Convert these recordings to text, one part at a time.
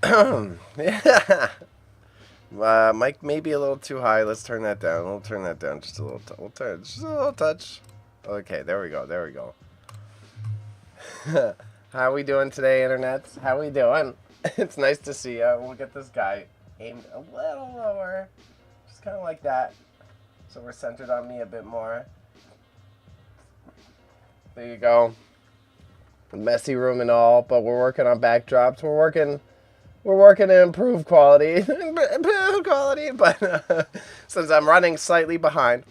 Yeah. Mic may be a little too high. Let's turn that down. We'll turn that down just a little. We'll turn just a little touch. Okay, there we go. There we go. How we doing today, internets? How we doing? It's nice to see you. We'll get this guy aimed a little lower, just kind of like that, so we're centered on me a bit more. There you go. Messy room and all, but we're working on backdrops. We're working to improve quality, but since I'm running slightly behind,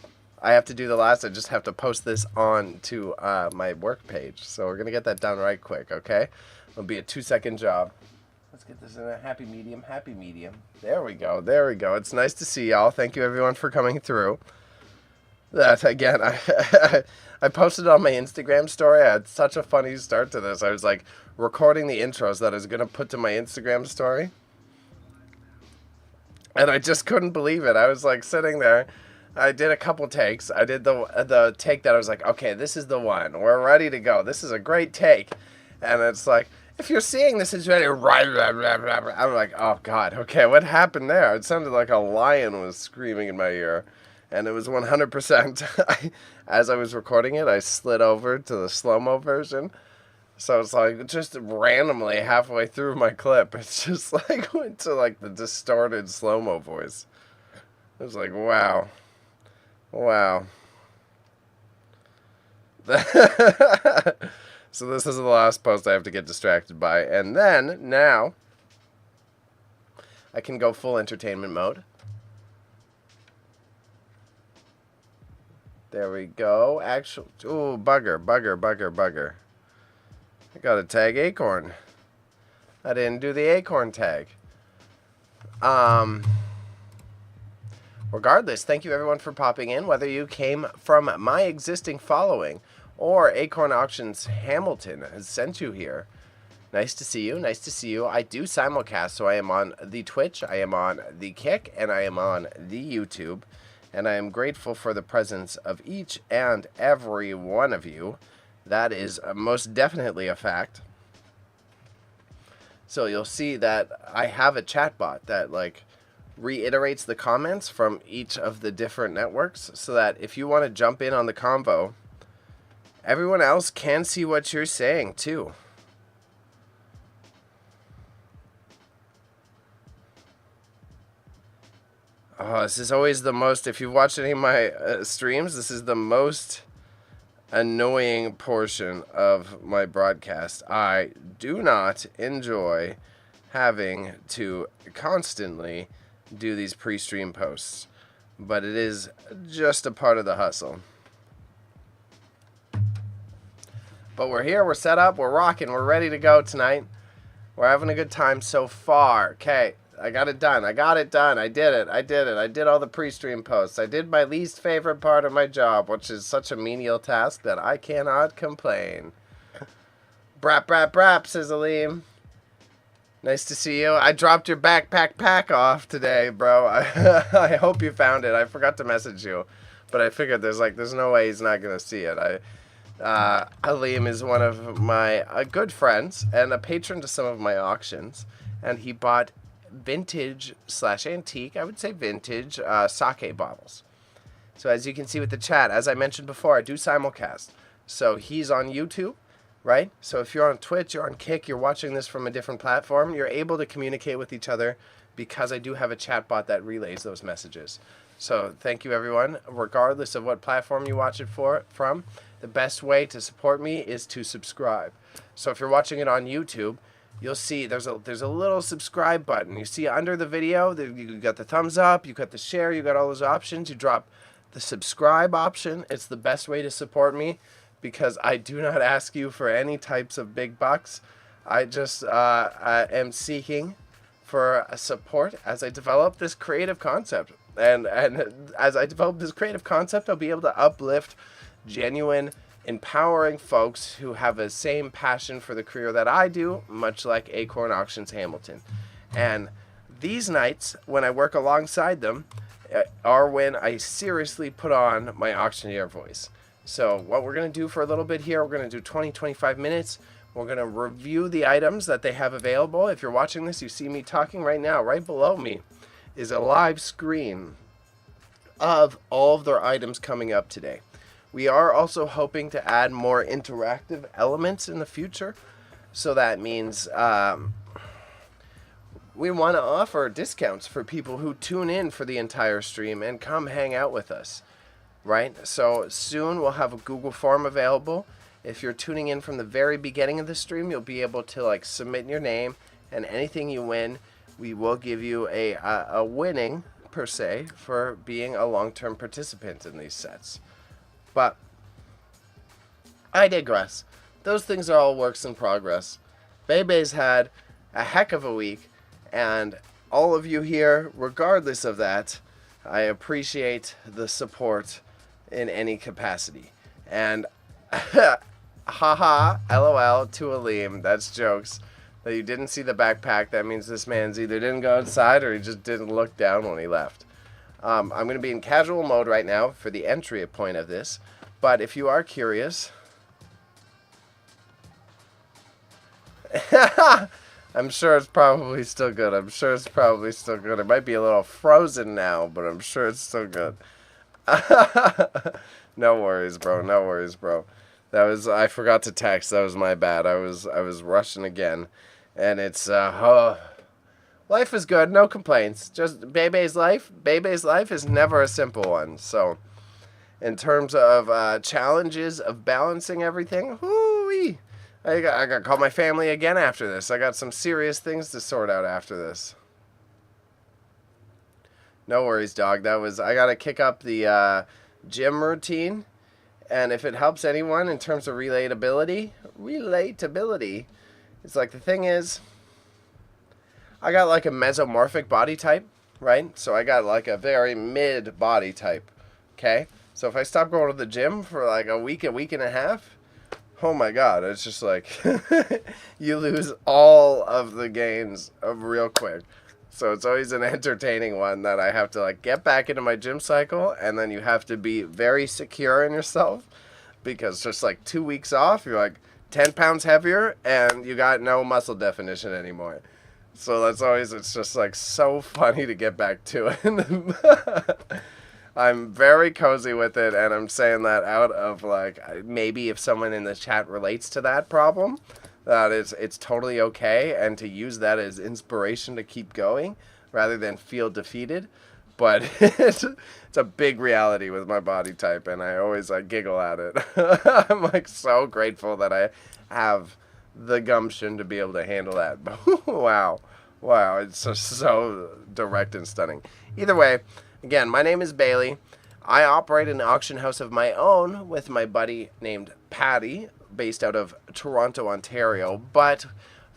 I have to do the last. I just have to post this on to my work page. So we're going to get that done right quick, okay? It'll be a 2-second job. Let's get this in a happy medium, happy medium. There we go, there we go. It's nice to see y'all. Thank you, everyone, for coming through. That, again, I posted on my Instagram story. I had such a funny start to this. I was, like, recording the intros that I was going to put to my Instagram story. And I just couldn't believe it. I was, like, sitting there. I did a couple takes. I did the take that I was like, okay, this is the one. We're ready to go. This is a great take. And it's like, if you're seeing this, it's ready. I'm like, oh, God. Okay, what happened there? It sounded like a lion was screaming in my ear. And it was 100%. As I was recording it, I slid over to the slow-mo version. So it's like, just randomly halfway through my clip, it's just like went to like the distorted slow-mo voice. It was like, wow. Wow. So this is the last post I have to get distracted by. And then, now, I can go full entertainment mode. There we go. Actual, ooh, bugger. I gotta tag Acorn. I didn't do the Acorn tag. Regardless, thank you everyone for popping in, whether you came from my existing following or Acorn Auctions Hamilton has sent you here. Nice to see you. Nice to see you. I do simulcast, so I am on the Twitch, I am on the Kick, and I am on the YouTube. And I am grateful for the presence of each and every one of you. That is most definitely a fact. So you'll see that I have a chatbot that like reiterates the comments from each of the different networks so that if you want to jump in on the convo, everyone else can see what you're saying too. Oh, this is always the most, if you've watched any of my streams, this is the most annoying portion of my broadcast. I do not enjoy having to constantly do these pre-stream posts, but it is just a part of the hustle. But we're here, we're set up, we're rocking, we're ready to go tonight. We're having a good time so far. Okay. I got it done. I did it. I did all the pre-stream posts. I did my least favorite part of my job, which is such a menial task that I cannot complain. Brap, says Aleem. Nice to see you. I dropped your backpack pack off today, bro. I hope you found it. I forgot to message you, but I figured there's no way he's not going to see it. Aleem is one of my good friends and a patron to some of my auctions, and he bought vintage/antique, I would say vintage, sake bottles. So as you can see with the chat, as I mentioned before, I do simulcast. So he's on YouTube, right? So if you're on Twitch, you're on Kick, you're watching this from a different platform, you're able to communicate with each other because I do have a chatbot that relays those messages. So thank you everyone. Regardless of what platform you watch it from, the best way to support me is to subscribe. So if you're watching it on YouTube, you'll see there's a little subscribe button. You see under the video, you got the thumbs up, you got the share, you got all those options. You drop the subscribe option. It's the best way to support me because I do not ask you for any types of big bucks. I just I am seeking for support as I develop this creative concept. And as I develop this creative concept, I'll be able to uplift genuine, empowering folks who have the same passion for the career that I do, much like Acorn Auctions Hamilton. And these nights, when I work alongside them, are when I seriously put on my auctioneer voice. So what we're going to do for a little bit here, we're going to do 20-25 minutes We're going to review the items that they have available. If you're watching this, you see me talking right now. Right below me is a live screen of all of their items coming up today. We are also hoping to add more interactive elements in the future. So that means we want to offer discounts for people who tune in for the entire stream and come hang out with us, right? So soon we'll have a Google form available. If you're tuning in from the very beginning of the stream, you'll be able to like submit your name, and anything you win, we will give you a winning per se for being a long-term participant in these sets. But I digress. Those things are all works in progress. Bebe's had a heck of a week, and all of you here, regardless of that, I appreciate the support in any capacity. And haha, LOL to Aleem. That's jokes. That you didn't see the backpack. That means this man's either didn't go outside or he just didn't look down when he left. I'm going to be in casual mode right now for the entry point of this. But if you are curious, I'm sure it's probably still good. It might be a little frozen now, but I'm sure it's still good. No worries, bro. I forgot to text. That was my bad. I was rushing again. And it's life is good, no complaints. Just Bebe's life is never a simple one. So in terms of challenges of balancing everything, whoo-wee. I got to call my family again after this. I got some serious things to sort out after this. No worries, dog. I got to kick up the gym routine. And if it helps anyone in terms of relatability, it's like the thing is, I got like a mesomorphic body type, right? So I got like a very mid body type, okay? So if I stop going to the gym for like a week and a half, oh my God, it's just like you lose all of the gains real quick. So it's always an entertaining one that I have to like get back into my gym cycle, and then you have to be very secure in yourself, because just like 2 weeks off, you're like 10 pounds heavier and you got no muscle definition anymore. So it's just like so funny to get back to it. I'm very cozy with it, and I'm saying that out of like, maybe if someone in the chat relates to that problem, that it's totally okay, and to use that as inspiration to keep going rather than feel defeated. But it's a big reality with my body type, and I always like giggle at it. I'm like so grateful that I have the gumption to be able to handle that. Wow, it's just so direct and stunning. Either way, again, my name is Bailey. I operate an auction house of my own with my buddy named Patty, based out of Toronto, Ontario. But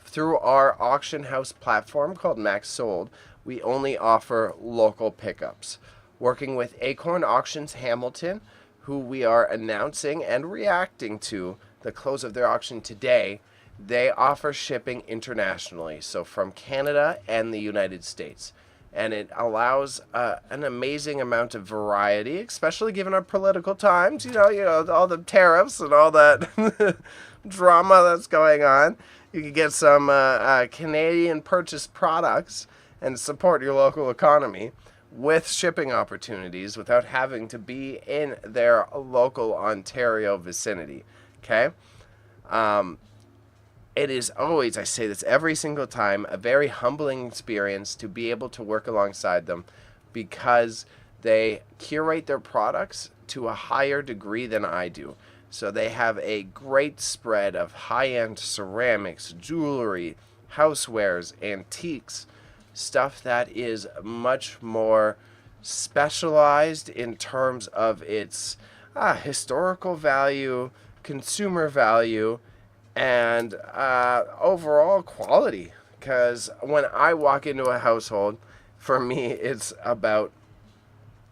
through our auction house platform called Max Sold, we only offer local pickups. Working with Acorn Auctions Hamilton, who we are announcing and reacting to the close of their auction today, they offer shipping internationally, so from Canada and the United States. And it allows an amazing amount of variety, especially given our political times, you know, all the tariffs and all that drama that's going on. You can get some Canadian purchased products and support your local economy with shipping opportunities without having to be in their local Ontario vicinity, okay? It is always, I say this every single time, a very humbling experience to be able to work alongside them, because they curate their products to a higher degree than I do. So they have a great spread of high-end ceramics, jewelry, housewares, antiques, stuff that is much more specialized in terms of its historical value, consumer value, and overall quality. Because when I walk into a household, for me, it's about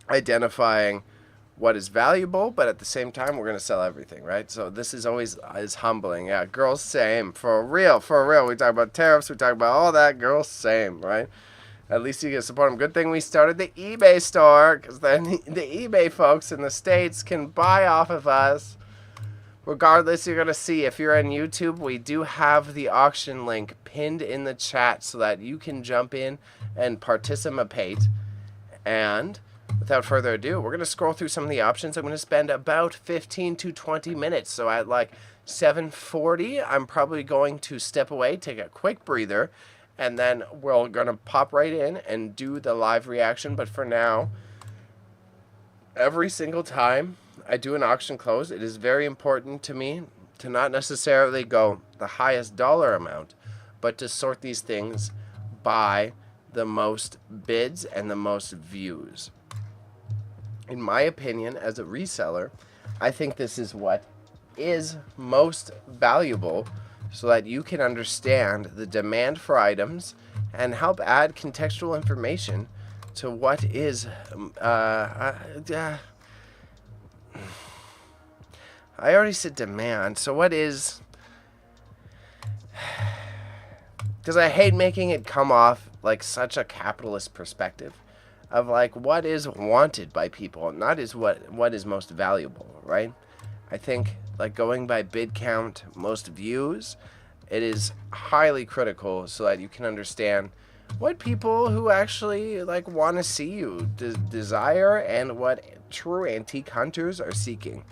identifying what is valuable, but at the same time, we're going to sell everything, right? So this is always humbling. Yeah, girls, same. For real. We talk about tariffs, we talk about all that, girls, same, right? At least you get support them. Good thing we started the eBay store, because then the eBay folks in the States can buy off of us. Regardless, you're going to see, if you're on YouTube, we do have the auction link pinned in the chat so that you can jump in and participate. And without further ado, we're going to scroll through some of the options. I'm going to spend about 15 to 20 minutes. So at like 7:40, I'm probably going to step away, take a quick breather, and then we're going to pop right in and do the live reaction. But for now, every single time I do an auction close, it is very important to me to not necessarily go the highest dollar amount, but to sort these things by the most bids and the most views. In my opinion, as a reseller, I think this is what is most valuable, so that you can understand the demand for items and help add contextual information to what is I already said demand, so what is, because I hate making it come off like such a capitalist perspective of like what is wanted by people, not is what is most valuable, right? I think like going by bid count, most views, it is highly critical so that you can understand what people who actually like want to see you desire and what true antique hunters are seeking.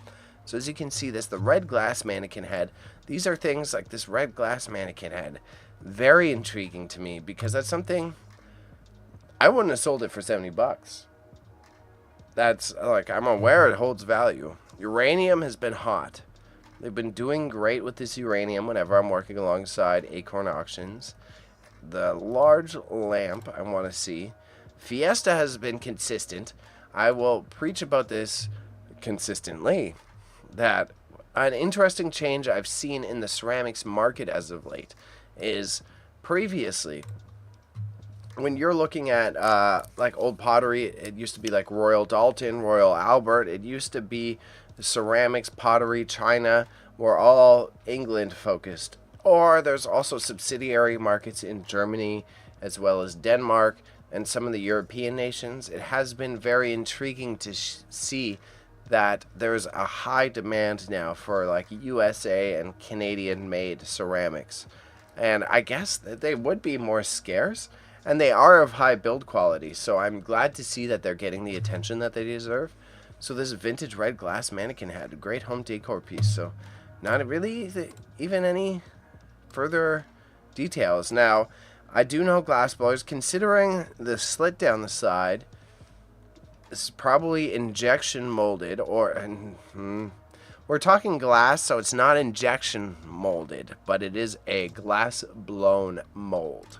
So as you can see, the red glass mannequin head, these are things like this red glass mannequin head, very intriguing to me, because that's something I wouldn't have sold it for 70 bucks. That's like, I'm aware it holds value. Uranium has been hot. They've been doing great with this uranium whenever I'm working alongside Acorn Auctions. The large lamp I want to see. Fiesta has been consistent. I will preach about this consistently. That an interesting change I've seen in the ceramics market as of late is previously, when you're looking at like old pottery, it used to be like Royal Dalton, Royal Albert. It used to be the ceramics, pottery, China were all England focused. Or there's also subsidiary markets in Germany as well as Denmark and some of the European nations. It has been very intriguing to see that there's a high demand now for like USA and Canadian made ceramics. And I guess that they would be more scarce, and they are of high build quality. So I'm glad to see that they're getting the attention that they deserve. So this vintage red glass mannequin had a great home decor piece. So not really even any further details. Now, I do know glass blowers, considering the slit down the side, this is probably injection molded, or we're talking glass, so it's not injection molded, but it is a glass blown mold.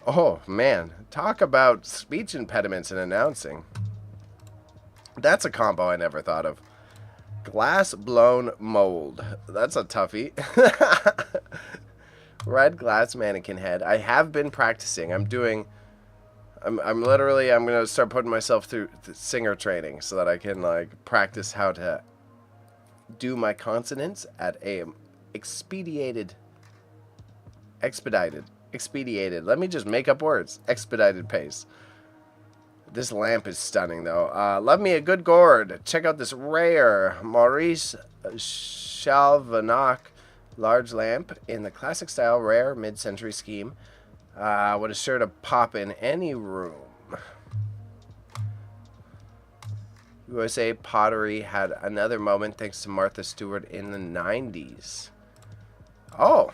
Oh man, talk about speech impediments in announcing. That's a combo I never thought of. Glass blown mold. That's a toughie. Red glass mannequin head. I have been practicing. I'm literally going to start putting myself through singer training so that I can like practice how to do my consonants at a expedited. Let me just make up words. Expedited pace. This lamp is stunning, though. Love me a good gourd. Check out this rare Maurice Chalvanac large lamp in the classic style, rare mid-century scheme. What is sure to pop in any room. USA pottery had another moment thanks to Martha Stewart in the 90s. Oh.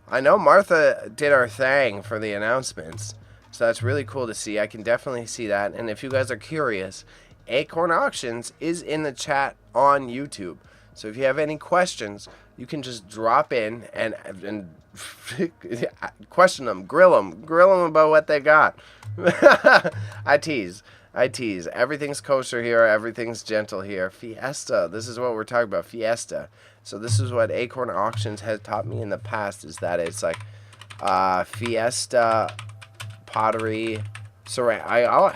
I know Martha did her thing for the announcements. So that's really cool to see. I can definitely see that. And if you guys are curious, Acorn Auctions is in the chat on YouTube. So if you have any questions, you can just drop in and question them, grill them about what they got. I tease. Everything's kosher here. Everything's gentle here. Fiesta. This is what we're talking about. Fiesta. So this is what Acorn Auctions has taught me in the past, is that it's like Fiesta pottery ceramic.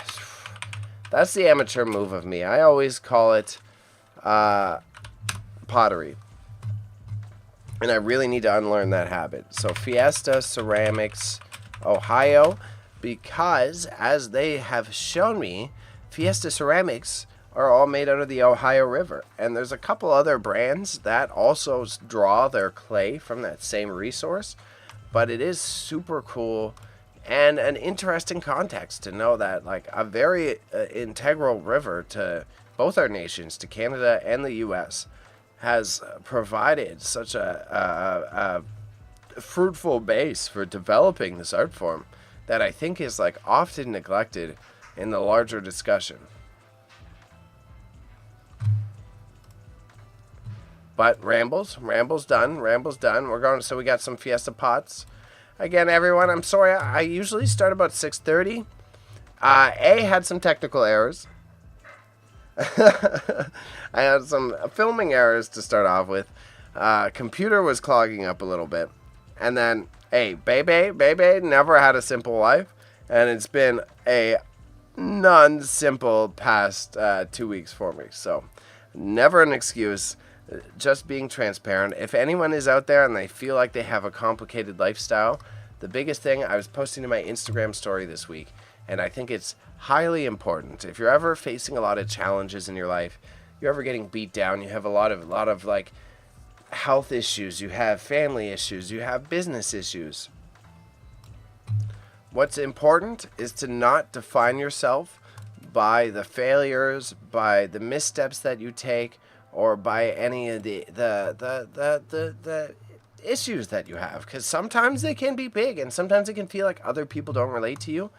That's the amateur move of me. I always call it pottery. And I really need to unlearn that habit. So Fiesta Ceramics Ohio, because as they have shown me, Fiesta Ceramics are all made out of the Ohio River. And there's a couple other brands that also draw their clay from that same resource. But it is super cool and an interesting context to know that, like, a very integral river to both our nations, to Canada and the U.S., has provided such a fruitful base for developing this art form that I think is, like, often neglected in the larger discussion. But rambles done. We're going. So we got some Fiesta pots. Again, everyone, I'm sorry. I usually start about 6:30. A had some technical errors. I had some filming errors to start off with. Computer was clogging up a little bit, and then baby never had a simple life, and it's been a non-simple past 2 weeks for me. So, never an excuse. Just being transparent. If anyone is out there and they feel like they have a complicated lifestyle, the biggest thing, I was posting to my Instagram story this week, and I think it's highly important. If you're ever facing a lot of challenges in your life, you're ever getting beat down, you have a lot of like health issues, you have family issues, you have business issues. What's important is to not define yourself by the failures, by the missteps that you take, or by any of the issues that you have, because sometimes they can be big and sometimes it can feel like other people don't relate to you.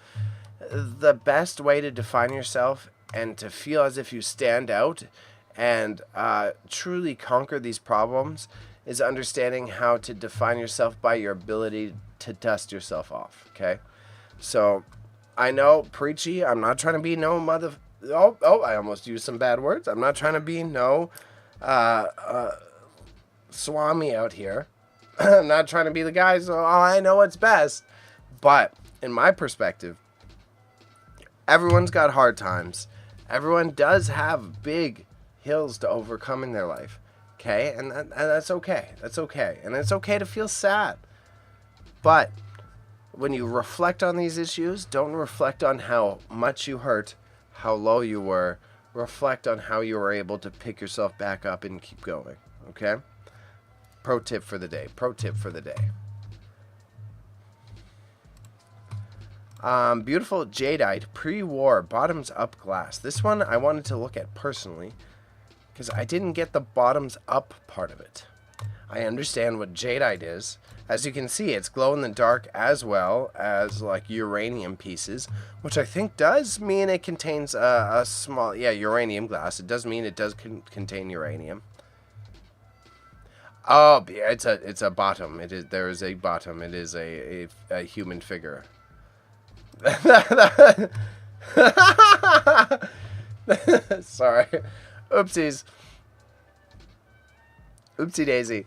The best way to define yourself and to feel as if you stand out and truly conquer these problems is understanding how to define yourself by your ability to dust yourself off. Okay, so I know, preachy, I'm not trying to be no mother. Oh, I almost used some bad words. I'm not trying to be no swami out here. I'm not trying to be the guy, so I know what's best. But in my perspective, everyone's got hard times. Everyone does have big hills to overcome in their life. Okay? And that's okay. That's okay. And it's okay to feel sad. But when you reflect on these issues, don't reflect on how much you hurt, how low you were. Reflect on how you were able to pick yourself back up and keep going. Okay? Pro tip for the day. Beautiful jadeite pre-war bottoms up glass. This one I wanted to look at personally because I didn't get the bottoms up part of it. I understand what jadeite is. As you can see, it's glow in the dark as well as like uranium pieces, which I think does mean it contains a small, uranium glass. It does mean it does contain uranium. Oh, yeah, it's a bottom. There is a bottom. It is a human figure. Sorry. Oopsies. Oopsie daisy.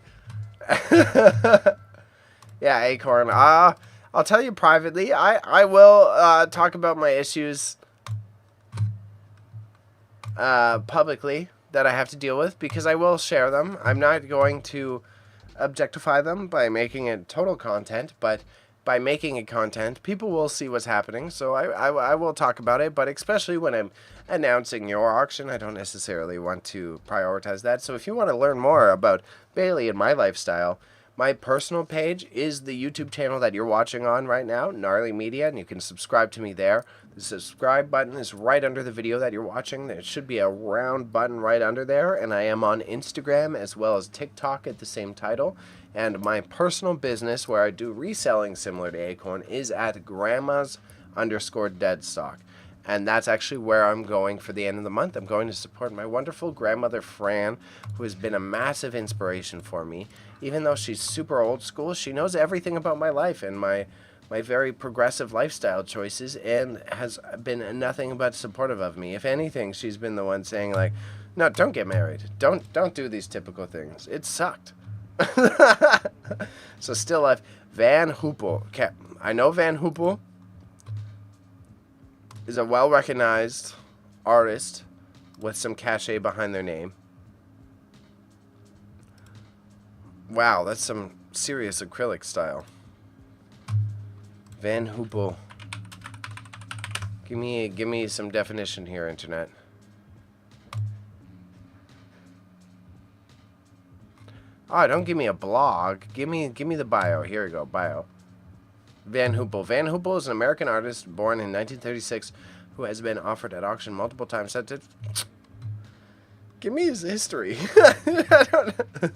Yeah, Acorn. I'll tell you privately. I will talk about my issues publicly that I have to deal with, because I will share them. I'm not going to objectify them by making it total content, but by making it content, people will see what's happening. So I will talk about it, but especially when I'm announcing your auction, I don't necessarily want to prioritize that. So if you want to learn more about Bailey and my lifestyle, my personal page is the YouTube channel that you're watching on right now, NarleyMedia, and you can subscribe to me there. The subscribe button is right under the video that you're watching. There should be a round button right under there, and I am on Instagram as well as TikTok at the same title. And my personal business, where I do reselling similar to Acorn, is at grandmas_deadstock. And that's actually where I'm going for the end of the month. I'm going to support my wonderful grandmother, Fran, who has been a massive inspiration for me. Even though she's super old school, she knows everything about my life and my very progressive lifestyle choices, and has been nothing but supportive of me. If anything, she's been the one saying, like, no, don't get married. Don't do these typical things. It sucked. So still life. Van Hoopel. Okay, I know Van Hoopel is a well-recognized artist with some cachet behind their name. Wow, that's some serious acrylic style. Van Hoopel. Give me some definition here, internet. Oh, don't give me a blog. Give me the bio. Here we go, bio. Van Hoopel. Van Hoopel is an American artist born in 1936 who has been offered at auction multiple times. Give me his history. I don't know.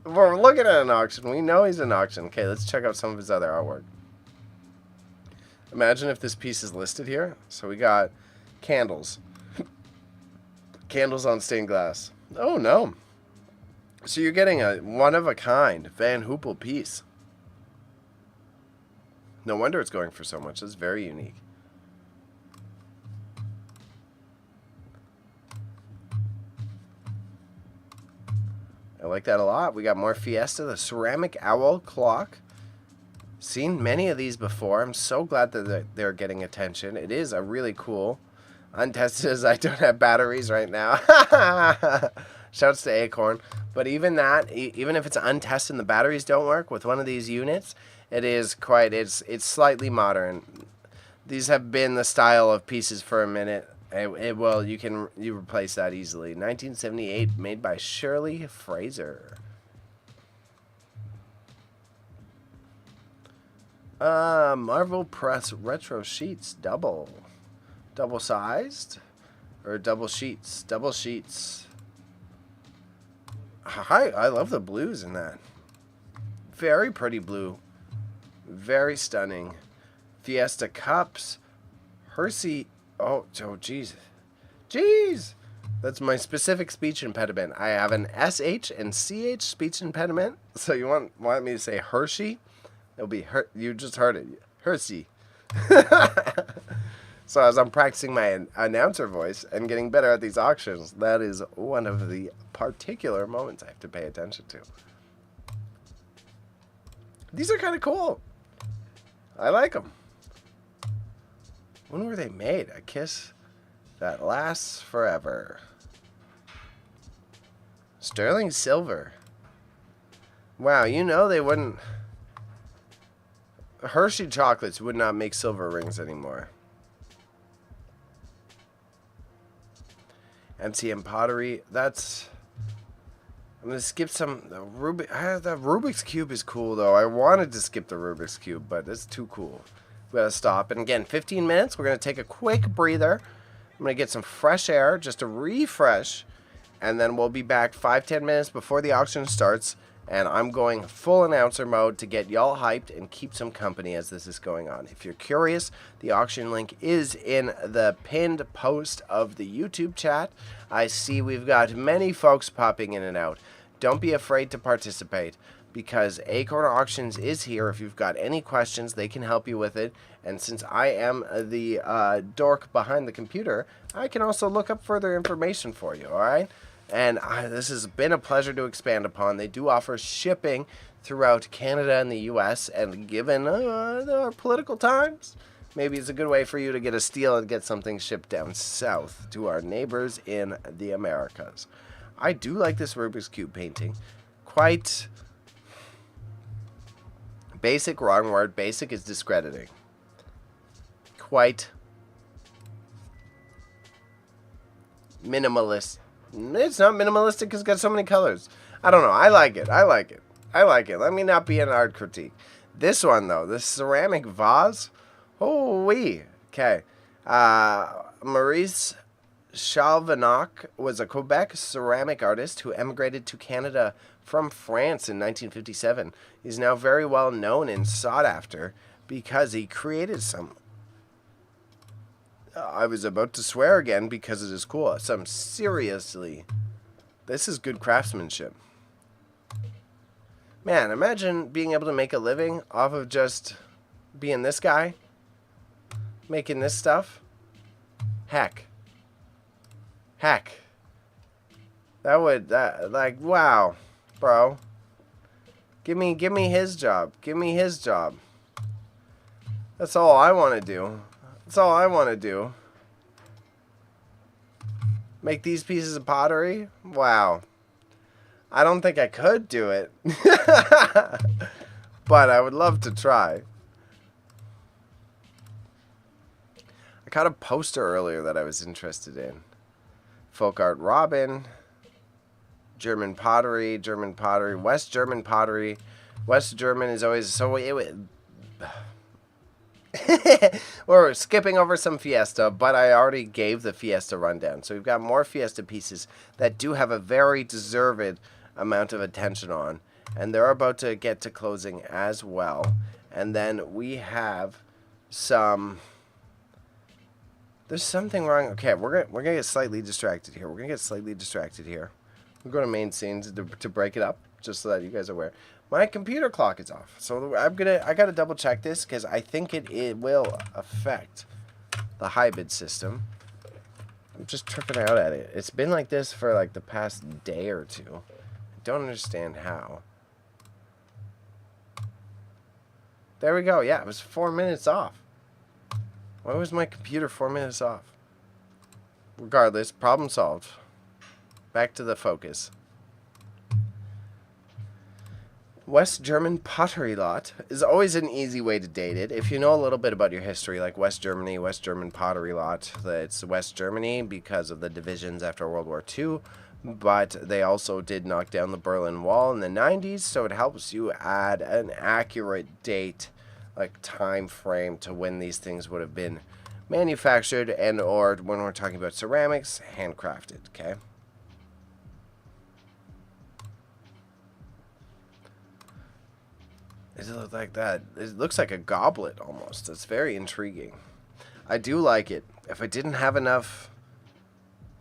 We're looking at an auction. We know he's an auction. Okay, let's check out some of his other artwork. Imagine if this piece is listed here. So we got candles. Candles on stained glass. Oh, no. So you're getting a one-of-a-kind Van Hoopel piece. No wonder it's going for so much. It's very unique. I like that a lot. We got more Fiesta, the ceramic owl clock. Seen many of these before. I'm so glad that they're getting attention. It is a really cool. Untested as I don't have batteries right now. Shouts to Acorn. But even that, even if it's untested and the batteries don't work with one of these units, it is quite, it's slightly modern. These have been the style of pieces for a minute. You replace that easily. 1978, made by Shirley Fraser. Marvel Press retro sheets, double sized, or double sheets. Hi, I love the blues in that. Very pretty blue, very stunning. Fiesta cups, Hershey. Oh, jeez. That's my specific speech impediment. I have an SH and CH speech impediment. So you want me to say Hershey? It'll be you just heard it. Hershey. So as I'm practicing my announcer voice and getting better at these auctions, that is one of the particular moments I have to pay attention to. These are kind of cool. I like them. When were they made? A kiss that lasts forever. Sterling silver. Wow, you know they wouldn't... Hershey chocolates would not make silver rings anymore. MCM pottery. I'm going to skip some... The Rubik's Cube is cool, though. I wanted to skip the Rubik's Cube, but it's too cool. We gotta stop. And again, 15 minutes. We're going to take a quick breather. I'm going to get some fresh air just to refresh. And then we'll be back 5-10 minutes before the auction starts. And I'm going full announcer mode to get y'all hyped and keep some company as this is going on. If you're curious, the auction link is in the pinned post of the YouTube chat. I see we've got many folks popping in and out. Don't be afraid to participate, because Acorn Auctions is here. If you've got any questions, they can help you with it. And since I am the dork behind the computer, I can also look up further information for you, all right? And this has been a pleasure to expand upon. They do offer shipping throughout Canada and the U.S., and given our political times, maybe it's a good way for you to get a steal and get something shipped down south to our neighbors in the Americas. I do like this Rubik's Cube painting. Quite basic, wrong word. Basic is discrediting. Quite minimalist. It's not minimalistic because it's got so many colors. I don't know. I like it. Let me not be an art critique. This one, though, this ceramic vase. Oh-wee. Okay. Maurice Chalvanac was a Quebec ceramic artist who emigrated to Canada from France in 1957. He's now very well known and sought after because he created some... I was about to swear again because it is cool. Seriously, this is good craftsmanship. Man, imagine being able to make a living off of just being this guy, making this stuff. Heck. Wow, bro. Give me his job. That's all I want to do. Make these pieces of pottery? Wow. I don't think I could do it. But I would love to try. I caught a poster earlier that I was interested in. Folk Art Robin. German pottery, West German pottery. West German is always so. We're skipping over some Fiesta, but I already gave the Fiesta rundown. So we've got more Fiesta pieces that do have a very deserved amount of attention on. And they're about to get to closing as well. And then we have some... There's something wrong. Okay, we're gonna get slightly distracted here. We'll go to main scenes to break it up, just so that you guys are aware. My computer clock is off, so I gotta double check this because I think it will affect the high bid system. I'm just tripping out at it. It's been like this for like the past day or two. I don't understand how. There we go. Yeah, it was 4 minutes off. Why was my computer 4 minutes off? Regardless, problem solved. Back to the focus. West German pottery lot is always an easy way to date it. If you know a little bit about your history, like West Germany, West German pottery lot, it's West Germany because of the divisions after World War II, but they also did knock down the Berlin Wall in the 90s, so it helps you add an accurate date, like time frame to when these things would have been manufactured and or when we're talking about ceramics, handcrafted, okay? Does it look like that? It looks like a goblet almost. It's very intriguing. I do like it. If I didn't have enough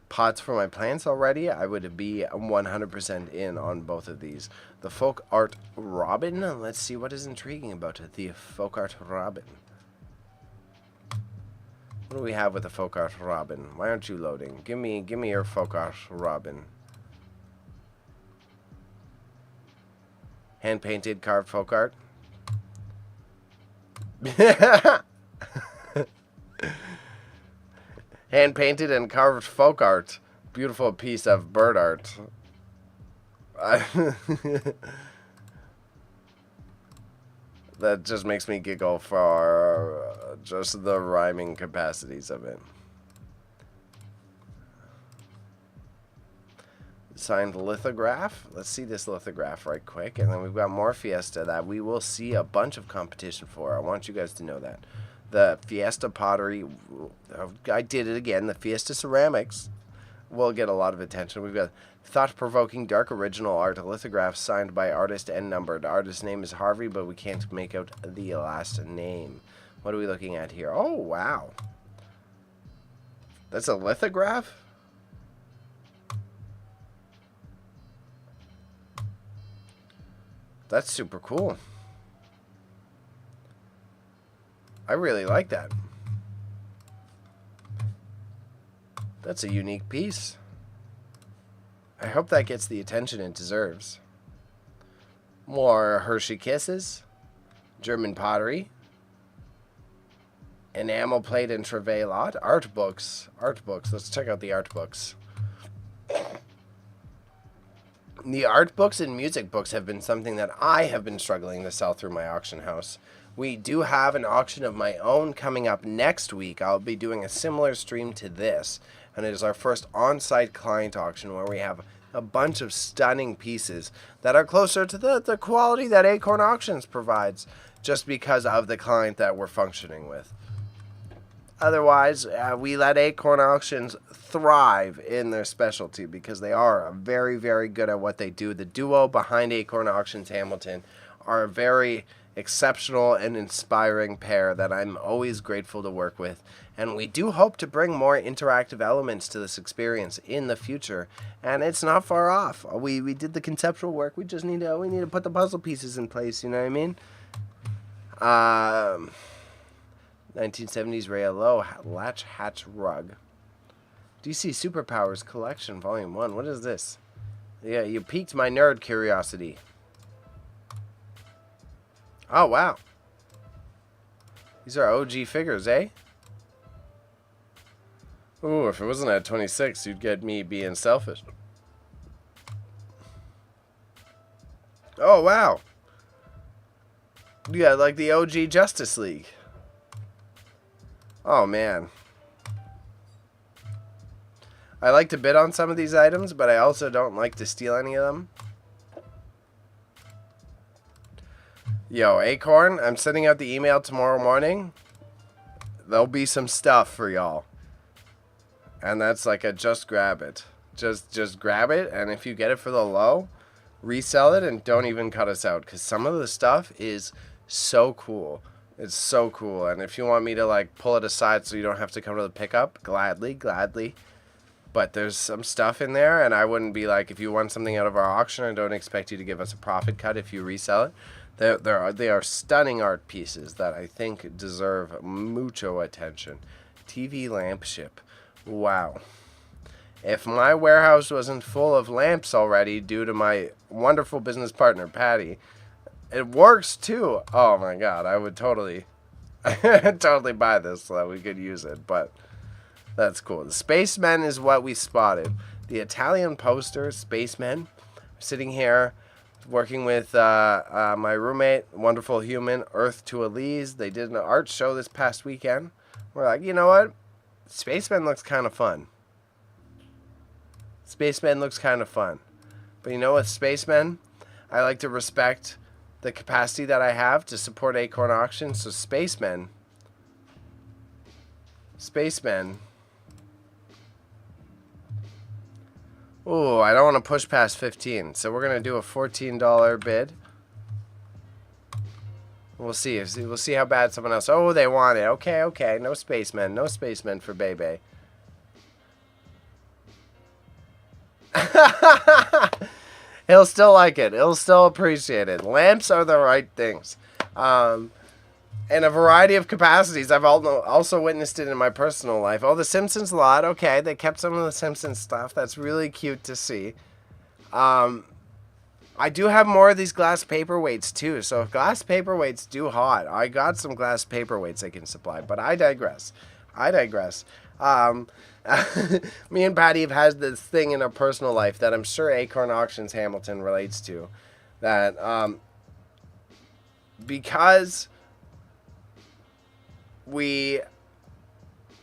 pots for my plants already, I would be 100% in on both of these. The folk art robin. Let's see what is intriguing about it. The folk art robin. What do we have with the folk art robin? Why aren't you loading? Give me your folk art robin. Hand painted, carved folk art. Hand painted and carved folk art. Beautiful piece of bird art. That just makes me giggle for just the rhyming capacities of it. Signed lithograph. Let's see this lithograph right quick. And then we've got more Fiesta that we will see a bunch of competition for. I want you guys to know that. The Fiesta pottery, I did it again. The Fiesta ceramics will get a lot of attention. We've got thought-provoking dark original art lithograph signed by artist and numbered. The artist's name is Harvey, but we can't make out the last name. What are we looking at here? Oh, wow. That's a lithograph? That's super cool. I really like that. That's a unique piece. I hope that gets the attention it deserves. More Hershey Kisses. German pottery. Enamel plate and travail lot. Art books. Art books. Let's check out the art books. The art books and music books have been something that I have been struggling to sell through my auction house. We do have an auction of my own coming up next week. I'll be doing a similar stream to this, and it is our first on-site client auction where we have a bunch of stunning pieces that are closer to the quality that Acorn Auctions provides, just because of the client that we're functioning with. Otherwise, we let Acorn Auctions thrive in their specialty because they are very, very good at what they do. The duo behind Acorn Auctions Hamilton are a very exceptional and inspiring pair that I'm always grateful to work with. And we do hope to bring more interactive elements to this experience in the future. And it's not far off. We did the conceptual work. We just need to put the puzzle pieces in place. You know what I mean? 1970s Ray Low Latch Hatch Rug. DC Superpowers Collection Volume 1. What is this? Yeah, you piqued my nerd curiosity. Oh, wow. These are OG figures, eh? Ooh, if it wasn't at 26, you'd get me being selfish. Oh, wow. Yeah, like the OG Justice League. Oh, man. I like to bid on some of these items, but I also don't like to steal any of them. Yo, Acorn, I'm sending out the email tomorrow morning. There'll be some stuff for y'all. And that's like a just grab it. Just grab it, and if you get it for the low, resell it and don't even cut us out, because some of the stuff is so cool. It's so cool. And if you want me to like pull it aside so you don't have to come to the pickup, gladly. But there's some stuff in there, and I wouldn't be like, if you want something out of our auction, I don't expect you to give us a profit cut if you resell it. They are stunning art pieces that I think deserve mucho attention. TV lampship. Wow. If my warehouse wasn't full of lamps already due to my wonderful business partner, Patty, it works too. Oh my god, I would totally totally buy this so that we could use it, but that's cool. The Spacemen is what we spotted. The Italian poster, Spacemen. Sitting here working with my roommate, wonderful human, Earth to Elise. They did an art show this past weekend. We're like, you know what? Spaceman looks kind of fun. Spaceman looks kind of fun. But you know what, Spaceman? I like to respect the capacity that I have to support Acorn Auctions. So Spaceman. Ooh, I don't want to push past 15. So we're going to do a $14 bid. We'll see. We'll see how bad someone else. Oh, they want it. Okay. No spacemen. No spacemen for Bebe. He'll still like it. He'll still appreciate it. Lamps are the right things. In a variety of capacities. I've also witnessed it in my personal life. Oh, the Simpsons lot. Okay, they kept some of the Simpsons stuff. That's really cute to see. I do have more of these glass paperweights too. So if glass paperweights do hot, I got some glass paperweights I can supply. But I digress. Me and Patty have had this thing in our personal life that I'm sure Acorn Auctions Hamilton relates to. That because we...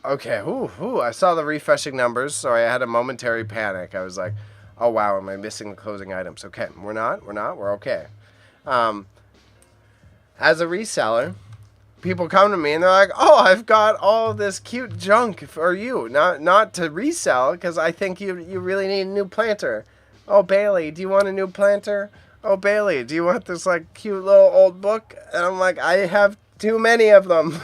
Okay, I saw the refreshing numbers, so I had a momentary panic. I was like, oh wow, am I missing the closing items? Okay, we're not, we're okay. As a reseller, people come to me and they're like, oh, I've got all this cute junk for you. Not to resell, because I think you really need a new planter. Oh, Bailey, do you want a new planter? Oh, Bailey, do you want this like cute little old book? And I'm like, I have too many of them.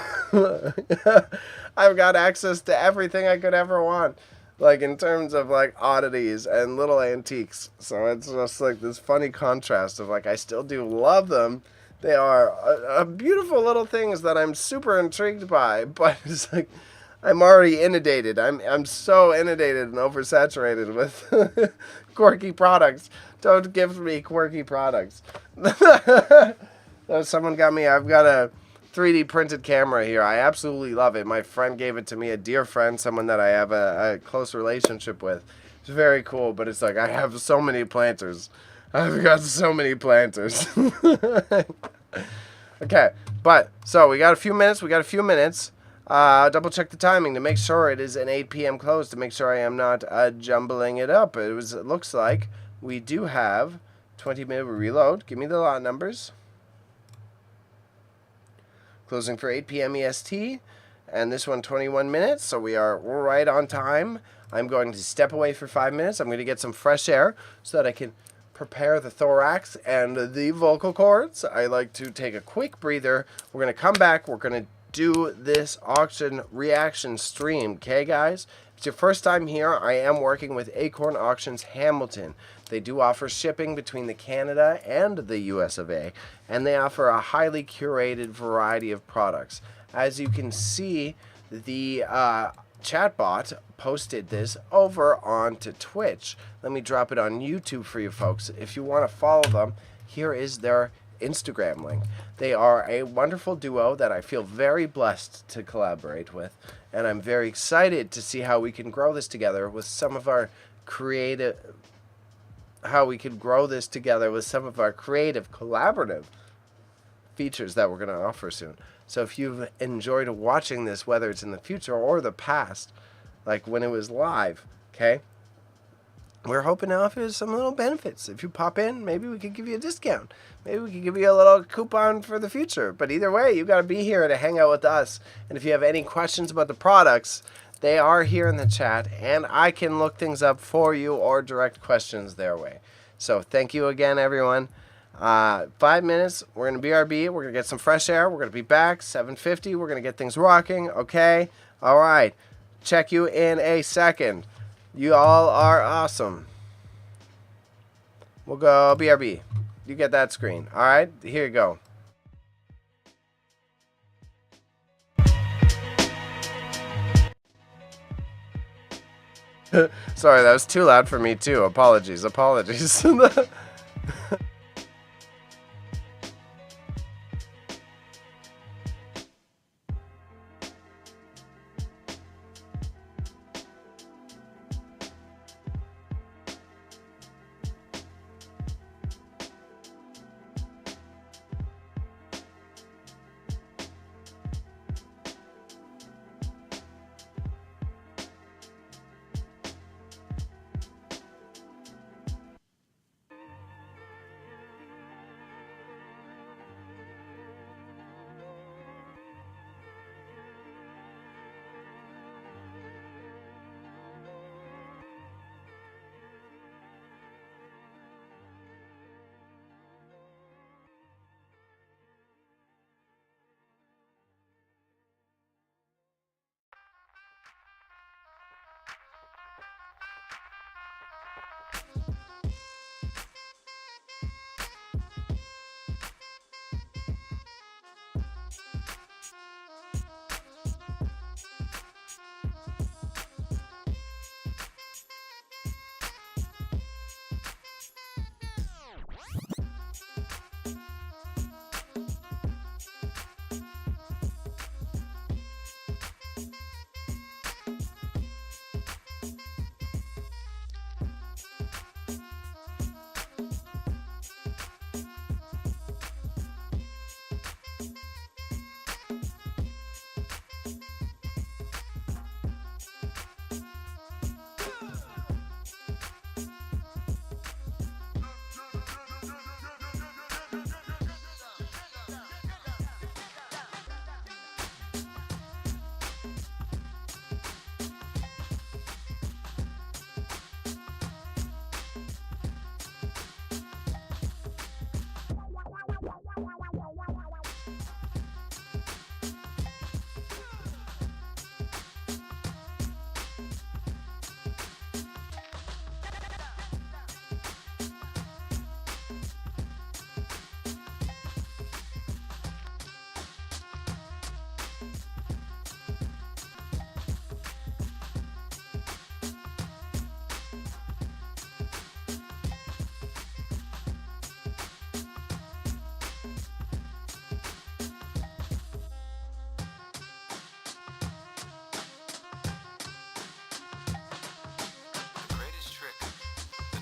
I've got access to everything I could ever want, like in terms of like oddities and little antiques. So it's just like this funny contrast of like, I still do love them. They are beautiful little things that I'm super intrigued by, but it's like I'm already inundated. I'm so inundated and oversaturated with quirky products. Don't give me quirky products. Someone got me. I've got a 3D printed camera here. I absolutely love it. My friend gave it to me, a dear friend, someone that I have a close relationship with. It's very cool, but it's like I have so many planters. I've got so many planters. Okay, but so we got a few minutes. Double check the timing to make sure it is an 8 p.m. close, to make sure I am not jumbling it up. It looks like we do have 20-minute reload. Give me the lot numbers. Closing for 8 p.m. EST, and this one 21 minutes, so we're right on time. I'm going to step away for 5 minutes. I'm going to get some fresh air so that I can prepare the thorax and the vocal cords. I like to take a quick breather. We're going to come back. We're going to do this auction reaction stream. Okay, guys? If it's your first time here, I am working with Acorn Auctions Hamilton. They do offer shipping between the Canada and the US of A, and they offer a highly curated variety of products. As you can see, the chatbot posted this over onto Twitch. Let me drop it on YouTube for you folks. If you want to follow them, here is their Instagram link. They are a wonderful duo that I feel very blessed to collaborate with, and I'm very excited to see how we can grow this together with some of our creative collaborative features that we're going to offer soon. So if you've enjoyed watching this, whether it's in the future or the past, like when it was live, Okay? We're hoping to offer some little benefits. If you pop in, maybe we could give you a discount. Maybe we could give you a little coupon for the future. But either way, you got to be here to hang out with us. And if you have any questions about the products, they are here in the chat, and I can look things up for you or direct questions their way. So thank you again, everyone. 5 minutes. We're going to BRB. We're going to get some fresh air. We're going to be back. 7:50. We're going to get things rocking. Okay? All right. Check you in a second. You all are awesome. We'll go BRB. You get that screen. All right? Here you go. Sorry, that was too loud for me too. Apologies.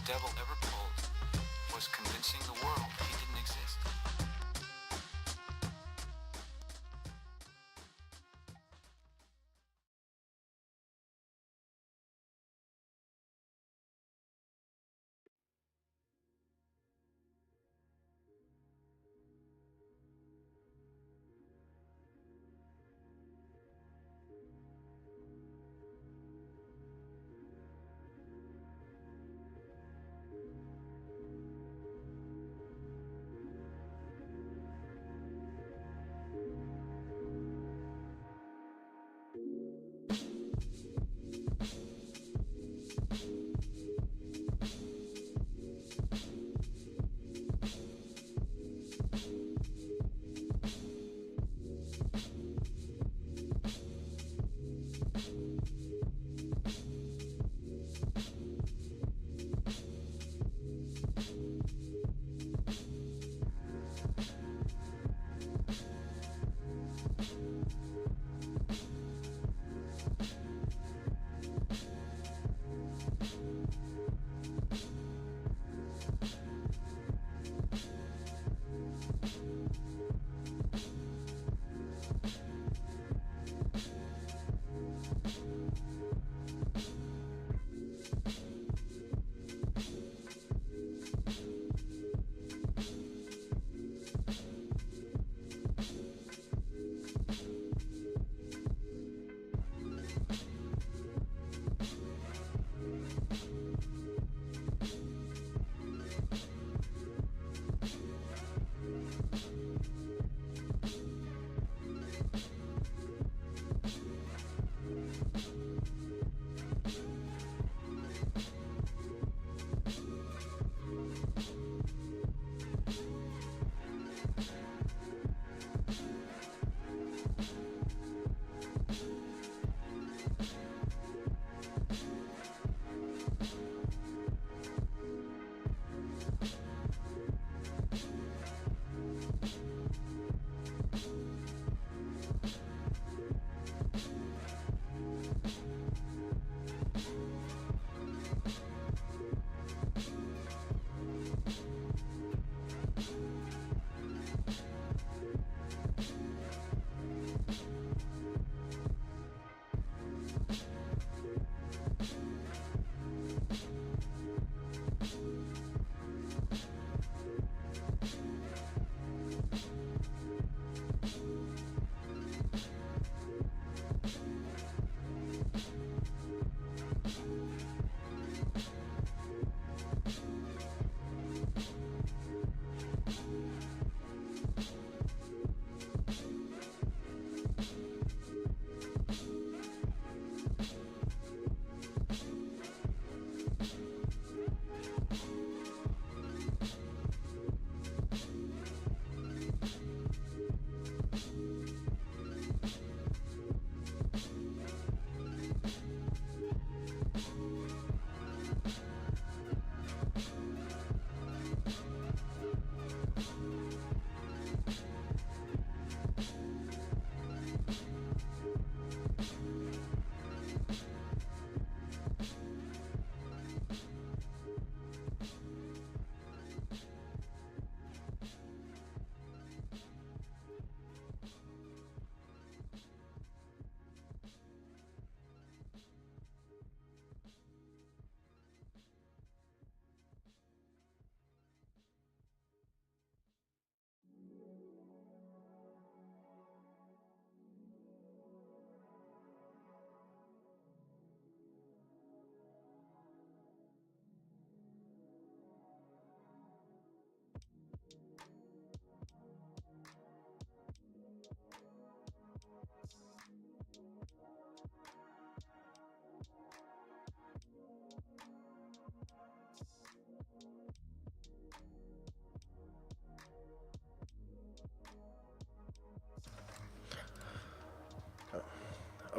devil ever pulled was convincing the world he didn't exist.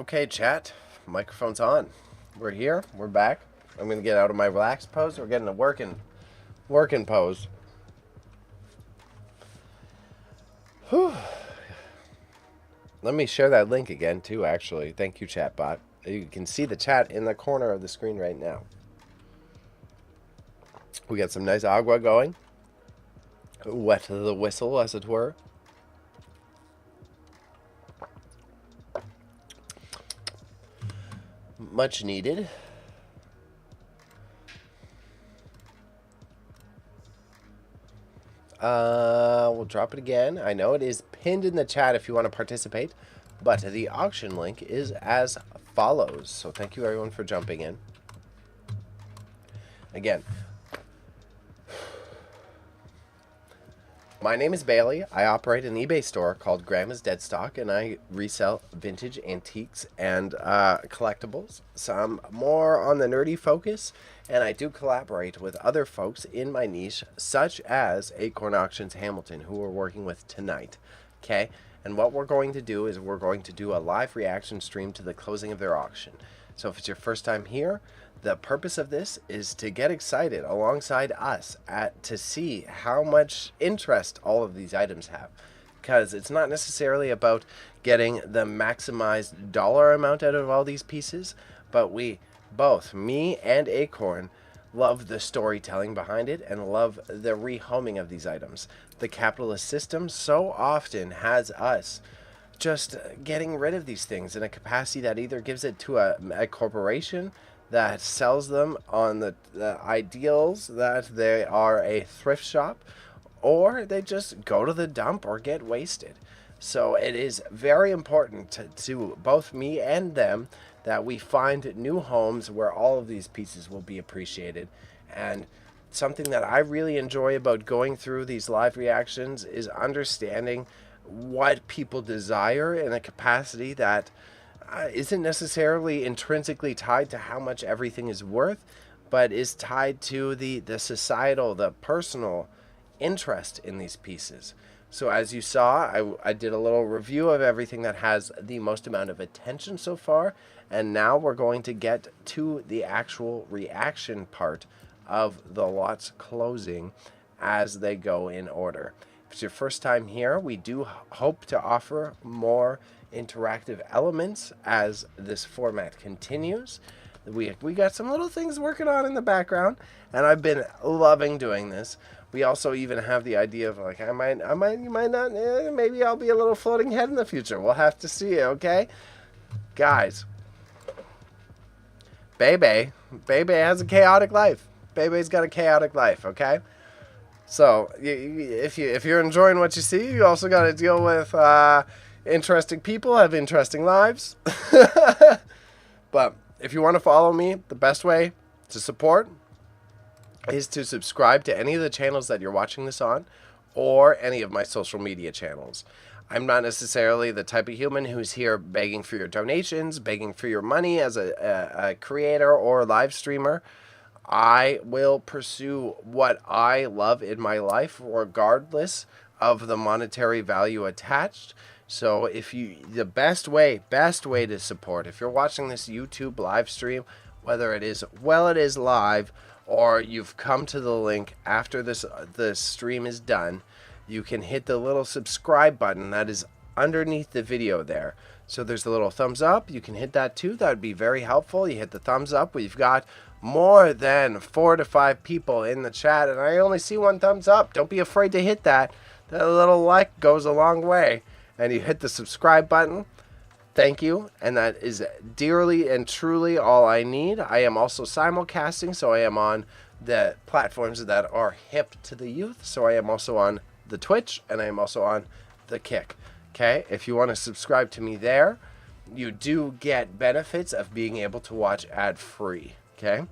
Okay, chat. Microphone's on. We're here. We're back. I'm gonna get out of my relaxed pose. We're getting a working pose. Whew. Let me share that link again too. Actually, thank you, chatbot. You can see the chat in the corner of the screen right now. We got some nice agua going. Wet the whistle, as it were. Much needed. We'll drop it again. I know it is pinned in the chat if you want to participate, but the auction link is as follows. So thank you everyone for jumping in. Again, my name is Bailey. I operate an eBay store called Grandma's Dead Stock, and I resell vintage antiques and collectibles. Some more on the nerdy focus, and I do collaborate with other folks in my niche, such as Acorn Auctions Hamilton, who we're working with tonight. Okay, and what we're going to do is we're going to do a live reaction stream to the closing of their auction. So if it's your first time here, the purpose of this is to get excited alongside us to see how much interest all of these items have. Because it's not necessarily about getting the maximized dollar amount out of all these pieces, but we both, me and Acorn, love the storytelling behind it and love the rehoming of these items. The capitalist system so often has us just getting rid of these things in a capacity that either gives it to a corporation that sells them on the ideals that they are a thrift shop, or they just go to the dump or get wasted. So it is very important to both me and them that we find new homes where all of these pieces will be appreciated. And something that I really enjoy about going through these live reactions is understanding what people desire in a capacity that isn't necessarily intrinsically tied to how much everything is worth, but is tied to the societal, the personal interest in these pieces. So as you saw, I did a little review of everything that has the most amount of attention so far, and now we're going to get to the actual reaction part of the lots closing as they go in order. If it's your first time here, we do hope to offer more interactive elements as this format continues. We got some little things working on in the background, and I've been loving doing this. We also even have the idea of like you might not, maybe I'll be a little floating head in the future. We'll have to see, okay, guys. Bebe has a chaotic life. Bebe's got a chaotic life, okay. So if you're enjoying what you see, you also got to deal with interesting people have interesting lives. But if you want to follow me, the best way to support is to subscribe to any of the channels that you're watching this on, or any of my social media channels. I'm not necessarily the type of human who's here begging for your donations, begging for your money as a creator or live streamer. I will pursue what I love in my life, regardless of the monetary value attached. So the best way to support, if you're watching this YouTube live stream, whether it is live or you've come to the link after the stream is done, you can hit the little subscribe button that is underneath the video there. So there's a little thumbs up. You can hit that too. That would be very helpful. You hit the thumbs up. We've got more than 4 to 5 people in the chat, and I only see 1 thumbs up. Don't be afraid to hit that. That little like goes a long way. And you hit the subscribe button. Thank you. And that is dearly and truly all I need. I am also simulcasting, so I am on the platforms that are hip to the youth. So I am also on the Twitch, and I am also on the Kick. Okay, if you want to subscribe to me there, you do get benefits of being able to watch ad-free. Okay,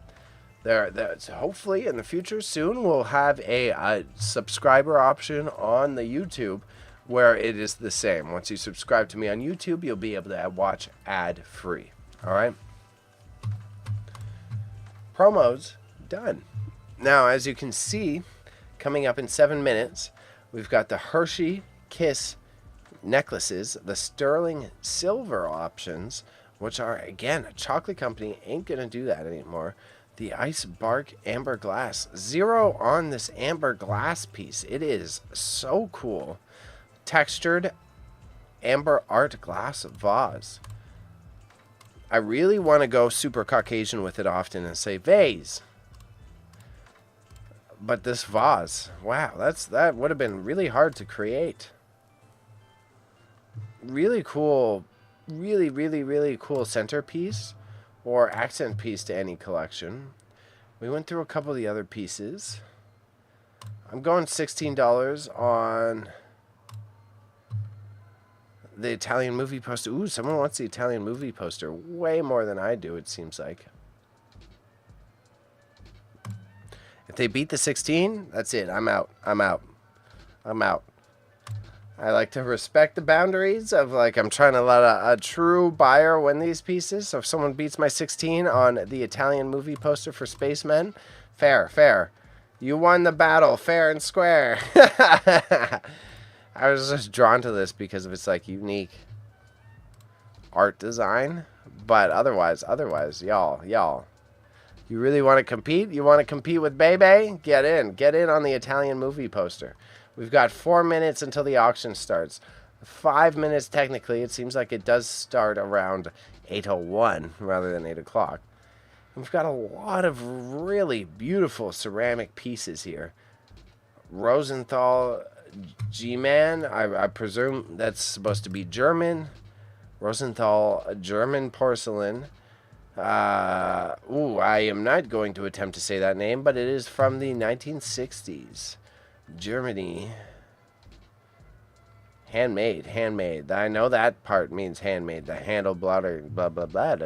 so hopefully in the future soon we'll have a subscriber option on the YouTube where it is the same. Once you subscribe to me on YouTube, you'll be able to watch ad-free. All right. Promos done. Now, as you can see, coming up in 7 minutes, we've got the Hershey Kiss necklaces, the sterling silver options which are, again, a chocolate company ain't going to do that anymore. The Ice Bark Amber Glass. 0 on this amber glass piece. It is so cool. Textured amber art glass vase. I really want to go super Caucasian with it often and say vase. But this vase, wow, that would have been really hard to create. Really cool, really cool centerpiece or accent piece to any collection. We went through a couple of the other pieces. I'm going $16 on the Italian movie poster. Ooh, someone wants the Italian movie poster way more than I do, it seems like. If they beat the 16, that's it. I'm out. I like to respect the boundaries of, like, I'm trying to let a true buyer win these pieces. So if someone beats my 16 on the Italian movie poster for Spacemen, fair. You won the battle, fair and square. I was just drawn to this because of its, like, unique art design. But otherwise, y'all. You really want to compete? You want to compete with Bebe? Get in on the Italian movie poster. We've got 4 minutes until the auction starts. 5 minutes technically. It seems like it does start around 8:01 rather than 8 o'clock. We've got a lot of really beautiful ceramic pieces here. Rosenthal G-Man. I presume that's supposed to be German. Rosenthal German porcelain. I am not going to attempt to say that name, but it is from the 1960s. Germany. Handmade. I know that part means handmade. The handle, blah, blah, blah, blah.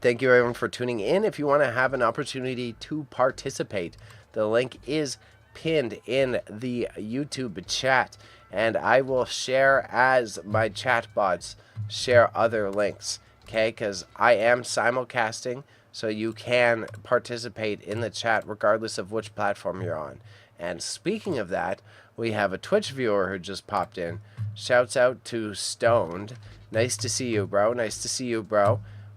Thank you, everyone, for tuning in. If you want to have an opportunity to participate, the link is pinned in the YouTube chat, and I will share as my chat bots share other links, okay? Because I am simulcasting, so you can participate in the chat regardless of which platform you're on. And speaking of that, we have a Twitch viewer who just popped in. Shouts out to Stoned. Nice to see you, bro.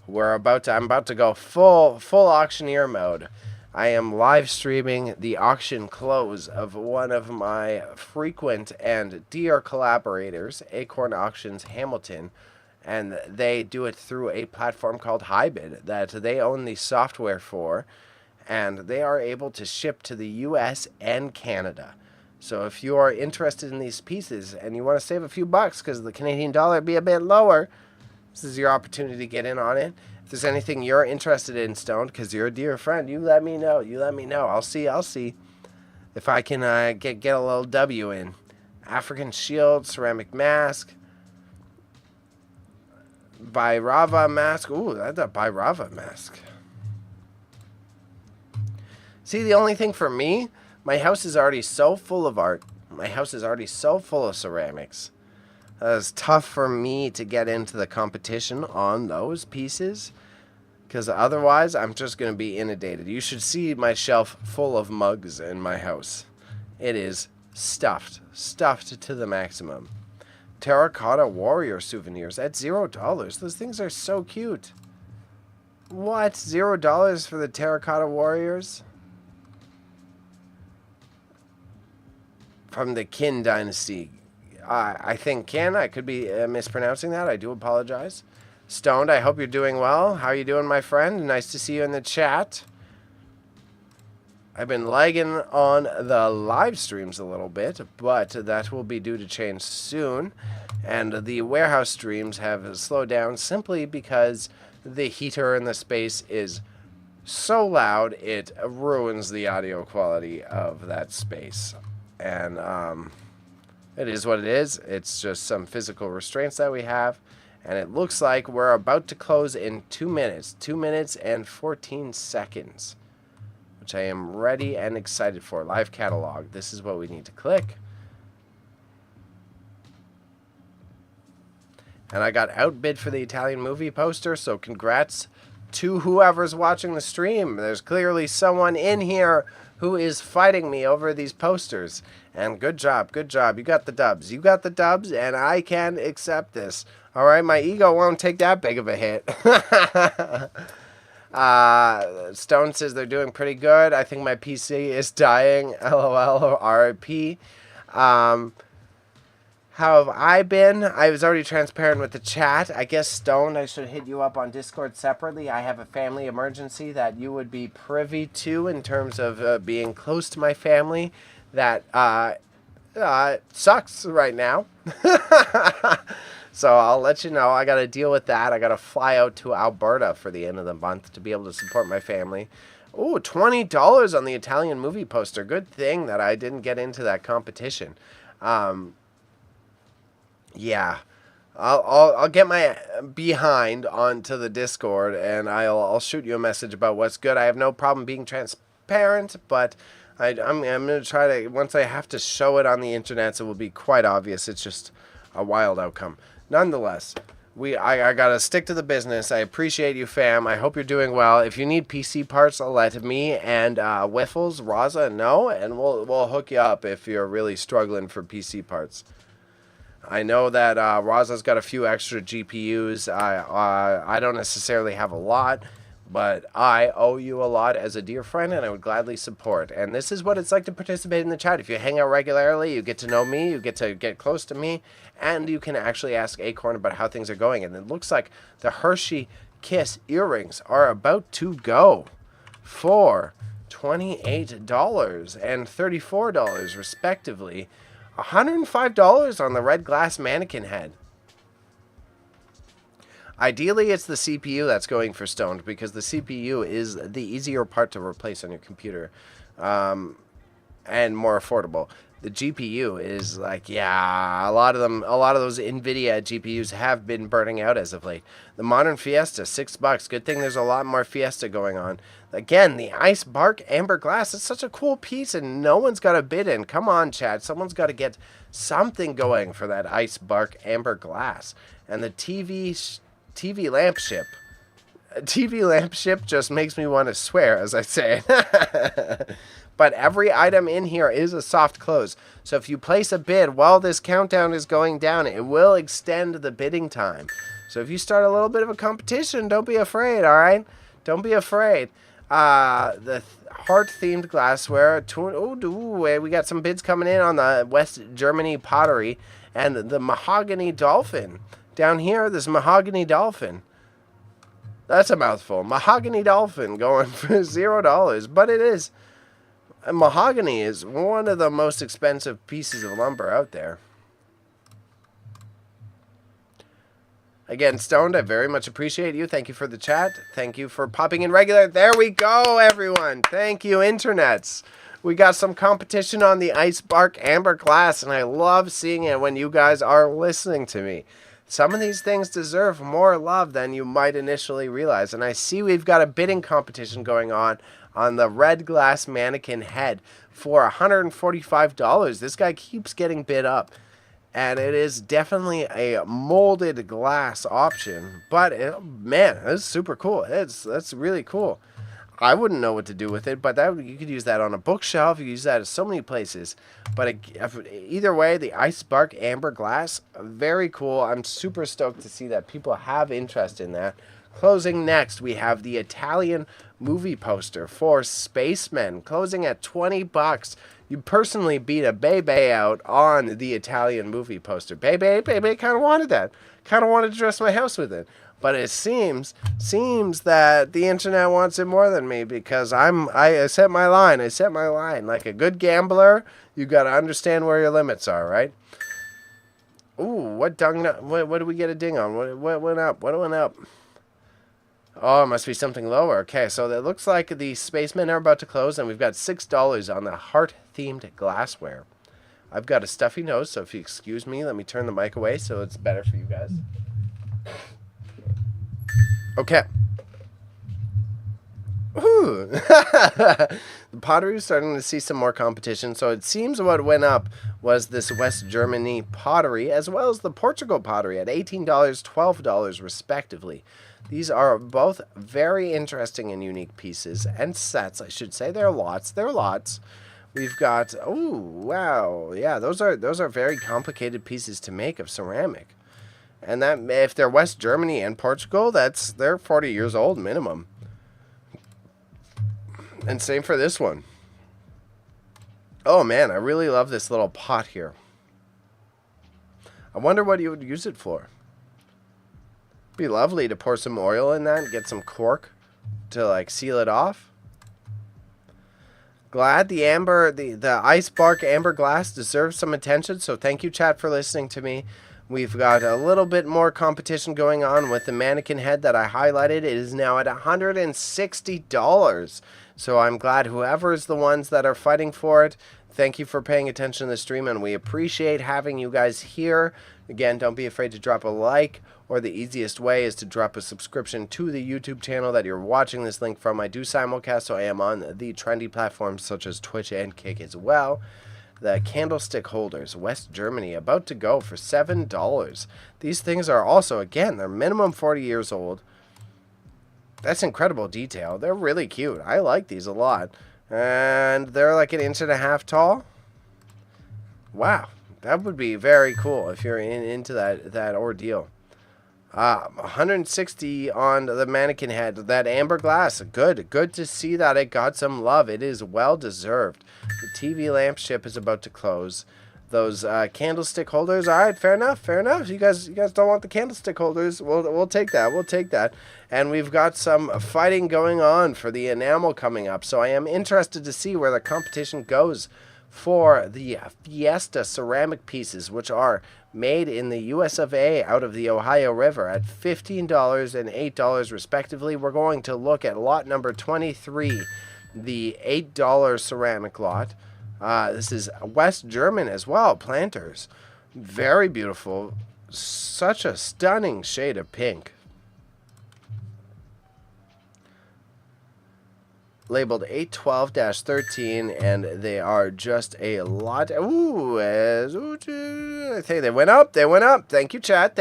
I'm about to go full auctioneer mode. I am live streaming the auction close of one of my frequent and dear collaborators, Acorn Auctions Hamilton, and they do it through a platform called Hybid that they own the software for, and they are able to ship to the US and Canada. So if you are interested in these pieces and you want to save a few bucks because the Canadian dollar be a bit lower, this is your opportunity to get in on it. If there's anything you're interested in, Stoned, because you're a dear friend, you let me know. I'll see if I can get a little W in. African shield, ceramic mask, Bhairava mask. Ooh, that's a Bhairava mask. See, the only thing for me, my house is already so full of art. My house is already so full of ceramics. It's tough for me to get into the competition on those pieces, because otherwise I'm just going to be inundated. You should see my shelf full of mugs in my house. It is stuffed to the maximum. Terracotta warrior souvenirs at $0. Those things are so cute. What? $0 for the terracotta warriors? From the Qin dynasty. I think Ken, I could be mispronouncing that. I do apologize. Stoned, I hope you're doing well. How are you doing, my friend? Nice to see you in the chat. I've been lagging on the live streams a little bit, but that will be due to change soon. And the warehouse streams have slowed down simply because the heater in the space is so loud it ruins the audio quality of that space. And it is what it is. It's just some physical restraints that we have. And it looks like we're about to close in 2 minutes. 2 minutes and 14 seconds. Which I am ready and excited for. Live catalog. This is what we need to click. And I got outbid for the Italian movie poster. So congrats to whoever's watching the stream. There's clearly someone in here who is fighting me over these posters. And good job, good job. You got the dubs. You got the dubs, and I can accept this. All right, my ego won't take that big of a hit. Stone says they're doing pretty good. I think my PC is dying. LOL or RIP. How have I been? I was already transparent with the chat. I guess, Stone, I should hit you up on Discord separately. I have a family emergency that you would be privy to in terms of being close to my family. That sucks right now. So I'll let you know. I got to deal with that. I got to fly out to Alberta for the end of the month to be able to support my family. Ooh, $20 on the Italian movie poster. Good thing that I didn't get into that competition. Yeah, I'll get my behind onto the Discord, and I'll shoot you a message about what's good. I have no problem being transparent, but I'm going to try to, once I have to show it on the internet, so it will be quite obvious. It's just a wild outcome. Nonetheless, I got to stick to the business. I appreciate you, fam. I hope you're doing well. If you need PC parts, let me and Wiffles, Raza know, and we'll hook you up if you're really struggling for PC parts. I know that Raza's got a few extra GPUs. I don't necessarily have a lot, but I owe you a lot as a dear friend, and I would gladly support. And this is what it's like to participate in the chat. If you hang out regularly, you get to know me, you get to get close to me, and you can actually ask Acorn about how things are going. And it looks like the Hershey Kiss earrings are about to go for $28 and $34 respectively. $105 on the red glass mannequin head. Ideally, it's the CPU that's going for stoned, because the CPU is the easier part to replace on your computer, and more affordable. The GPU is like, yeah, a lot of those NVIDIA GPUs have been burning out as of late. The modern Fiesta, $6. Good thing there's a lot more Fiesta going on. Again, the Ice Bark Amber Glass is such a cool piece, and no one's got a bid in. Come on, Chad. Someone's got to get something going for that Ice Bark Amber Glass. And the TV lamp ship. TV lamp ship just makes me want to swear as I say it. But every item in here is a soft close. So if you place a bid while this countdown is going down, it will extend the bidding time. So if you start a little bit of a competition, don't be afraid, all right? Don't be afraid. The heart-themed glassware. We got some bids coming in on the West Germany pottery and the mahogany dolphin. Down here, this mahogany dolphin. That's a mouthful. Mahogany dolphin going for $0, but it is. Mahogany is one of the most expensive pieces of lumber out there. Again, Stoned, I very much appreciate you. Thank you for the chat. Thank you for popping in regular. There we go, everyone. Thank you, internets. We got some competition on the Ice Bark Amber Glass, and I love seeing it when you guys are listening to me. Some of these things deserve more love than you might initially realize. And I see we've got a bidding competition going on the red glass mannequin head for $145. This guy keeps getting bid up. And it is definitely a molded glass option. But, man, that's super cool. That's really cool. I wouldn't know what to do with it, but you could use that on a bookshelf. You could use that in so many places. But either way, the Ice Bark Amber Glass, very cool. I'm super stoked to see that people have interest in that. Closing next, we have the Italian movie poster for Spacemen, closing at $20. You personally beat a Bebe out on the Italian movie poster. Bebe kind of wanted that. Kind of wanted to dress my house with it. But it seems that the internet wants it more than me, because I set my line. I set my line. Like a good gambler, you got to understand where your limits are, right? Ooh, what do we get a ding on? What went up? What went up? Oh, it must be something lower. Okay, so it looks like the Spacemen are about to close, and we've got $6 on the heart-themed glassware. I've got a stuffy nose, so if you excuse me, let me turn the mic away so it's better for you guys. Okay. Ooh. The pottery is starting to see some more competition, so it seems what went up was this West Germany pottery, as well as the Portugal pottery at $18, $12 respectively. These are both very interesting and unique pieces and sets, I should say. They're lots. We've got, oh, wow. Yeah, those are very complicated pieces to make of ceramic. And that, if they're West Germany and Portugal, they're 40 years old minimum. And same for this one. Oh man, I really love this little pot here. I wonder what you would use it for. Be lovely to pour some oil in that and get some cork to like seal it off. Glad the ice bark amber glass deserves some attention, so thank you, chat, for listening to me. We've got a little bit more competition going on with the mannequin head that I highlighted. It is now at $160. So I'm glad whoever is the ones that are fighting for it, thank you for paying attention to the stream, and we appreciate having you guys here. Again, don't be afraid to drop a like, or the easiest way is to drop a subscription to the YouTube channel that you're watching this link from. I do simulcast, so I am on the trendy platforms such as Twitch and Kick as well. The candlestick holders, West Germany, about to go for $7. These things are also, again, they're minimum 40 years old. That's incredible detail. They're really cute. I like these a lot. And they're like 1.5 inches tall. Wow. That would be very cool if you're into that ordeal. 160 on the mannequin head. That amber glass. Good to see that it got some love. It is well deserved. The TV lamp ship is about to close. Those candlestick holders. All right, fair enough. You guys don't want the candlestick holders. We'll take that. And we've got some fighting going on for the enamel coming up. So I am interested to see where the competition goes for the Fiesta ceramic pieces, which are made in the US of A out of the Ohio River at $15 and $8 respectively. We're going to look at lot number 23, the $8 ceramic lot. This is West German as well, planters. Very beautiful. Such a stunning shade of pink. Labeled 812-13, and they are just a lot. Ooh, I think they went up. Thank you, chat.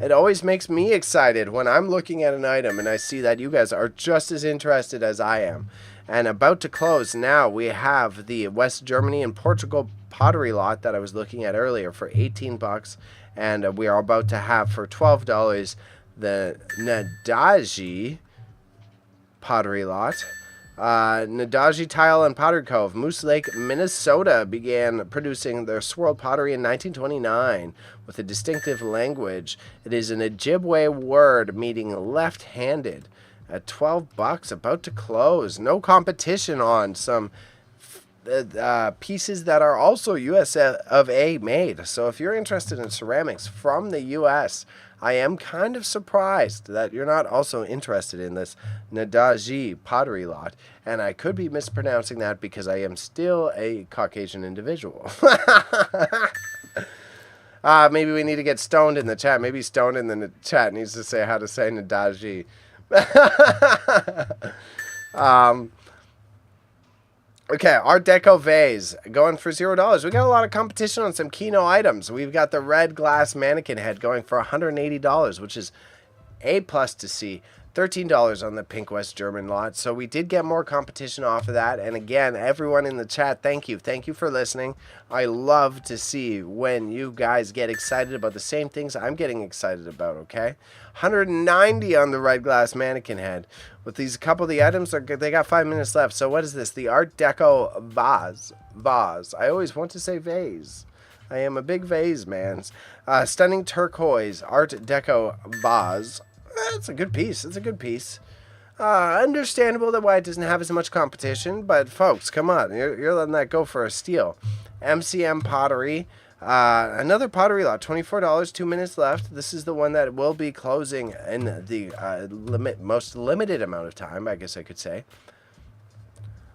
It always makes me excited when I'm looking at an item and I see that you guys are just as interested as I am. And about to close now, we have the West Germany and Portugal pottery lot that I was looking at earlier for $18, and we are about to have for $12 the Nadaji pottery lot. Nadaji Tile and Pottery Cove, Moose Lake, Minnesota, began producing their swirled pottery in 1929 with a distinctive language. It is an Ojibwe word meaning left-handed. At $12, about to close. No competition on some pieces that are also US of A made. So if you're interested in ceramics from the US, I am kind of surprised that you're not also interested in this Nadaji pottery lot. And I could be mispronouncing that because I am still a Caucasian individual. Maybe we need to get stoned in the chat. Maybe Stoned in the chat needs to say how to say Nadaji. Okay, Art Deco vase going for $0. We got a lot of competition on some Kino items. We've got the red glass mannequin head going for $180, which is A+ to C. $13 on the pink West German lot. So we did get more competition off of that. And again, everyone in the chat, thank you. Thank you for listening. I love to see when you guys get excited about the same things I'm getting excited about, okay? $190 on the red glass mannequin head. With these couple of the items, they got 5 minutes left. So what is this? The Art Deco vase. I always want to say vase. I am a big vase man. Stunning turquoise Art Deco vase. It's a good piece. Understandable that why it doesn't have as much competition, but folks, come on, you're letting that go for a steal. MCM pottery, another pottery lot, $24, 2 minutes left. This is the one that will be closing in the most limited amount of time, I guess I could say.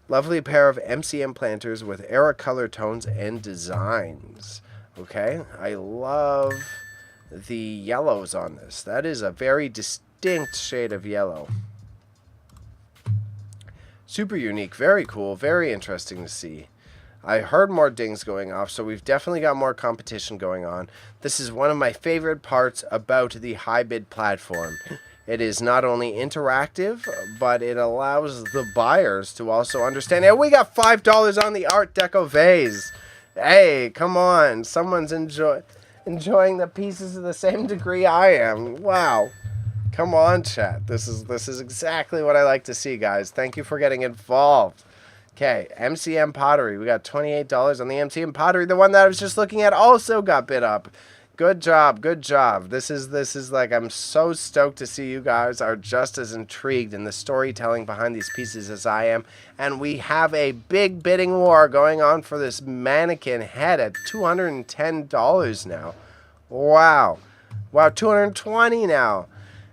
Lovely pair of MCM planters with era color tones and designs. Okay, I love the yellows on this. That is a very distinct shade of yellow. Super unique, very cool, very interesting to see. I heard more dings going off, so we've definitely got more competition going on. This is one of my favorite parts about the high bid platform. It is not only interactive, but it allows the buyers to also understand. And we got $5 on the Art Deco vase. Hey, come on. Someone's enjoying the pieces to the same degree I am. Wow. Come on, chat. This is exactly what I like to see, guys. Thank you for getting involved. Okay, MCM pottery. We got $28 on the MCM pottery. The one that I was just looking at also got bid up. Good job, good job. This is like, I'm so stoked to see you guys are just as intrigued in the storytelling behind these pieces as I am. And we have a big bidding war going on for this mannequin head at $210 now. Wow. Wow, $220 now.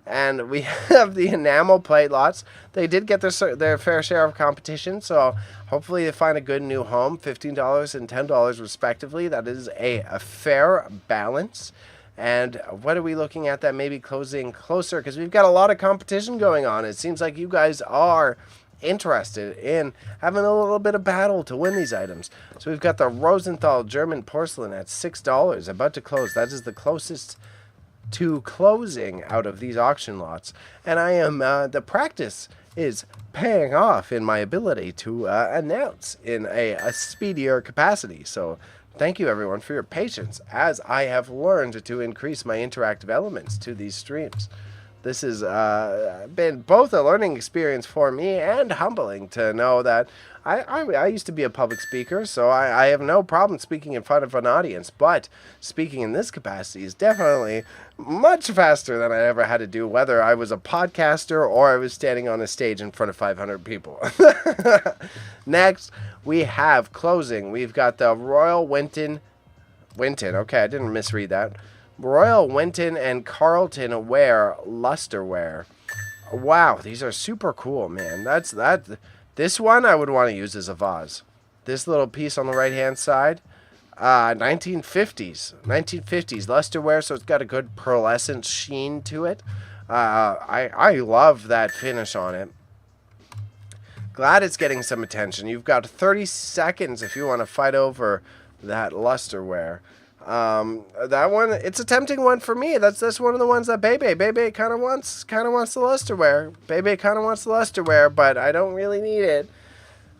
And we have the enamel plate lots. They did get their fair share of competition, so hopefully they find a good new home. $15 and $10 respectively. That is a fair balance. And what are we looking at that may be closing closer? Because we've got a lot of competition going on. It seems like you guys are interested in having a little bit of battle to win these items. So we've got the Rosenthal German porcelain at $6, about to close. That is the closest to closing out of these auction lots, and I am the practice is paying off in my ability to announce in a speedier capacity. So thank you everyone for your patience as I have learned to increase my interactive elements to these streams. This has been both a learning experience for me and humbling to know that I used to be a public speaker, so I have no problem speaking in front of an audience, but speaking in this capacity is definitely much faster than I ever had to do, whether I was a podcaster or I was standing on a stage in front of 500 people. Next, we have closing. We've got the Royal Winton, okay, I didn't misread that. Royal Winton and Carlton Ware Lusterware. Wow, these are super cool, man. This one I would want to use as a vase. This little piece on the right-hand side, 1950s lusterware, so it's got a good pearlescent sheen to it. I love that finish on it. Glad it's getting some attention. You've got 30 seconds if you want to fight over that lusterware. That one, it's a tempting one for me. That's one of the ones that Bebe kind of wants the lusterware. Bebe kind of wants the lusterware, but I don't really need it.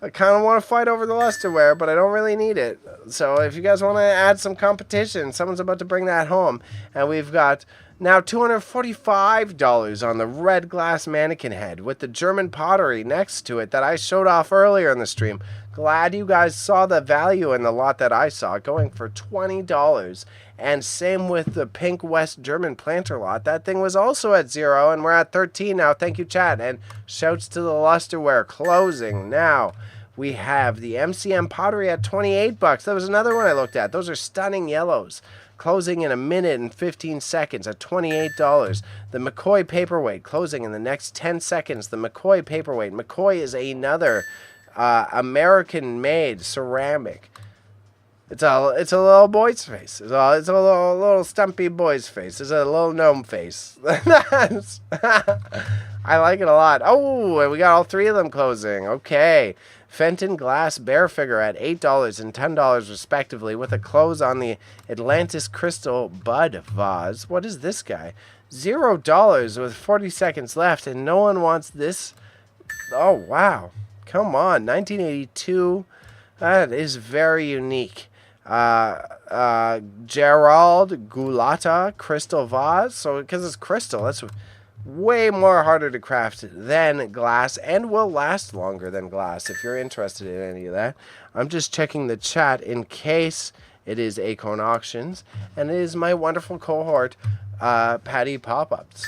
I kind of want to fight over the lusterware, but I don't really need it. So if you guys want to add some competition, someone's about to bring that home. And we've got now $245 on the red glass mannequin head with the German pottery next to it that I showed off earlier in the stream. Glad you guys saw the value in the lot that I saw, going for $20. And same with the Pink West German planter lot. That thing was also at 0, and we're at 13 now. Thank you, chat. And shouts to the lusterware closing now. We have the MCM pottery at $28. That was another one I looked at. Those are stunning yellows. Closing in 1 minute and 15 seconds at $28. The McCoy paperweight closing in the next 10 seconds. The McCoy paperweight. McCoy is another American-made ceramic. It's a little boy's face. It's a little stumpy boy's face. It's a little gnome face. I like it a lot. Oh, and we got all 3 of them closing. Okay. Fenton Glass Bear Figure at $8 and $10 respectively, with a close on the Atlantis Crystal Bud Vase. What is this guy? $0 with 40 seconds left, and no one wants this. Oh, wow. Come on. 1982. That is very unique. Gerald Gulata Crystal Vase. So, because it's crystal, that's way more harder to craft than glass and will last longer than glass if you're interested in any of that. I'm just checking the chat in case it is Acorn Auctions, and it is my wonderful cohort, Patty Pop-Ups,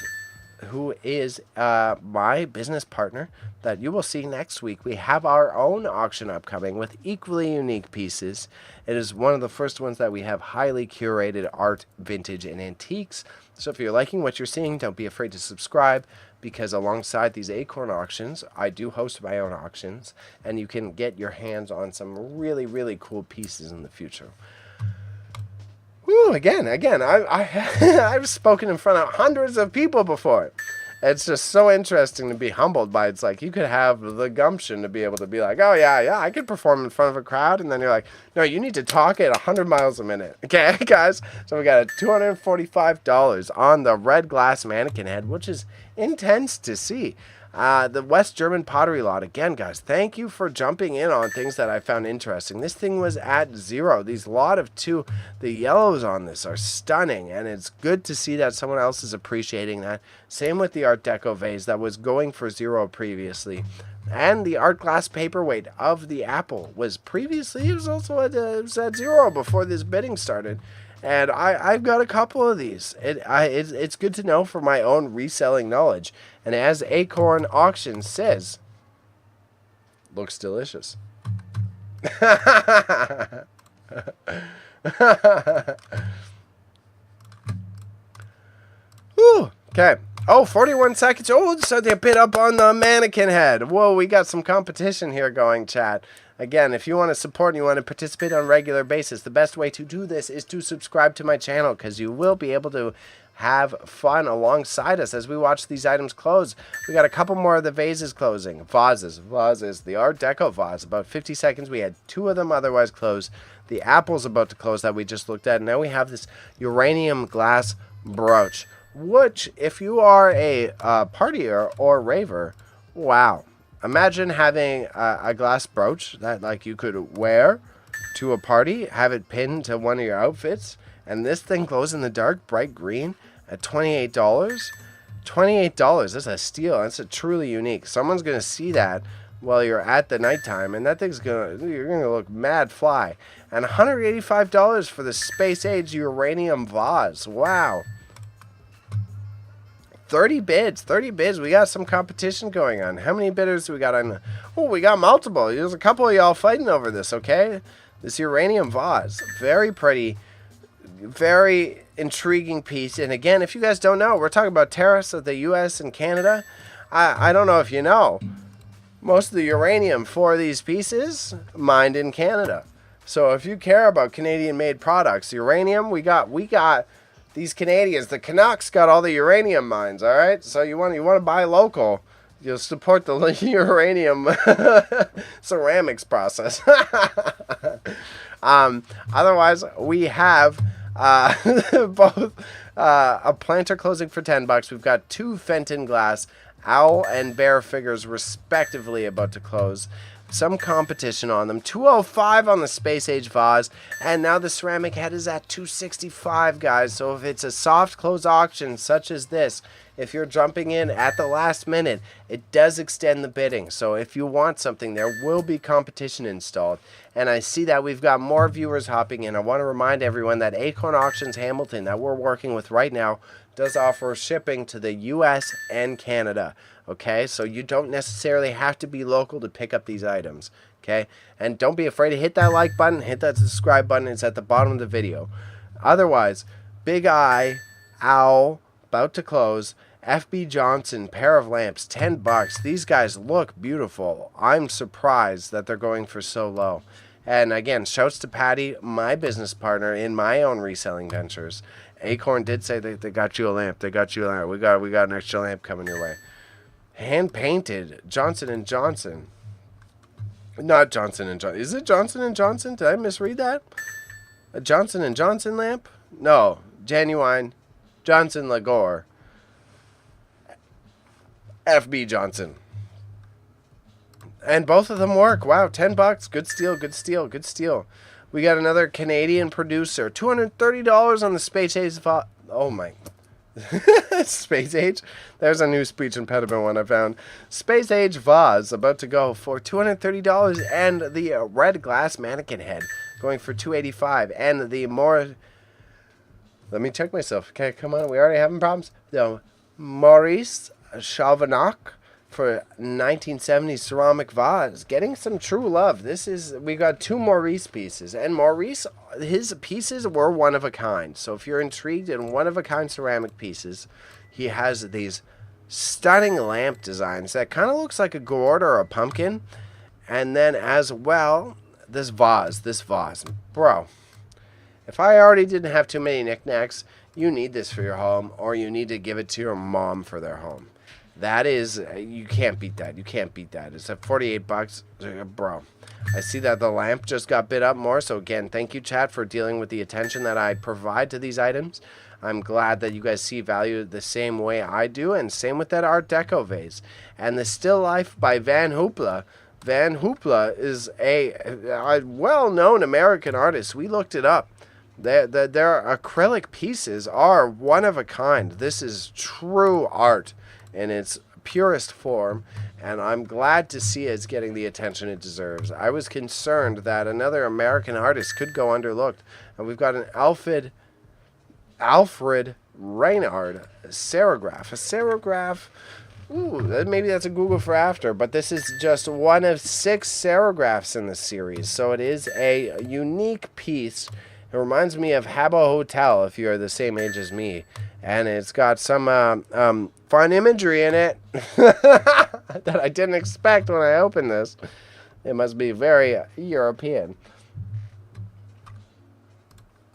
who is my business partner that you will see next week. We have our own auction upcoming with equally unique pieces. It is one of the first ones that we have highly curated art, vintage, and antiques. So if you're liking what you're seeing, don't be afraid to subscribe, because alongside these Acorn Auctions, I do host my own auctions, and you can get your hands on some really, really cool pieces in the future. Woo, again, I've spoken in front of hundreds of people before. It's just so interesting to be humbled by. It's like you could have the gumption to be able to be like, oh, yeah, I could perform in front of a crowd. And then you're like, no, you need to talk at 100 miles a minute. Okay, guys? So we got a $245 on the red glass mannequin head, which is intense to see. The West German pottery lot. Again, guys, thank you for jumping in on things that I found interesting. This thing was at 0. These lot of 2, the yellows on this are stunning, and it's good to see that someone else is appreciating that. Same with the Art Deco vase that was going for 0 previously. And the art glass paperweight of the apple was previously, it was also at 0 before this bidding started. And I've got a couple of these. It's good to know for my own reselling knowledge. And as Acorn Auctions says, looks delicious. Whew. Okay. Oh, 41 seconds. Oh, so they bid up on the mannequin head. Whoa, we got some competition here going, chat. Again, if you want to support and you want to participate on a regular basis, the best way to do this is to subscribe to my channel, because you will be able to have fun alongside us as we watch these items close. We got a couple more of the vases closing. Vases. The Art Deco vase. About 50 seconds. We had 2 of them otherwise closed. The apple's about to close that we just looked at. And now we have this uranium glass brooch, which, if you are a partier or raver, wow. Imagine having a glass brooch that like you could wear to a party, have it pinned to one of your outfits, and this thing glows in the dark, bright green at $28. $28, that's a steal. That's a truly unique. Someone's going to see that while you're at the nighttime, and that thing's you're going to look mad fly. And $185 for the space age uranium vase. Wow. 30 bids. We got some competition going on. How many bidders do we got on? Oh, we got multiple. There's a couple of y'all fighting over this, okay? This uranium vase. Very pretty. Very intriguing piece. And again, if you guys don't know, we're talking about tariffs of the U.S. and Canada. I don't know if you know. Most of the uranium for these pieces mined in Canada. So if you care about Canadian-made products, uranium, we got these Canadians, the Canucks got all the uranium mines, all right? So you want to buy local, you'll support the uranium ceramics process. Otherwise, we have both a planter closing for $10. We've got 2 Fenton glass owl and bear figures respectively about to close. Some competition on them. $205 on the space age vase, and now the ceramic head is at $265, guys. So if it's a soft close auction such as this, if you're jumping in at the last minute, it does extend the bidding. So if you want something, there will be competition installed. And I see that we've got more viewers hopping in. I want to remind everyone that Acorn Auctions Hamilton that we're working with right now does offer shipping to the US and Canada. Okay, so you don't necessarily have to be local to pick up these items. Okay, and don't be afraid to hit that like button, hit that subscribe button. It's at the bottom of the video. Otherwise, Big Eye, Owl, about to close. FB Johnson, pair of lamps, $10. These guys look beautiful. I'm surprised that they're going for so low. And again, shouts to Patty, my business partner in my own reselling ventures. Acorn did say they got you a lamp. They got you a lamp. We got an extra lamp coming your way. Hand painted Johnson & Johnson. Not Johnson & Johnson. Is it Johnson & Johnson? Did I misread that? A Johnson & Johnson lamp? No. Genuine Johnson Lagore. FB Johnson. And both of them work. Wow, $10. Good steal, good steal, good steal. We got another Canadian producer. $230 on the space age. Oh my. Space age? There's a new speech impediment one I found. Space age vase about to go for $230, and the red glass mannequin head going for $285, and the more. Let me check myself. Okay, come on. We already having problems. The Maurice Chavanac for 1970 ceramic vase, getting some true love. We got 2 Maurice pieces, and Maurice, his pieces were one of a kind. So if you're intrigued in one of a kind ceramic pieces, he has these stunning lamp designs that kind of looks like a gourd or a pumpkin, and then as well this vase, bro. If I already didn't have too many knickknacks, you need this for your home, or you need to give it to your mom for their home. That is, you can't beat that. You can't beat that. It's at $48, bro. I see that the lamp just got bid up more. So again, thank you, chat, for dealing with the attention that I provide to these items. I'm glad that you guys see value the same way I do, and same with that Art Deco vase. And the Still Life by Van Hoopla. Van Hoopla is a well-known American artist. We looked it up. Their acrylic pieces are one of a kind. This is true art in its purest form, and I'm glad to see it's getting the attention it deserves. I was concerned that another American artist could go underlooked, and we've got an Alfred Reynard serograph. A serograph, ooh, maybe that's a Google for after, but this is just one of 6 serographs in the series, so it is a unique piece. It reminds me of Habbo Hotel, if you're the same age as me. And it's got some fun imagery in it that I didn't expect when I opened this. It must be very European.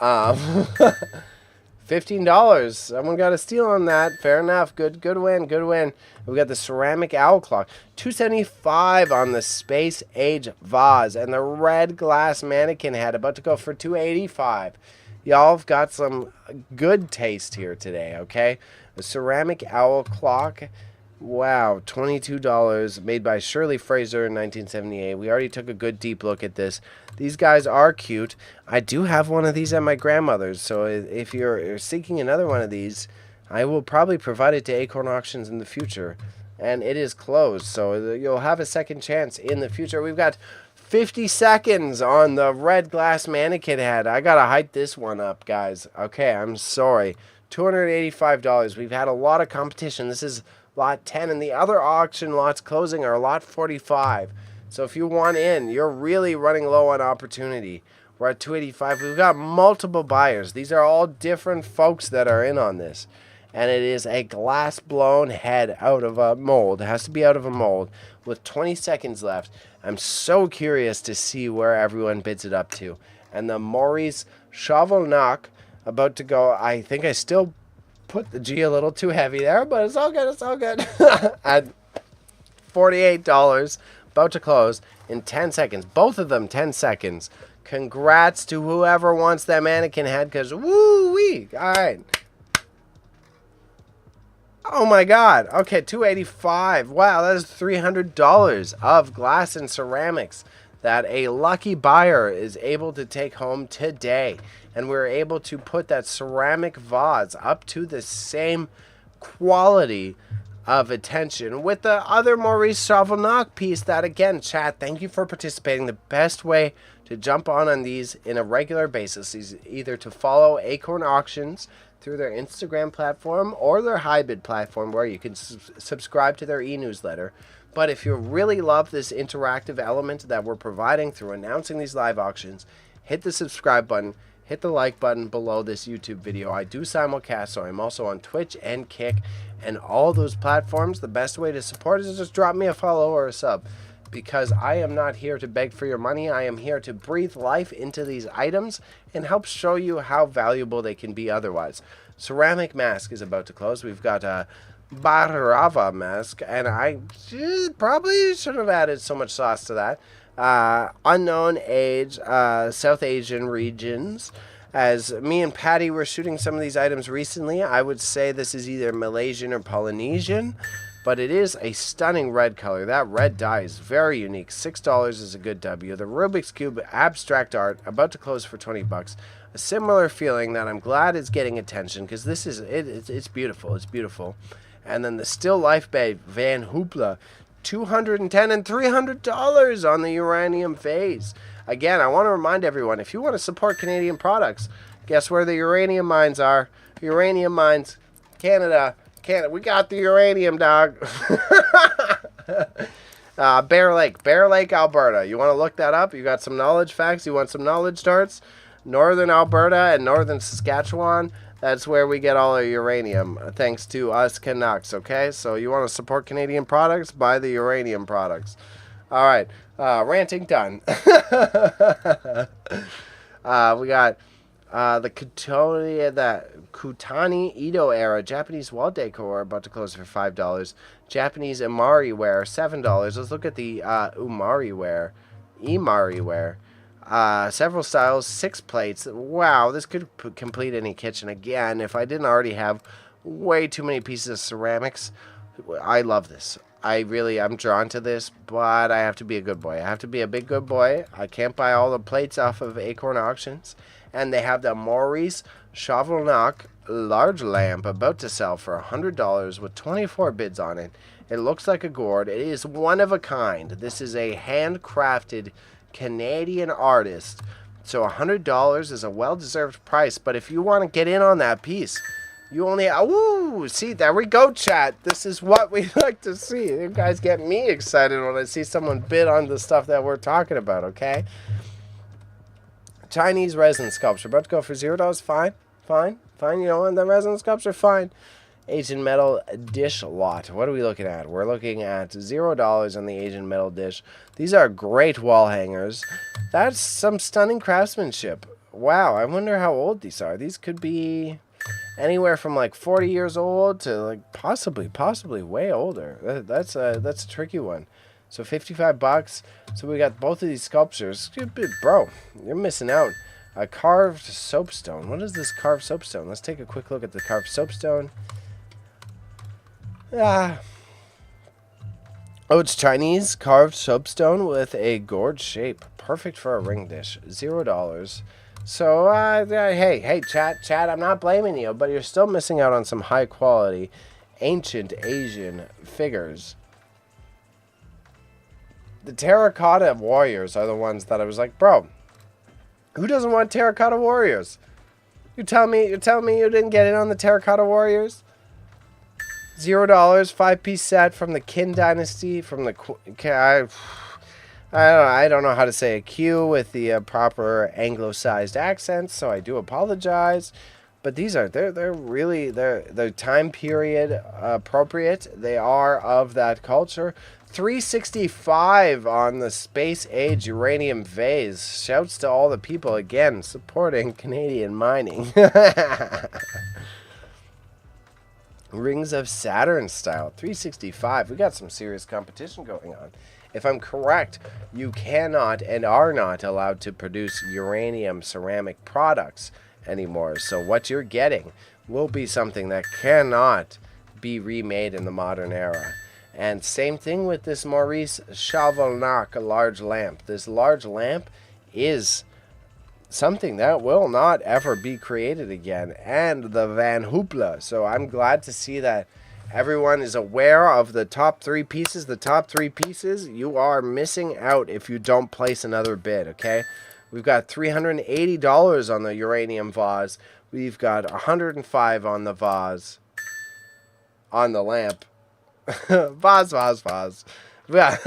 $15. Someone got a steal on that. Fair enough. Good win. Good win. We got the ceramic owl clock. $275 on the space age vase, and the red glass mannequin head about to go for $285. Y'all have got some good taste here today, okay? The ceramic owl clock. Wow, $22, made by Shirley Fraser in 1978. We already took a good deep look at this. These guys are cute. I do have one of these at my grandmother's, so if you're seeking another one of these, I will probably provide it to Acorn Auctions in the future. And it is closed, so you'll have a second chance in the future. We've got 50 seconds on the red glass mannequin head. I gotta hype this one up, guys. Okay, I'm sorry. $285. We've had a lot of competition. This is lot 10, and the other auction lots closing are lot 45. So if you want in, you're really running low on opportunity. We're at $285. We've got multiple buyers. These are all different folks that are in on this. And it is a glass blown head out of a mold. It has to be out of a mold with 20 seconds left. I'm so curious to see where everyone bids it up to. And the Maurice Chauvelnac about to go. I think I still put the G a little too heavy there, but it's all good. It's all good. At $48, about to close in 10 seconds. Both of them 10 seconds. Congrats to whoever wants that mannequin head, because woo-wee. All right. Oh my God. Okay, $285. Wow, that is $300 of glass and ceramics that a lucky buyer is able to take home today. And we're able to put that ceramic vase up to the same quality of attention with the other Maurice Chauvelnac piece. That, again, chat, thank you for participating. The best way to jump on these in a regular basis is either to follow Acorn Auctions through their Instagram platform or their hybrid platform, where you can subscribe to their e-newsletter. But if you really love this interactive element that we're providing through announcing these live auctions, hit the subscribe button, hit the like button below this YouTube video. I do simulcast, so I'm also on Twitch and Kick and all those platforms. The best way to support is just drop me a follow or a sub, because I am not here to beg for your money. I am here to breathe life into these items and help show you how valuable they can be otherwise. Ceramic mask is about to close. We've got a Bhairava mask, and I probably shouldn't have added so much sauce to that. Unknown age, South Asian regions. As me and Patty were shooting some of these items recently, I would say this is either Malaysian or Polynesian, but it is a stunning red color. That red dye is very unique. $6 is a good W. The Rubik's Cube abstract art, about to close for $20. A similar feeling that I'm glad is getting attention, because this is it's beautiful. It's beautiful. And then the Still Life by Van Hoopla, $210 and $300 on the uranium phase. Again, I want to remind everyone, if you want to support Canadian products, guess where the uranium mines are? Uranium mines, Canada. We got the uranium, dog. Bear Lake, Alberta. You want to look that up? You got some knowledge facts? You want some knowledge darts? Northern Alberta and northern Saskatchewan. That's where we get all our uranium, thanks to us Canucks, okay? So you want to support Canadian products? Buy the uranium products. All right, ranting done. We got The Kutani Edo era Japanese wall decor about to close for $5. Japanese Imari ware $7. Let's look at the Imari ware. Several styles, 6 plates. Wow, this could complete any kitchen again. If I didn't already have way too many pieces of ceramics, I love this. I'm drawn to this, but I have to be a good boy. I have to be a big good boy. I can't buy all the plates off of Acorn Auctions. And they have the Maurice Chevalnac large lamp about to sell for $100 with 24 bids on it. It looks like a gourd. It is one of a kind. This is a handcrafted Canadian artist. So $100 is a well-deserved price. But if you want to get in on that piece, you only... Ooh, see, there we go, chat. This is what we like to see. You guys get me excited when I see someone bid on the stuff that we're talking about, okay? Chinese resin sculpture. About to go for $0. Fine. You know what? The resin sculpture, fine. Asian metal dish lot. What are we looking at? We're looking at $0 on the Asian metal dish. These are great wall hangers. That's some stunning craftsmanship. Wow, I wonder how old these are. These could be anywhere from like 40 years old to like possibly way older. That's a tricky one. So $55. So we got both of these sculptures. Bro, you're missing out. A carved soapstone. What is this carved soapstone? Let's take a quick look at the carved soapstone. Oh, it's Chinese carved soapstone with a gourd shape. Perfect for a ring dish. $0. So, hey, chat, I'm not blaming you, but you're still missing out on some high quality ancient Asian figures. The terracotta warriors are the ones that I was like, bro, who doesn't want terracotta warriors? You're telling me you didn't get in on the terracotta warriors? $0, 5-piece set from the Qin dynasty, from the I don't know how to say a Q with the proper anglicized accents, so I do apologize. But these are they're time period appropriate. They are of that culture. $365 on the space age uranium vase. Shouts to all the people again supporting Canadian mining. Rings of Saturn style, $365. We got some serious competition going on. If I'm correct, you cannot and are not allowed to produce uranium ceramic products anymore. So what you're getting will be something that cannot be remade in the modern era. And same thing with this Maurice Chevalnac large lamp. This large lamp is something that will not ever be created again. And the Van Hoopla. So I'm glad to see that everyone is aware of the top 3 pieces. The top 3 pieces, you are missing out if you don't place another bid, okay? We've got $380 on the uranium vase. We've got $105 on the vase. On the lamp. vase. We got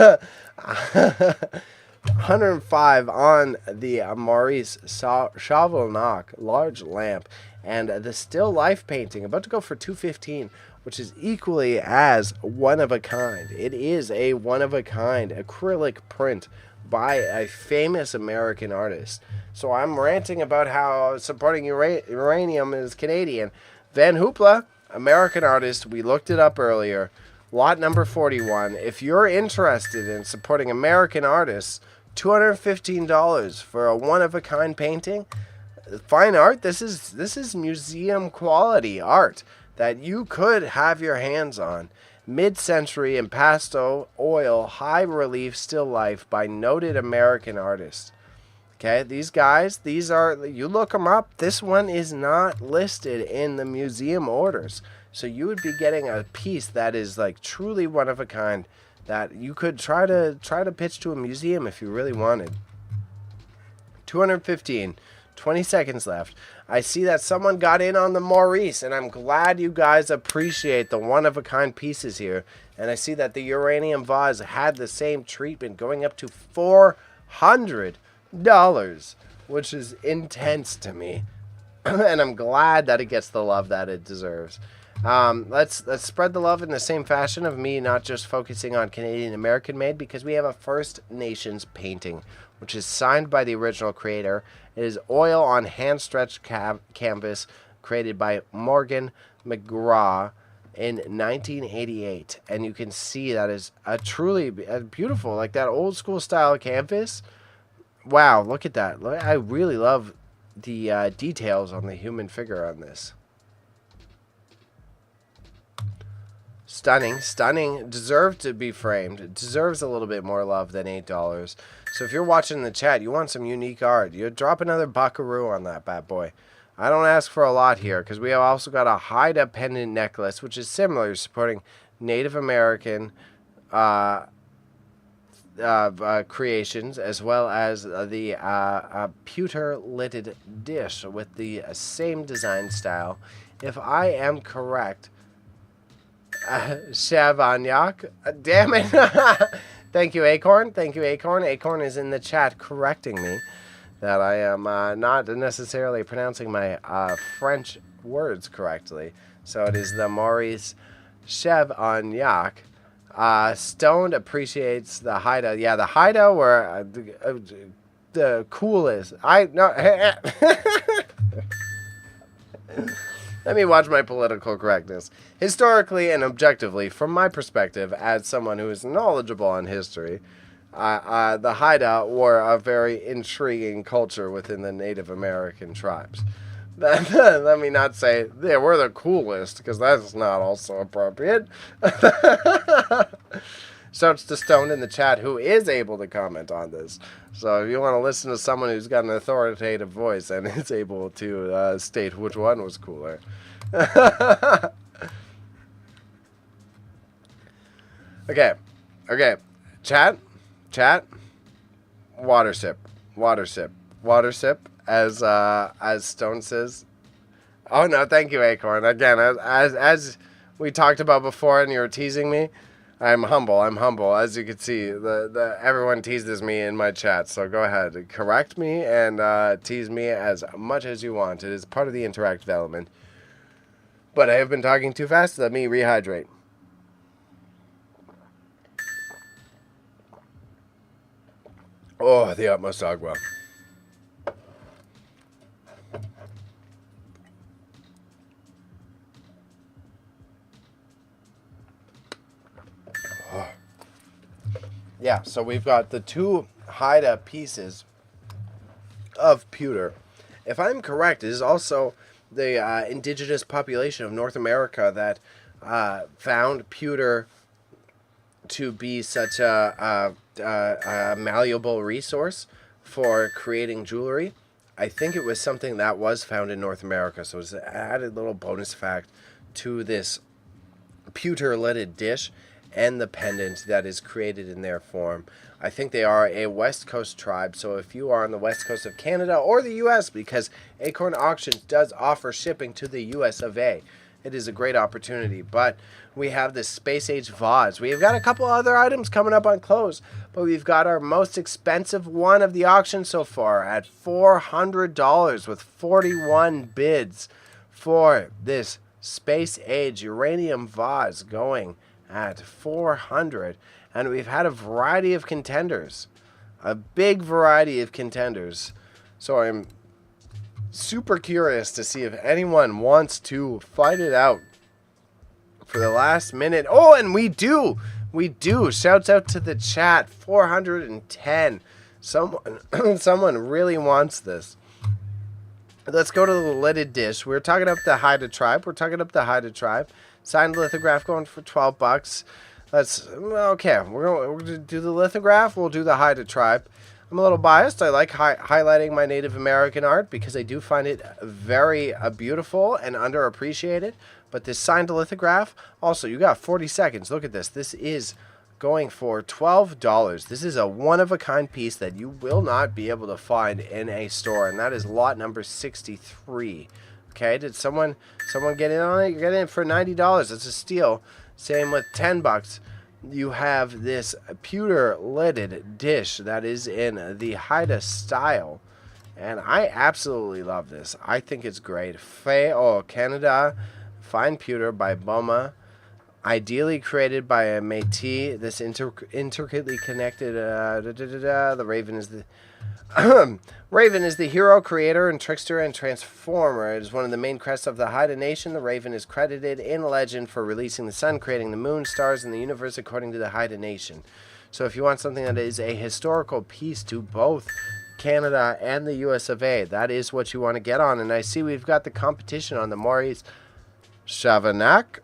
$105 on the Maurice Chevalnac large lamp. And the still life painting, about to go for $215, which is equally as one of a kind. It is a one of a kind acrylic print by a famous American artist. So I'm ranting about how supporting uranium is Canadian. Van Hoopla, American artist. We looked it up earlier. Lot number 41. If you're interested in supporting American artists, $215 for a one of a kind painting. Fine art. This is museum quality art that you could have your hands on. Mid-century impasto oil high relief still life by noted American artists. Okay, these guys, you look them up. This one is not listed in the museum orders. So you would be getting a piece that is like truly one of a kind that you could try to pitch to a museum if you really wanted. 215. 20 seconds left. I see that someone got in on the Maurice, and I'm glad you guys appreciate the one-of-a-kind pieces here. And I see that the uranium vase had the same treatment, going up to $400, which is intense to me. And I'm glad that it gets the love that it deserves. Let's spread the love in the same fashion of me not just focusing on Canadian American made, because we have a First Nations painting which is signed by the original creator. It is oil on hand-stretched canvas created by Morgan McGraw in 1988. And you can see that is a truly beautiful, like that old school style canvas. Wow, look at that. I really love the details on the human figure on this. Stunning, stunning. Deserved to be framed. It deserves a little bit more love than $8. So if you're watching in the chat, you want some unique art, you drop another buckaroo on that bad boy. I don't ask for a lot here, because we have also got a Haida pendant necklace, which is similar, supporting Native American creations, as well as the pewter-lidded dish with the same design style. If I am correct, Shavagnac. Damn it. Thank you, Acorn. Thank you, Acorn. Acorn is in the chat correcting me that I am not necessarily pronouncing my French words correctly. So it is the Maurice Shavagnac. Stoned appreciates the Haida. Yeah, the Haida were the coolest. Let me watch my political correctness. Historically and objectively, from my perspective, as someone who is knowledgeable on history, the Haida were a very intriguing culture within the Native American tribes. Let me not say they were the coolest, because that's not also appropriate. Shouts to Stone in the chat, who is able to comment on this. So if you want to listen to someone who's got an authoritative voice and is able to state which one was cooler. Okay. Chat. Water sip. As Stone says. Oh no, thank you, Acorn. Again, as we talked about before, and you were teasing me. I'm humble. As you can see, everyone teases me in my chat. So go ahead, correct me and tease me as much as you want. It is part of the interactive element. But I have been talking too fast. Let me rehydrate. Oh, the utmost agua. Yeah, so we've got the two Haida pieces of pewter. If I'm correct, it is also the indigenous population of North America that found pewter to be such a malleable resource for creating jewelry. I think it was something that was found in North America, so it's an added little bonus fact to this pewter-lidded dish and the pendant that is created in their form. I think they are a West Coast tribe, so if you are on the West Coast of Canada or the U.S., because Acorn Auctions does offer shipping to the U.S. of A., it is a great opportunity. But we have this Space Age vase. We've got a couple other items coming up on close, but we've got our most expensive one of the auction so far at $400 with 41 bids for this Space Age uranium vase going at $400, and we've had a variety of contenders, a big variety of contenders. So I'm super curious to see if anyone wants to fight it out for the last minute. Oh, and we do. Shouts out to the chat. 410. Someone really wants this. Let's go to the lidded dish. We're talking up the Haida tribe. Signed lithograph going for $12. Okay. We're going to do the lithograph. We'll do the Haida tribe. I'm a little biased. I like highlighting my Native American art because I do find it very beautiful and underappreciated. But this signed lithograph, also, you got 40 seconds. Look at this. This is going for $12. This is a one-of-a-kind piece that you will not be able to find in a store, and that is lot number 63. Okay, did someone get in on it? You're getting it for $90. That's a steal. Same with $10. You have this pewter-lidded dish that is in the Haida style, and I absolutely love this. I think it's great. Canada Fine Pewter by Boma. Ideally created by a Métis, this intricately connected. The raven is the Raven is the hero, creator, and trickster and transformer. It is one of the main crests of the Haida Nation. The Raven is credited in legend for releasing the sun, creating the moon, stars, and the universe according to the Haida Nation. So if you want something that is a historical piece to both Canada and the US of A, that is what you want to get on. And I see we've got the competition on the Maurice Chavanac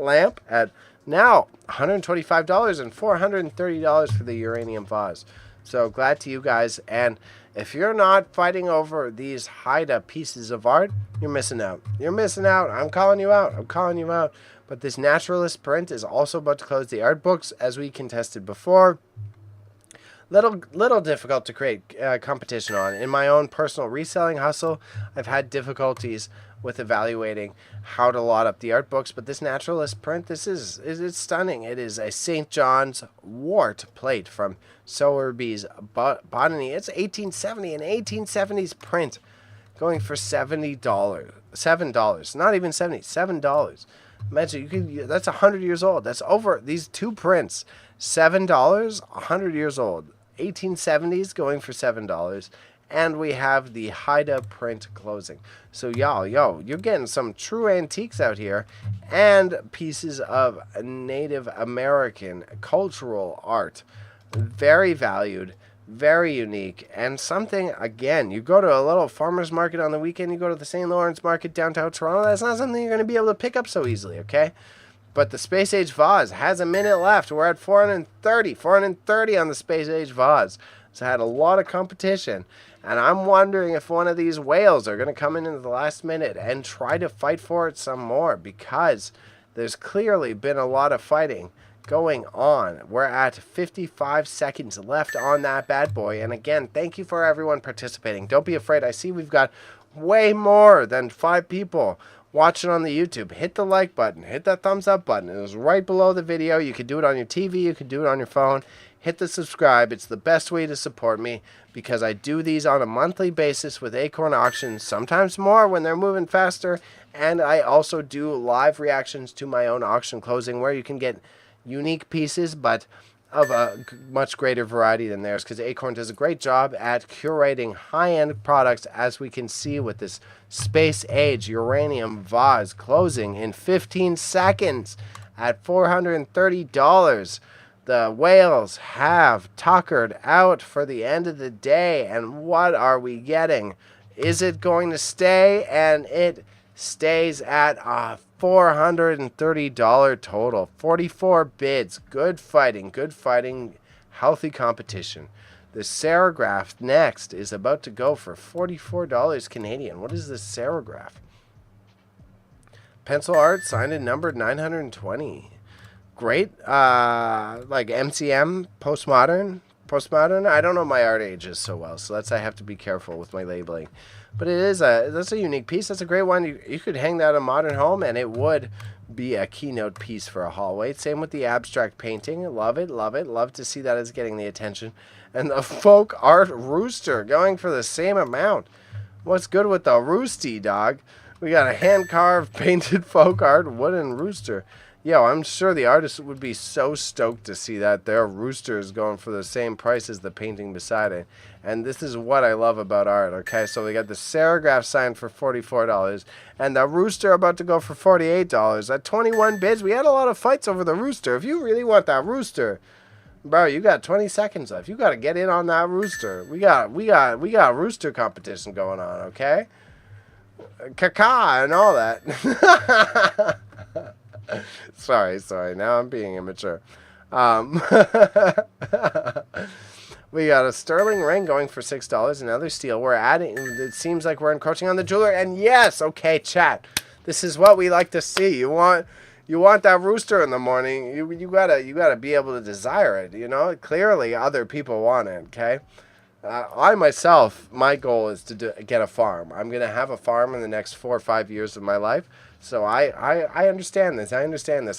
lamp at now $125 and $430 for the uranium vase. So glad to you guys. And if you're not fighting over these Haida pieces of art, you're missing out. You're missing out. I'm calling you out. I'm calling you out. But this naturalist print is also about to close the art books, as we contested before. Little difficult to create competition on. In my own personal reselling hustle, I've had difficulties with evaluating how to lot up the art books, but this naturalist print, it's stunning. It is a St. John's wort plate from Sowerby's Botany. It's 1870, an 1870s print, going for $7. Not even $70, $7. Imagine, that's 100 years old. That's over these two prints. $7, 100 years old. 1870s going for $7. And we have the Haida print closing. So you're getting some true antiques out here and pieces of Native American cultural art. Very valued, very unique, and something, again, you go to a little farmer's market on the weekend, you go to the St. Lawrence market downtown Toronto, that's not something you're going to be able to pick up so easily, okay? But the Space Age vase has a minute left. We're at 430 on the Space Age vase. So I had a lot of competition. And I'm wondering if one of these whales are going to come in the last minute and try to fight for it some more, because there's clearly been a lot of fighting going on. We're at 55 seconds left on that bad boy. And again, thank you for everyone participating. Don't be afraid. I see we've got way more than 5 people watching on the YouTube. Hit the like button. Hit that thumbs up button. It was right below the video. You could do it on your TV. You could do it on your phone. Hit the subscribe. It's the best way to support me, because I do these on a monthly basis with Acorn Auctions, sometimes more when they're moving faster. And I also do live reactions to my own auction closing, where you can get unique pieces, but of a much greater variety than theirs, because Acorn does a great job at curating high-end products, as we can see with this Space Age uranium vase closing in 15 seconds at $430. The whales have tuckered out for the end of the day, and what are we getting? Is it going to stay? And it stays at a $430 total. 44 bids. Good fighting, healthy competition. The serigraph next is about to go for $44 Canadian. What is this serigraph? Pencil art, signed and numbered 920. Great, like MCM, postmodern. I don't know my art ages so well, so I have to be careful with my labeling. But that's a unique piece. That's a great one. You could hang that in a modern home, and it would be a keynote piece for a hallway. Same with the abstract painting. Love it. Love to see that it's getting the attention. And the folk art rooster going for the same amount. What's good with the roosty, dog? We got a hand-carved, painted folk art wooden rooster. Yo, I'm sure the artist would be so stoked to see that their rooster is going for the same price as the painting beside it. And this is what I love about art, okay? So we got the serigraph signed for $44, and the rooster about to go for $48. At 21 bids, we had a lot of fights over the rooster. If you really want that rooster, bro, you got 20 seconds left. You got to get in on that rooster. We got rooster competition going on, okay? Caca and all that. Sorry. Now I'm being immature. We got a sterling ring going for $6. Another steal. We're adding. It seems like we're encroaching on the jeweler. And yes, okay, chat. This is what we like to see. You want that rooster in the morning. You gotta be able to desire it. You know, clearly other people want it. Okay. I myself, my goal is to get a farm. I'm gonna have a farm in the next 4 or 5 years of my life. So I understand this.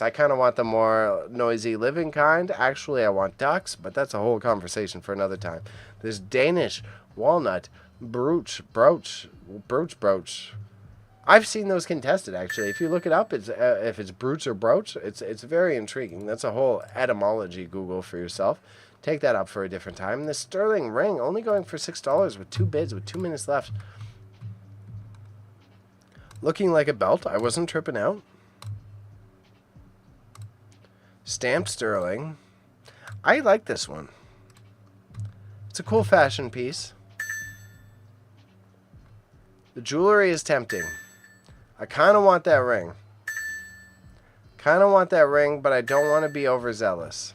I kind of want the more noisy living kind. Actually, I want ducks, but that's a whole conversation for another time. This Danish walnut brooch. I've seen those contested, actually. If you look it up, it's if it's brooch or brooch, it's very intriguing. That's a whole etymology Google for yourself. Take that up for a different time. The sterling ring only going for $6 with 2 bids with 2 minutes left. Looking like a belt. I wasn't tripping out. Stamped sterling. I like this one. It's a cool fashion piece. The jewelry is tempting. I kind of want that ring. Kind of want that ring, but I don't want to be overzealous.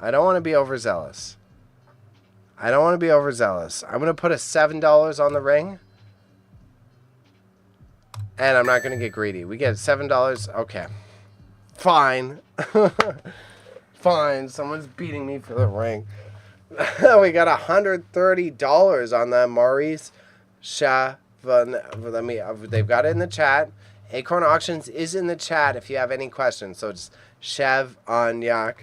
I don't want to be overzealous. I don't want to be overzealous. I'm going to put a $7 on the ring. And I'm not going to get greedy. We get $7. Okay. Fine. Fine. Someone's beating me for the ring. We got $130 on the Maurice they've got it in the chat. Acorn Auctions is in the chat if you have any questions. So it's Chavagnac,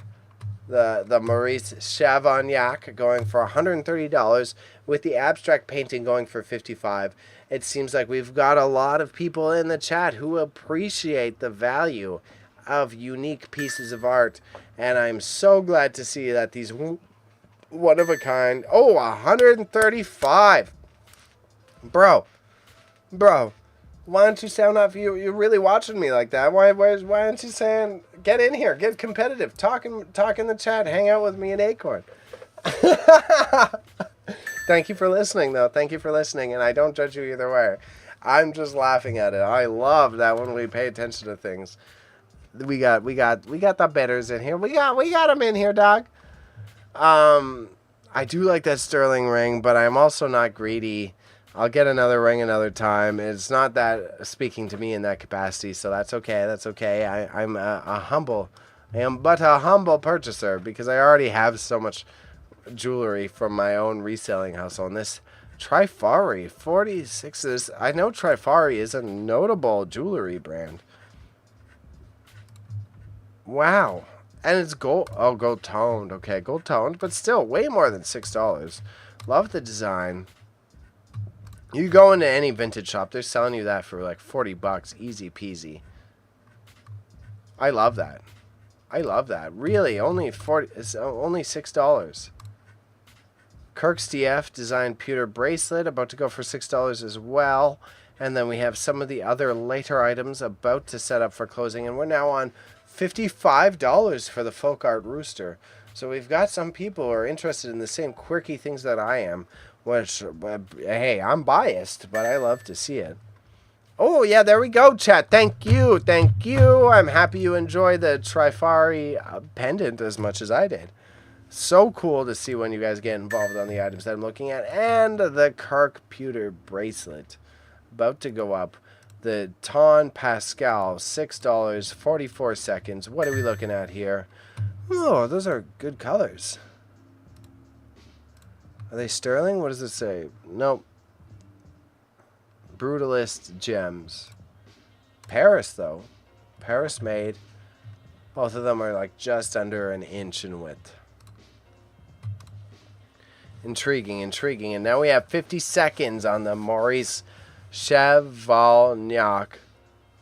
the Maurice Chavagnac going for $130 with the abstract painting going for $55. It seems like we've got a lot of people in the chat who appreciate the value of unique pieces of art, and I'm so glad to see that these one of a kind. Oh, 135. Bro, why don't you sound off? You're really watching me like that. Why aren't you saying, get in here, get competitive, talk in the chat, hang out with me and Acorn. Thank you for listening, though. Thank you for listening, and I don't judge you either way. I'm just laughing at it. I love that when we pay attention to things. We got the bidders in here. We got them in here, dog. I do like that sterling ring, but I'm also not greedy. I'll get another ring another time. It's not that speaking to me in that capacity, so that's okay. That's okay. I am but a humble purchaser because I already have so much jewelry from my own reselling hustle. And this Trifari 46s, I know Trifari is a notable jewelry brand. Wow. And it's gold. Oh, gold toned. Okay, gold toned, but still way more than $6. Love the design. You go into any vintage shop, they're selling you that for like $40, easy peasy. I love that. I love that. Really, only $6. Kirk's DF designed pewter bracelet, about to go for $6 as well. And then we have some of the other later items about to set up for closing, and we're now on $55 for the folk art rooster. So we've got some people who are interested in the same quirky things that I am, which, hey, I'm biased, but I love to see it. Oh, yeah, there we go, chat. Thank you. Thank you. I'm happy you enjoy the Trifari pendant as much as I did. So cool to see when you guys get involved on the items that I'm looking at. And the Kirk pewter bracelet about to go up. The Ton Pascal, $6, 44 seconds. What are we looking at here? Oh, those are good colors. Are they sterling? What does it say? Nope. Brutalist gems. Paris, though. Paris made. Both of them are like just under an inch in width. Intriguing, intriguing. And now we have 50 seconds on the Maurice Chavagnac.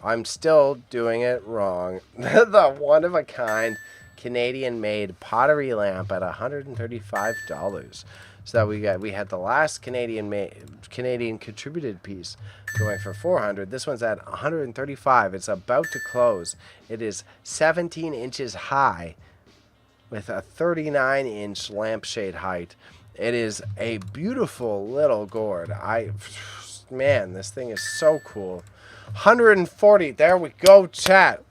I'm still doing it wrong. The one-of-a-kind Canadian-made pottery lamp at $135. So that we had the last Canadian contributed piece going for $400. This one's at $135. It's about to close. It is 17 inches high with a 39-inch lampshade height. It is a beautiful little gourd. Man, this thing is so cool. 140. There we go, chat.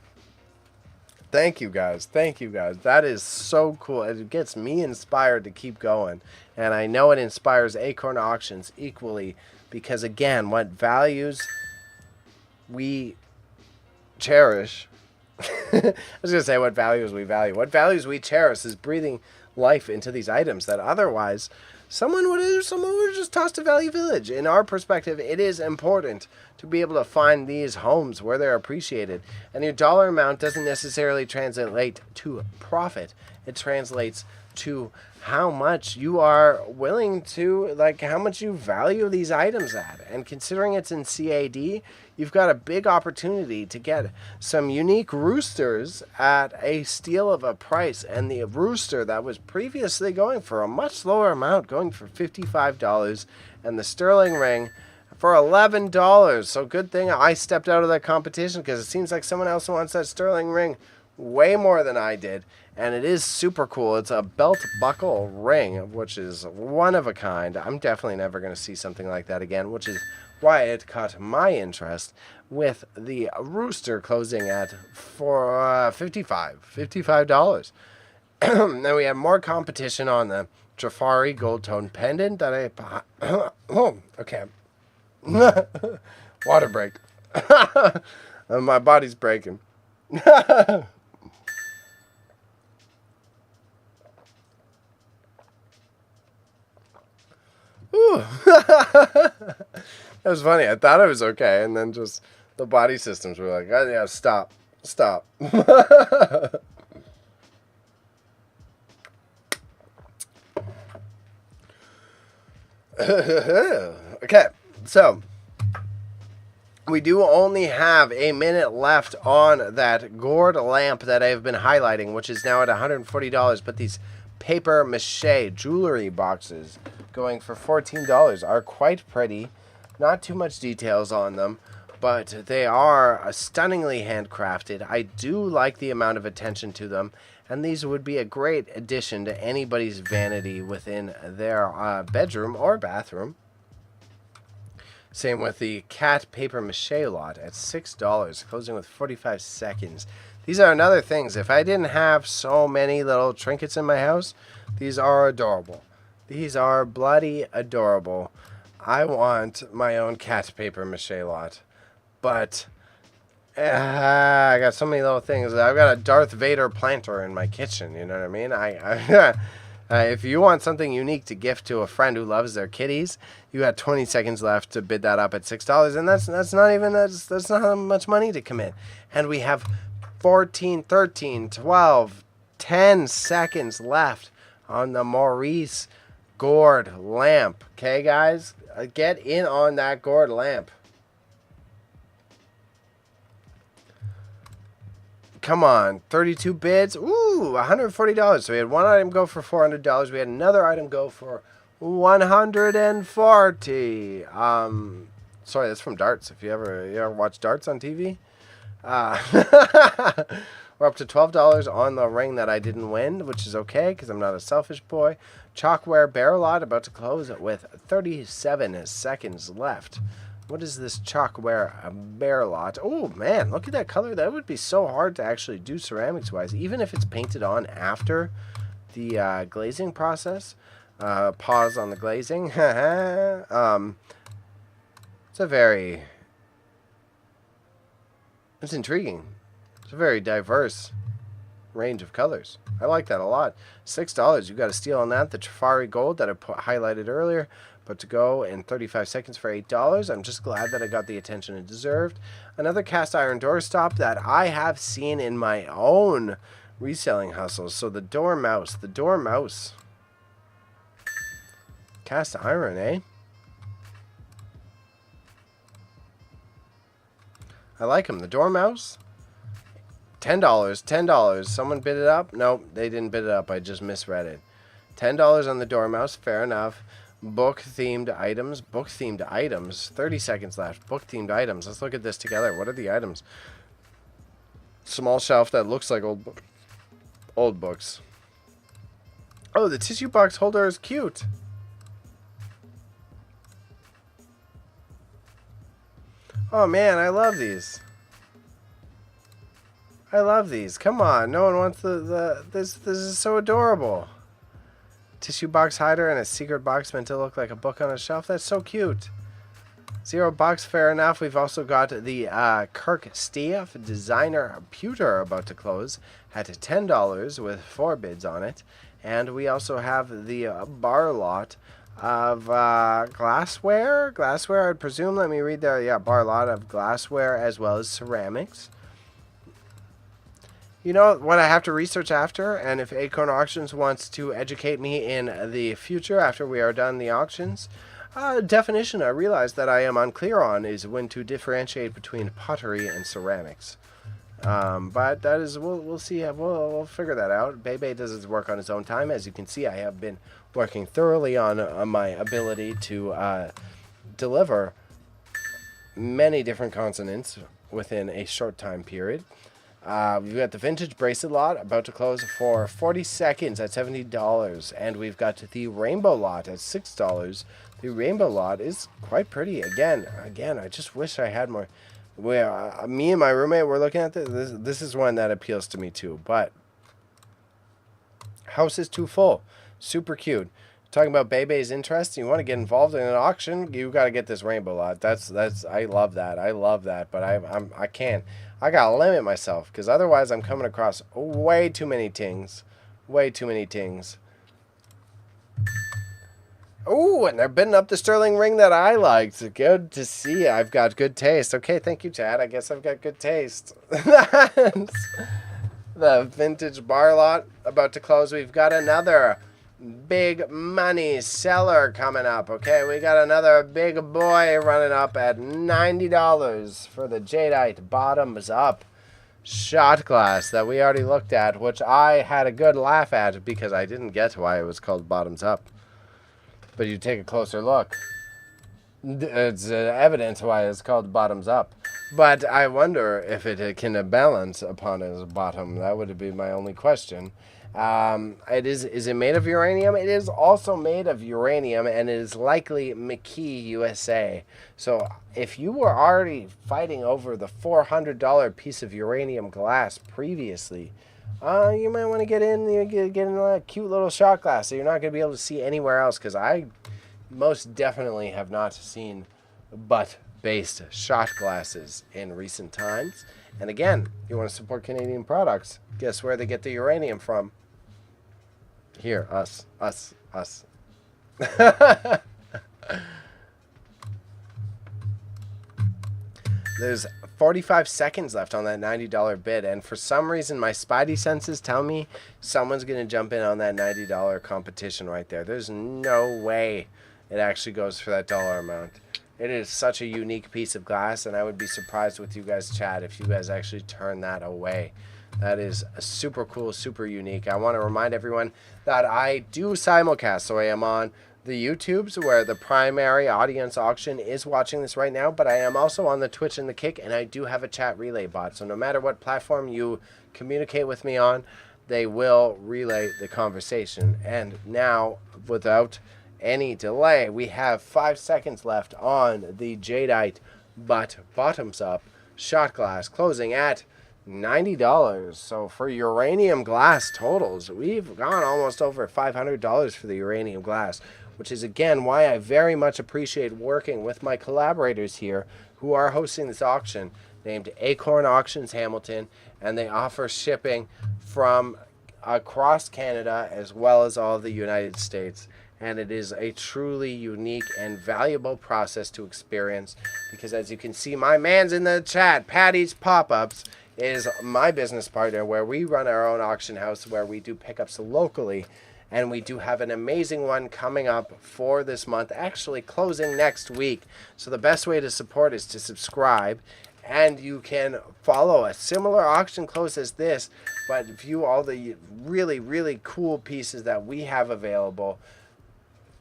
Thank you, guys. Thank you, guys. That is so cool. It gets me inspired to keep going. And I know it inspires Acorn Auctions equally because, again, what values we cherish. I was going to say what values we value. What values we cherish is breathing life into these items that otherwise someone would have just tossed to Value Village. In our perspective, it is important to be able to find these homes where they're appreciated. And your dollar amount doesn't necessarily translate to profit. It translates to how much you are willing to, like, how much you value these items at. And considering it's in CAD, you've got a big opportunity to get some unique roosters at a steal of a price. And the rooster that was previously going for a much lower amount, going for $55, and the sterling ring for $11. So good thing I stepped out of that competition, because it seems like someone else wants that sterling ring way more than I did. And it is super cool. It's a belt buckle ring, which is one of a kind. I'm definitely never going to see something like that again, which is why it caught my interest, with the rooster closing at $55. Then we have more competition on the Trifari gold tone pendant that I oh, okay. Water break. My body's breaking. Ooh. That was funny. I thought it was okay, and then just the body systems were like, oh, yeah, stop. Okay, so we do only have a minute left on that gourd lamp that I've been highlighting, which is now at $140, but these paper mache jewelry boxes going for $14 are quite pretty. Not too much details on them, but they are stunningly handcrafted. I do like the amount of attention to them, and these would be a great addition to anybody's vanity within their bedroom or bathroom. Same with the cat paper mache lot at $6, closing with 45 seconds. These are another things. If I didn't have so many little trinkets in my house, these are adorable. These are bloody adorable. I want my own cat paper mache lot. But I got so many little things. I've got a Darth Vader planter in my kitchen, you know what I mean? If you want something unique to gift to a friend who loves their kitties, you got 20 seconds left to bid that up at $6, and that's not how much money to commit. And we have 14, 13, 12, 10 seconds left on the Maurice gourd lamp. Okay, guys? Get in on that gourd lamp. Come on, 32 bids. Ooh, $140. So we had one item go for $400. We had another item go for $140. Sorry, that's from darts. If you ever watch darts on TV, we're up to $12 on the ring that I didn't win, which is okay because I'm not a selfish boy. Chalkware barrel lot about to close with 37 seconds left. What is this chalkware bear lot? Oh, man, look at that color. That would be so hard to actually do ceramics-wise, even if it's painted on after the glazing process. Pause on the glazing. It's intriguing. It's a very diverse range of colors. I like that a lot. $6, you got a steal on that. The Trifari gold that I highlighted earlier, but to go in 35 seconds for $8. I'm just glad that I got the attention it deserved. Another cast iron doorstop that I have seen in my own reselling hustles. So the dormouse. Cast iron, eh? I like him. The dormouse. $10. Someone bid it up? Nope, they didn't bid it up. I just misread it. $10 on the dormouse. Fair enough. Book-themed items. 30 seconds left. Book-themed items. Let's look at this together. What are the items? Small shelf that looks like old books. Oh, the tissue box holder is cute. Oh, man, I love these. Come on, no one wants this is so adorable. Tissue box hider and a secret box meant to look like a book on a shelf. That's so cute. $0, fair enough. We've also got the Kirk Stief designer pewter about to close at $10 with 4 bids on it. And we also have the bar lot of glassware, I'd presume. Let me read there. Yeah, bar lot of glassware as well as ceramics. You know what I have to research after, and if Acorn Auctions wants to educate me in the future after we are done the auctions, definition I realize that I am unclear on is when to differentiate between pottery and ceramics. But that is, we'll see. We'll figure that out. Bebe does his work on his own time. As you can see, I have been working thoroughly on my ability to deliver many different continents within a short time period. We've got the vintage bracelet lot about to close for 40 seconds at $70, and we've got the rainbow lot at $6. The rainbow lot is quite pretty. Again, I just wish I had more. Me and my roommate were looking at this. This is one that appeals to me too, but house is too full. Super cute. Talking about Bebe's interest, you want to get involved in an auction, you got to get this rainbow lot. That's I love that, but I can't. I got to limit myself because otherwise I'm coming across way too many tings. Ooh, and they're bidding up the sterling ring that I liked. Good to see. I've got good taste. Okay, thank you, Chad. I guess I've got good taste. The vintage bar lot about to close. We've got another big money seller coming up. Okay, we got another big boy running up at $90 for the jadeite bottoms up shot glass that we already looked at, which I had a good laugh at because I didn't get why it was called bottoms up. But you take a closer look, it's evident why it's called bottoms up. But I wonder if it can balance upon its bottom. That would be my only question. Is it made of uranium? It is also made of uranium, and it is likely McKee, USA. So if you were already fighting over the $400 piece of uranium glass previously, you might want to get in a cute little shot glass that you're not going to be able to see anywhere else, because I most definitely have not seen butt-based shot glasses in recent times. And again, you want to support Canadian products, guess where they get the uranium from? Here, us. There's 45 seconds left on that $90 bid, and for some reason my spidey senses tell me someone's going to jump in on that $90 competition right there. There's no way it actually goes for that dollar amount. It is such a unique piece of glass, and I would be surprised with you guys, chat, if you guys actually turn that away. That is super cool, super unique. I want to remind everyone that I do simulcast, so I am on the YouTubes where the primary audience auction is watching this right now, but I am also on the Twitch and the Kick, and I do have a chat relay bot. So no matter what platform you communicate with me on, they will relay the conversation. And now, without any delay, we have 5 seconds left on the jadeite but bottoms up shot glass, closing at $90. So for uranium glass totals, we've gone almost over $500 for the uranium glass, which is again why I very much appreciate working with my collaborators here who are hosting this auction, named Acorn Auctions Hamilton, and they offer shipping from across Canada as well as all the United States. And it is a truly unique and valuable process to experience because, as you can see, my man's in the chat, Patty's Pop-Ups, is my business partner where we run our own auction house where we do pickups locally, and we do have an amazing one coming up for this month, actually closing next week. So the best way to support is to subscribe, and you can follow a similar auction close as this, but view all the really, really cool pieces that we have available,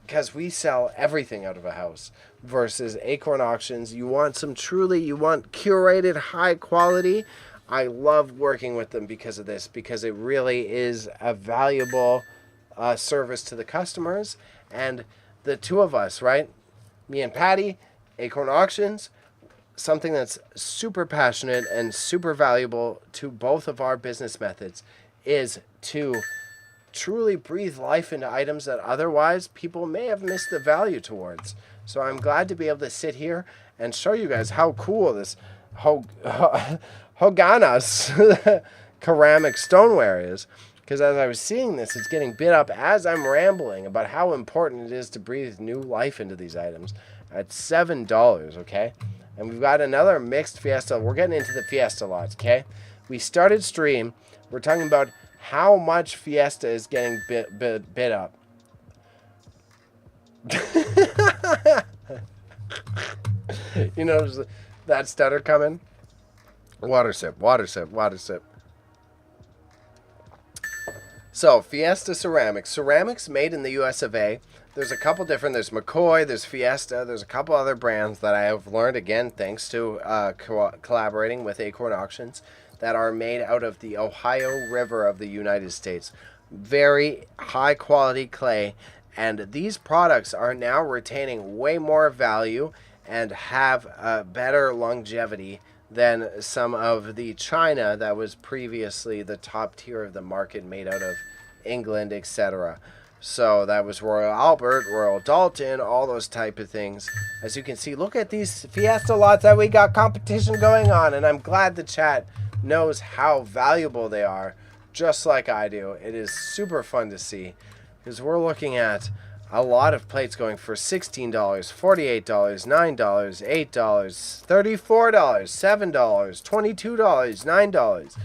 because we sell everything out of a house versus Acorn Auctions. You want curated high quality. I love working with them because of this, because it really is a valuable service to the customers. And the two of us, right? Me and Patty, Acorn Auctions, something that's super passionate and super valuable to both of our business methods is to truly breathe life into items that otherwise people may have missed the value towards. So I'm glad to be able to sit here and show you guys how cool this Hoganas ceramic stoneware is. Because as I was seeing this, it's getting bid up as I'm rambling about how important it is to breathe new life into these items at $7, okay? And we've got another mixed Fiesta. We're getting into the Fiesta lots, okay? We started stream We're talking about how much Fiesta is getting bid up. You notice that stutter coming? Water sip, water sip, water sip. So, Fiesta Ceramics. Ceramics made in the US of A. There's a couple different. There's McCoy, there's Fiesta, there's a couple other brands that I have learned, again, thanks to collaborating with Acorn Auctions, that are made out of the Ohio River of the United States. Very high quality clay. And these products are now retaining way more value and have a better longevity than some of the China that was previously the top tier of the market, made out of England, etc. So that was Royal Albert, Royal Dalton, all those type of things. As you can see, look at these Fiesta lots that we got competition going on, and I'm glad the chat knows how valuable they are, just like I do. It is super fun to see, because we're looking at a lot of plates going for $16, $48, $9, $8, $34, $7, $22, $9.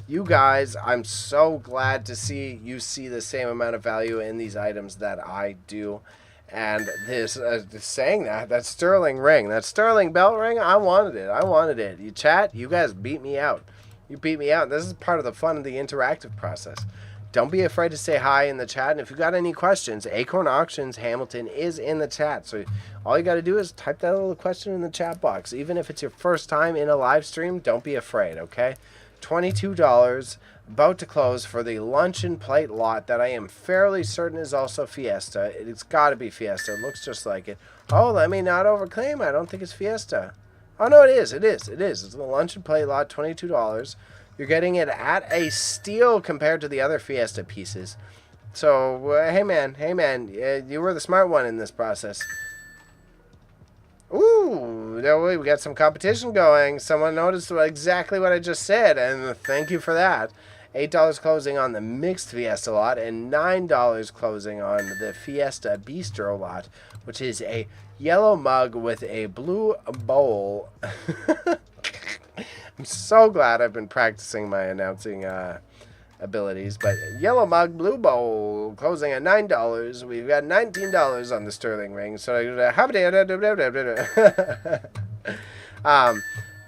You guys, I'm so glad to see you see the same amount of value in these items that I do. And this, saying that sterling ring, that sterling belt ring, I wanted it. I wanted it. You chat, you guys beat me out. You beat me out. This is part of the fun of the interactive process. Don't be afraid to say hi in the chat. And if you got any questions, Acorn Auctions Hamilton is in the chat. So all you got to do is type that little question in the chat box. Even if it's your first time in a live stream, don't be afraid, okay? $22, about to close for the luncheon plate lot that I am fairly certain is also Fiesta. It's got to be Fiesta. It looks just like it. Oh, let me not overclaim. I don't think it's Fiesta. Oh, no, it is. It is. It is. It's the luncheon plate lot, $22. You're getting it at a steal compared to the other Fiesta pieces. So, hey man, you were the smart one in this process. Ooh, we got some competition going. Someone noticed exactly what I just said, and thank you for that. $8 closing on the mixed Fiesta lot, and $9 closing on the Fiesta Bistro lot, which is a yellow mug with a blue bowl. I'm so glad I've been practicing my announcing abilities. But yellow mug, blue bowl, closing at $9. We've got $19 on the sterling ring. So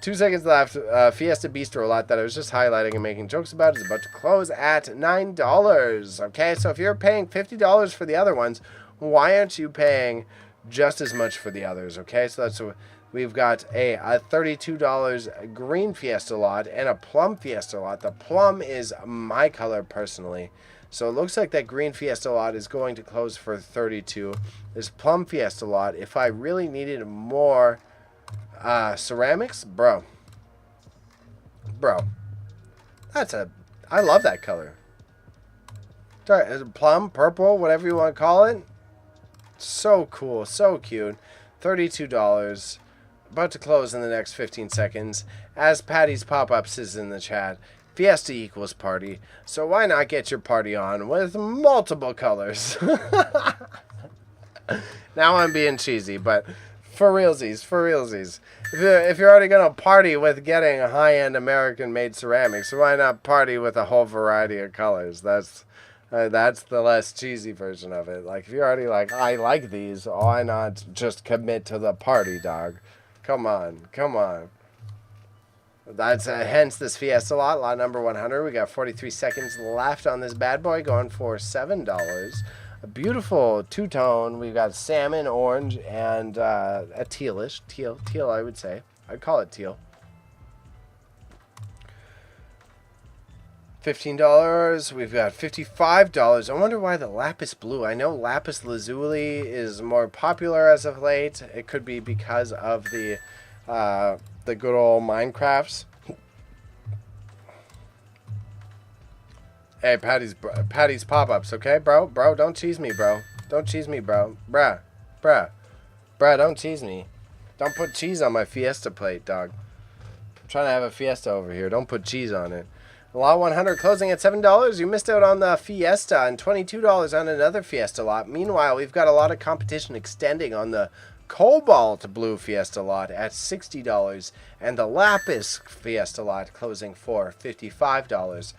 2 seconds left. Fiesta Bistro lot that I was just highlighting and making jokes about is about to close at $9. Okay, so if you're paying $50 for the other ones, why aren't you paying just as much for the others? Okay, so that's what. We've got a $32 green Fiesta lot and a plum Fiesta lot. The plum is my color personally. So it looks like that green Fiesta lot is going to close for $32. This plum Fiesta lot, if I really needed more ceramics, bro. I love that color. Sorry, plum, purple, whatever you want to call it. So cool, so cute. $32. About to close in the next 15 seconds. As Patty's Pop-Ups is in the chat, Fiesta equals party. So why not get your party on with multiple colors? Now I'm being cheesy, but for realsies. If you're already going to party with getting high-end American-made ceramics, why not party with a whole variety of colors? That's the less cheesy version of it. Like, if you're already like, I like these, why not just commit to the party, dog? Come on. That's hence this Fiesta lot number 100. We got 43 seconds left on this bad boy, going for $7. A beautiful two-tone. We've got salmon, orange, and a tealish. Teal, I would say. I'd call it teal. $15. We've got $55. I wonder why the lapis blue. I know lapis lazuli is more popular as of late. It could be because of the good old Minecrafts. Hey, Patty's Pop-Ups, okay, bro? Bro, don't cheese me, bro. Don't cheese me, bro. Bruh, don't cheese me. Don't put cheese on my Fiesta plate, dog. I'm trying to have a Fiesta over here. Don't put cheese on it. Lot 100 closing at $7. You missed out on the Fiesta, and $22 on another Fiesta lot. Meanwhile, we've got a lot of competition extending on the Cobalt Blue Fiesta lot at $60, and the Lapis Fiesta lot closing for $55.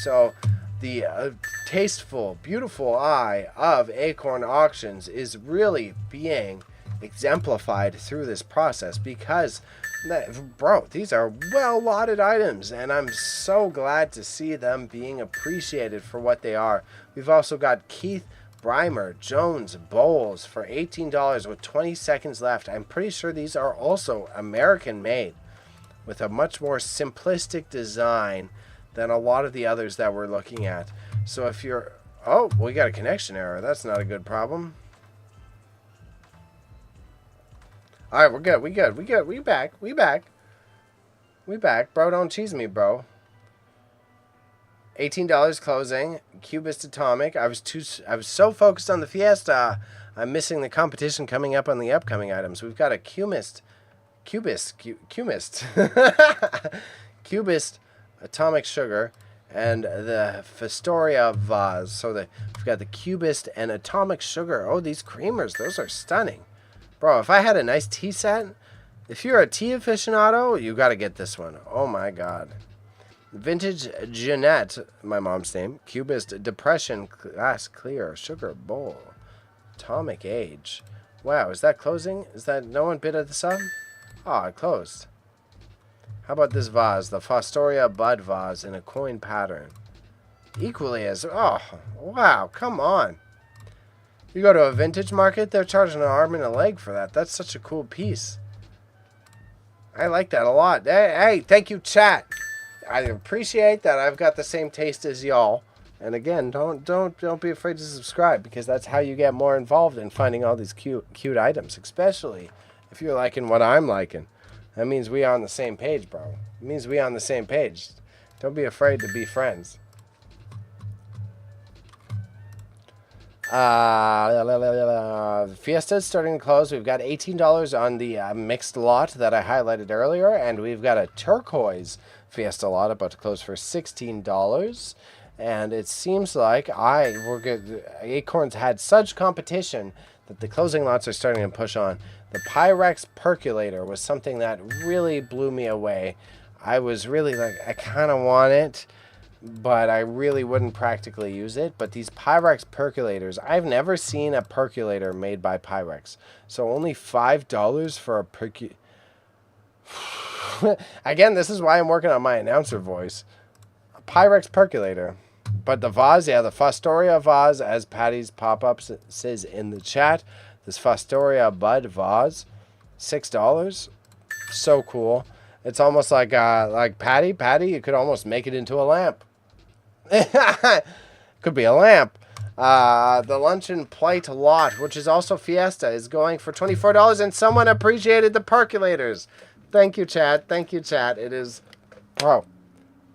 So the tasteful, beautiful eye of Acorn Auctions is really being exemplified through this process because, bro, these are well lauded items, and I'm so glad to see them being appreciated for what they are. We've also got Keith Brymer Jones bowls for $18 with 20 seconds left. I'm pretty sure these are also American made with a much more simplistic design than a lot of the others that we're looking at. So if you're... Oh, we got a connection error. That's not a good problem. Alright, we're good. We back. We back. Bro, don't cheese me, bro. $18 closing. Cubist Atomic. I was so focused on the Fiesta, I'm missing the competition coming up on the upcoming items. We've got a Cubist Atomic Sugar and the Festoria Vase. So we've got the Cubist and Atomic Sugar. Oh, these creamers, those are stunning. Bro, if I had a nice tea set, if you're a tea aficionado, you got to get this one. Oh my god. Vintage Jeanette, my mom's name. Cubist Depression Glass Clear Sugar Bowl. Atomic Age. Wow, is that closing? Is that no one bid at the sub? Oh, it closed. How about this vase? The Fostoria Bud Vase in a coin pattern. Equally as... Oh, wow, come on. You go to a vintage market, they're charging an arm and a leg for that. That's such a cool piece. I like that a lot. Hey, thank you, chat. I appreciate that I've got the same taste as y'all. And again, don't be afraid to subscribe, because that's how you get more involved in finding all these cute items, especially if you're liking what I'm liking. That means we on the same page, bro. It means we on the same page. Don't be afraid to be friends. Fiesta is starting to close. We've got $18 on the mixed lot that I highlighted earlier, and we've got a turquoise Fiesta lot about to close for $16. And it seems like Acorns had such competition that the closing lots are starting to push on. The Pyrex percolator was something that really blew me away. I was really like, I kind of want it, but I really wouldn't practically use it. But these Pyrex percolators, I've never seen a percolator made by Pyrex. So only $5 for a percolator. Again, this is why I'm working on my announcer voice. A Pyrex percolator. But the vase, yeah, the Fostoria vase, as Patty's pop-up says in the chat. This Fostoria Bud vase, $6. So cool. It's almost like Patty, you could almost make it into a lamp. Could be a lamp. The luncheon plate lot, which is also Fiesta, is going for $24, and someone appreciated the percolators. Thank you, chat. Thank you, chat. It is, bro,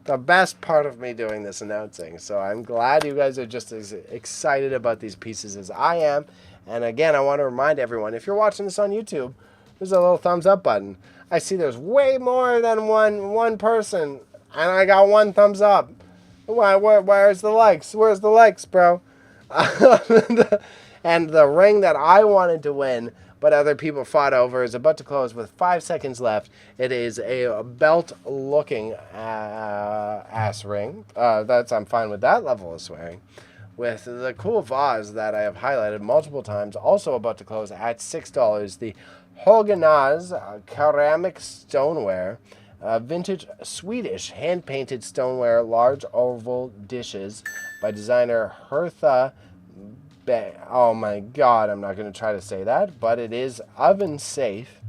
the best part of me doing this announcing. So I'm glad you guys are just as excited about these pieces as I am. And again, I want to remind everyone, if you're watching this on YouTube, there's a little thumbs up button. I see there's way more than one person, and I got one thumbs up. Where's the likes? Where's the likes, bro? And the ring that I wanted to win, but other people fought over, is about to close with 5 seconds left. It is a belt-looking ass ring. I'm fine with that level of swearing. With the cool vase that I have highlighted multiple times, also about to close at $6. The Höganäs ceramic stoneware, vintage Swedish hand-painted stoneware, large oval dishes by designer Hertha. Oh my god, I'm not going to try to say that, but it is oven safe,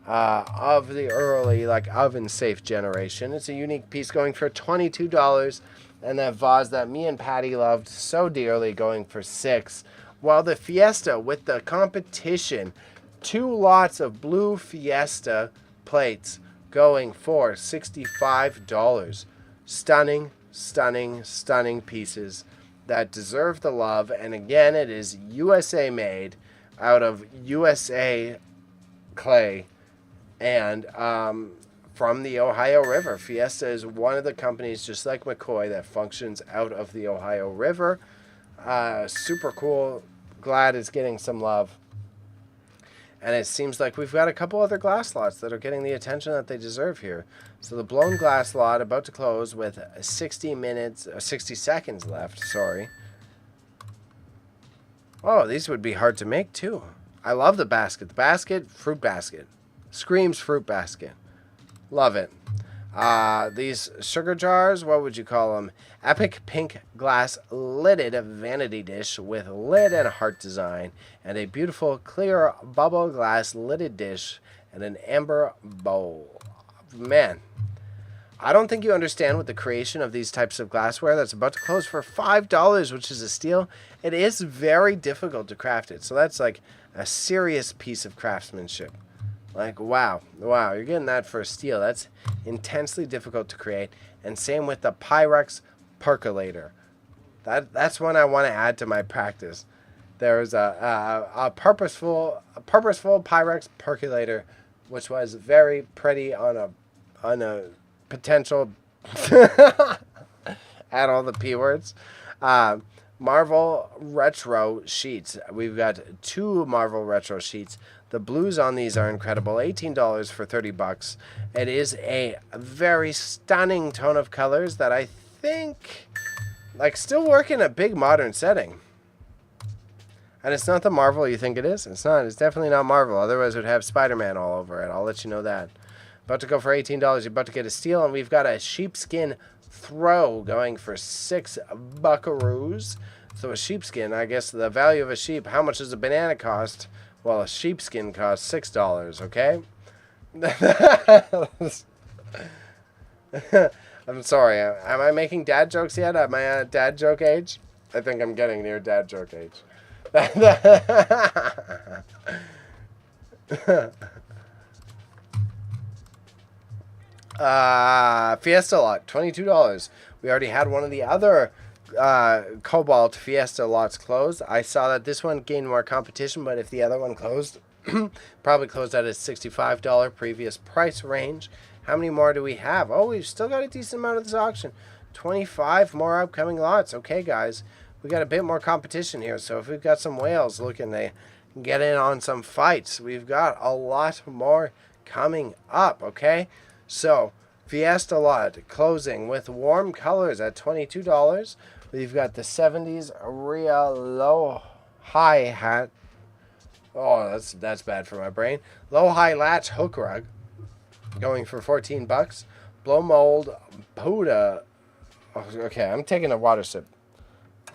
of the early oven safe generation. It's a unique piece going for $22, and that vase that me and Patty loved so dearly going for $6. While the Fiesta with the competition, 2 lots of blue Fiesta plates going for $65. Stunning, stunning, stunning pieces that deserve the love. And again, it is USA made out of USA clay and from the Ohio River. Fiesta is one of the companies, just like McCoy, that functions out of the Ohio River. Super cool. Glad it's getting some love. And it seems like we've got a couple other glass lots that are getting the attention that they deserve here. So the blown glass lot about to close with 60 seconds left. Sorry. Oh, these would be hard to make too. I love the basket. The basket, fruit basket. Screams fruit basket. Love it. These sugar jars, what would you call them? Epic pink glass lidded vanity dish with lid and heart design, and a beautiful clear bubble glass lidded dish and an amber bowl. Man, I don't think you understand with the creation of these types of glassware that's about to close for $5, which is a steal. It is very difficult to craft it, so that's like a serious piece of craftsmanship. Like, wow, you're getting that for a steal. That's intensely difficult to create. And same with the Pyrex percolator. That's one I want to add to my practice. There's a purposeful Pyrex percolator, which was very pretty on a potential add all the P words. Marvel Retro sheets. We've got 2 Marvel Retro sheets. The blues on these are incredible. $18 for $30. It is a very stunning tone of colors that I think, like, still work in a big modern setting. And it's not the Marvel you think it is. It's not. It's definitely not Marvel. Otherwise, it would have Spider-Man all over it. I'll let you know that. About to go for $18. You're about to get a steal. And we've got a sheepskin throw going for 6 buckaroos. So a sheepskin, I guess the value of a sheep. How much does a banana cost? Well, a sheepskin costs $6, okay? I'm sorry. Am I making dad jokes yet? Am I at dad joke age? I think I'm getting near dad joke age. Fiesta lot, $22. We already had one of the other Cobalt Fiesta lots closed. I saw that this one gained more competition, but if the other one closed, probably closed at a $65 previous price range. How many more do we have? Oh, we've still got a decent amount of this auction. 25 more upcoming lots. Okay, guys, we got a bit more competition here. So if we've got some whales looking to get in on some fights, we've got a lot more coming up. Okay, so Fiesta lot closing with warm colors at $22. We've got the 70s Ria low high hat. Oh, that's bad for my brain. Low high latch hook rug going for $14. Blow mold Buddha. Oh, okay, I'm taking a water sip.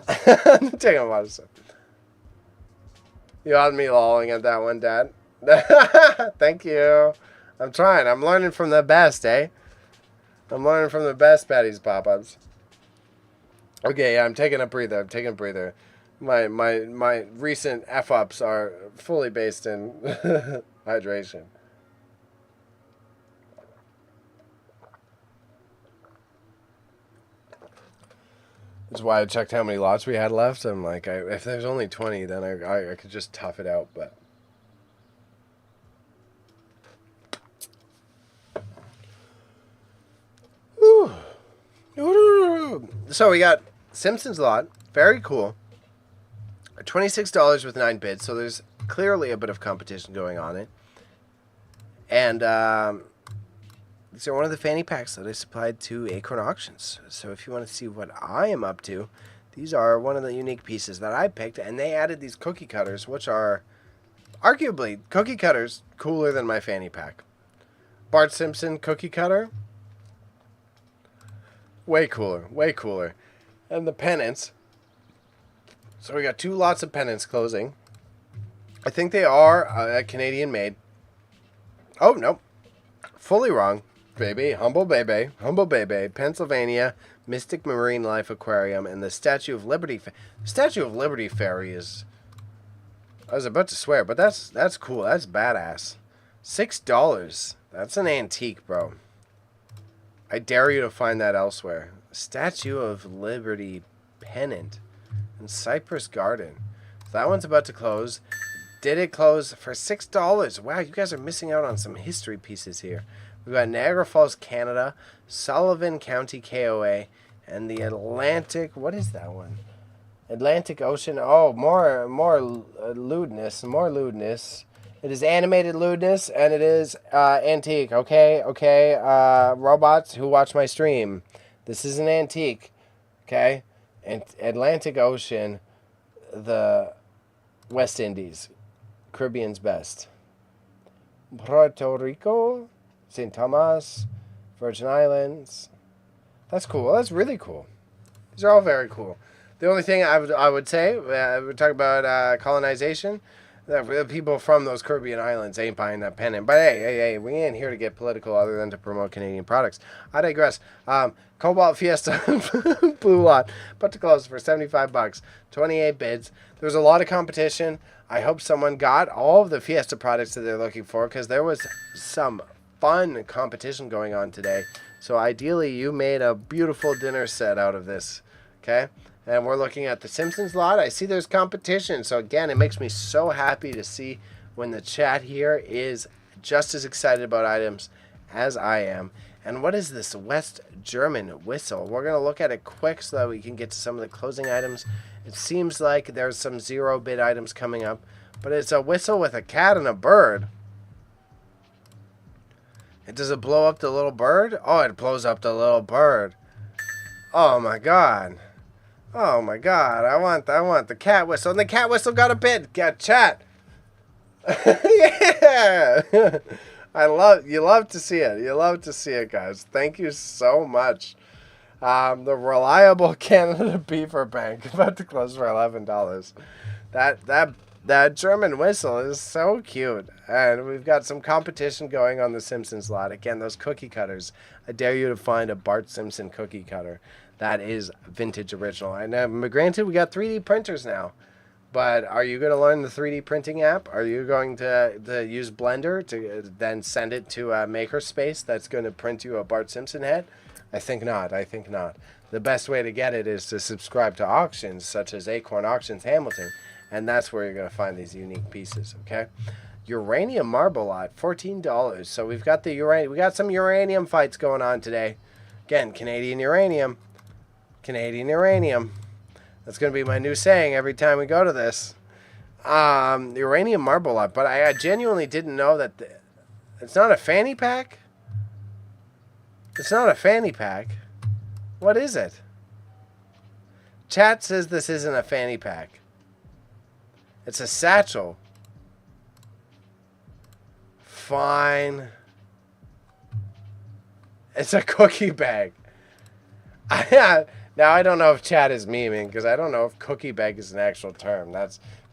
I'm taking a water sip. You had me lolling at that one, Dad. Thank you. I'm trying. I'm learning from the best, eh? I'm learning from the best Patty's Pop-Ups. Okay, yeah, I'm taking a breather. My recent F-ups are fully based in hydration. That's why I checked how many lots we had left. I'm like, if there's only 20, then I could just tough it out, but... So we got Simpsons lot, very cool. $26 with 9 bids, so there's clearly a bit of competition going on it. And these are one of the fanny packs that I supplied to Acorn Auctions. So if you want to see what I am up to, these are one of the unique pieces that I picked, and they added these cookie cutters, which are arguably cookie cutters cooler than my fanny pack. Bart Simpson cookie cutter. Way cooler. And the pennants. So we got 2 lots of pennants closing. I think they are Canadian made. Oh, no. Fully wrong. Baby. Humble baby. Pennsylvania. Mystic Marine Life Aquarium. And the Statue of Liberty. Statue of Liberty Ferry is... I was about to swear, but that's cool. That's badass. $6. That's an antique, bro. I dare you to find that elsewhere. Statue of Liberty pennant in Cypress Garden. So that one's about to close. Did it close for $6? Wow, you guys are missing out on some history pieces here. We've got Niagara Falls, Canada, Sullivan County, KOA, and the Atlantic. What is that one? Atlantic Ocean. Oh, more lewdness. It is animated lewdness, and it is antique. Okay, robots who watch my stream. This is an antique. Okay, and Atlantic Ocean, the West Indies, Caribbean's best. Puerto Rico, St. Thomas, Virgin Islands. That's cool. That's really cool. These are all very cool. The only thing I would say, we talk about colonization. The people from those Caribbean islands ain't buying that pennant. But hey, we ain't here to get political other than to promote Canadian products. I digress. Cobalt Fiesta Blue Lot, about to close for $75. 28 bids. There's a lot of competition. I hope someone got all of the Fiesta products that they're looking for, because there was some fun competition going on today. So ideally, you made a beautiful dinner set out of this. Okay? And we're looking at the Simpsons lot. I see there's competition. So again, it makes me so happy to see when the chat here is just as excited about items as I am. And what is this West German whistle? We're going to look at it quick so that we can get to some of the closing items. It seems like there's some 0-bid items coming up. But it's a whistle with a cat and a bird. Does it blow up the little bird? Oh, it blows up the little bird. Oh my god. Oh my god, I want the cat whistle. And the cat whistle got a bid. Get chat. Yeah. You love to see it. You love to see it, guys. Thank you so much. The reliable Canada Beaver Bank about to close for $11. That German whistle is so cute. And we've got some competition going on the Simpsons lot. Again, those cookie cutters. I dare you to find a Bart Simpson cookie cutter. That is vintage original. And granted, we got 3D printers now. But are you going to learn the 3D printing app? Are you going to use Blender to then send it to a makerspace that's going to print you a Bart Simpson head? I think not. The best way to get it is to subscribe to auctions such as Acorn Auctions Hamilton. And that's where you're going to find these unique pieces, okay? Uranium marble lot, $14. So we've got we got some uranium fights going on today. Again, Canadian uranium. Canadian uranium. That's going to be my new saying every time we go to this. Uranium marble lot. But I genuinely didn't know that it's not a fanny pack. It's not a fanny pack. What is it? Chat says this isn't a fanny pack. It's a satchel. Fine. It's a cookie bag. Now, I don't know if chat is memeing, because I don't know if cookie bag is an actual term.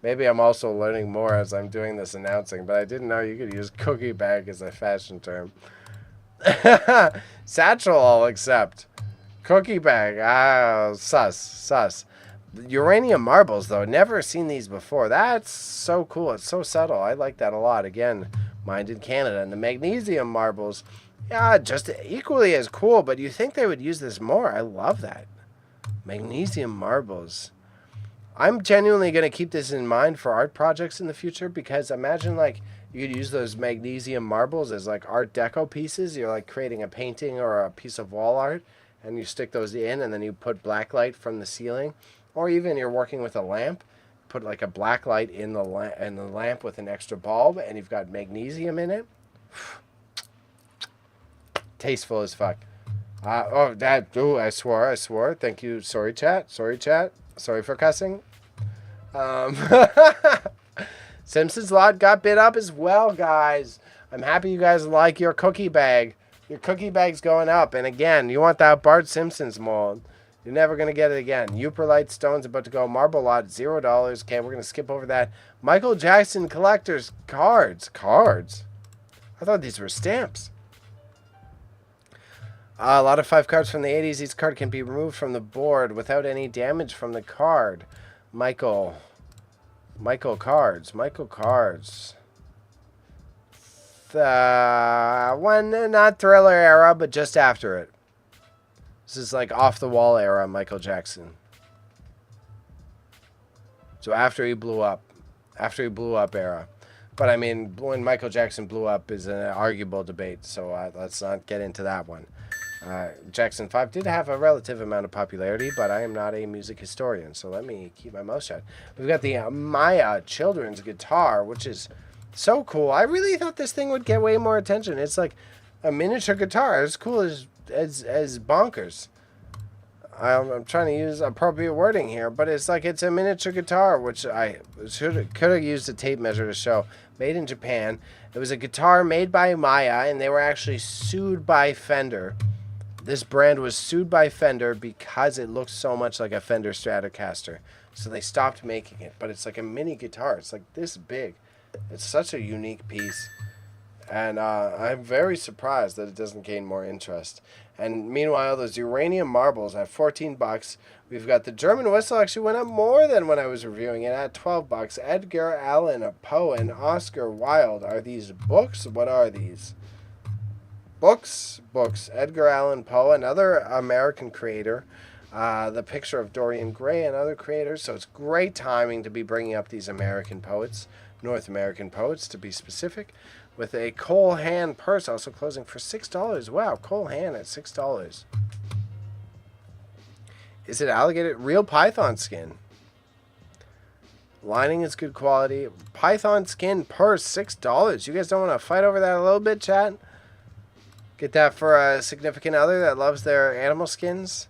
Maybe I'm also learning more as I'm doing this announcing, but I didn't know you could use cookie bag as a fashion term. Satchel I'll accept. Cookie bag. Sus. Uranium marbles, though. Never seen these before. That's so cool. It's so subtle. I like that a lot. Again, mined in Canada. And the magnesium marbles, yeah, just equally as cool, but you think they would use this more. I love that. Magnesium marbles. I'm genuinely going to keep this in mind for art projects in the future, because imagine, like, you could use those magnesium marbles as, like, art deco pieces. You're, like, creating a painting or a piece of wall art, and you stick those in, and then you put black light from the ceiling. Or even you're working with a lamp, put, like, a black light in the lamp with an extra bulb, and you've got magnesium in it. Tasteful as fuck. I swore. Thank you. Sorry, chat. Sorry for cussing. Simpsons lot got bid up as well, guys. I'm happy you guys like your cookie bag. Your cookie bag's going up. And again, you want that Bart Simpsons mold. You're never going to get it again. Uperlite Stone's about to go. Marble lot, $0. Okay, we're going to skip over that. Michael Jackson collector's cards. Cards? I thought these were stamps. A lot of 5 cards from the 80s. Each card can be removed from the board without any damage from the card. Michael cards. One, not Thriller era, but just after it. This is like off-the-wall era Michael Jackson. So after he blew up era. But I mean, when Michael Jackson blew up is an arguable debate, so let's not get into that one. Jackson 5 did have a relative amount of popularity, but I am not a music historian, so let me keep my mouth shut. We've got the Maya children's guitar, which is So cool. I really thought this thing would get way more attention. It's like a miniature guitar, as cool as bonkers. I'm trying to use appropriate wording here, but it's like it's a miniature guitar, which I could have used a tape measure to show. Made in Japan. It was a guitar made by Maya, and they were actually sued by Fender. This brand was sued by Fender because it looked so much like a Fender Stratocaster. So they stopped making it, but it's like a mini guitar. It's like this big. It's such a unique piece. And I'm very surprised that it doesn't gain more interest. And meanwhile, those uranium marbles at $14. We've got the German whistle actually went up more than when I was reviewing it at $12. Edgar Allan Poe and Oscar Wilde. Are these books? What are these? Books. Edgar Allan Poe, another American creator. The picture of Dorian Gray and other creators. So it's great timing to be bringing up these American poets. North American poets, to be specific. With a Cole Hand purse also closing for $6. Wow, Cole Hand at $6. Is it alligator? Real python skin. Lining is good quality. Python skin purse, $6. You guys don't want to fight over that a little bit, chat? Get that for a significant other that loves their animal skins.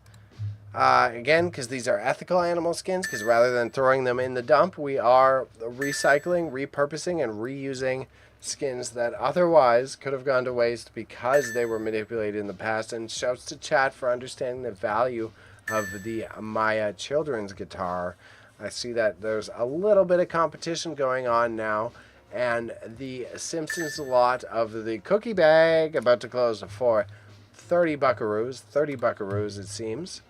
Again, because these are ethical animal skins, because rather than throwing them in the dump, we are recycling, repurposing, and reusing skins that otherwise could have gone to waste because they were manipulated in the past. And shouts to chat for understanding the value of the Maya children's guitar. I see that there's a little bit of competition going on now, and the Simpsons lot of the cookie bag about to close for 30 buckaroos. 30 buckaroos, it seems.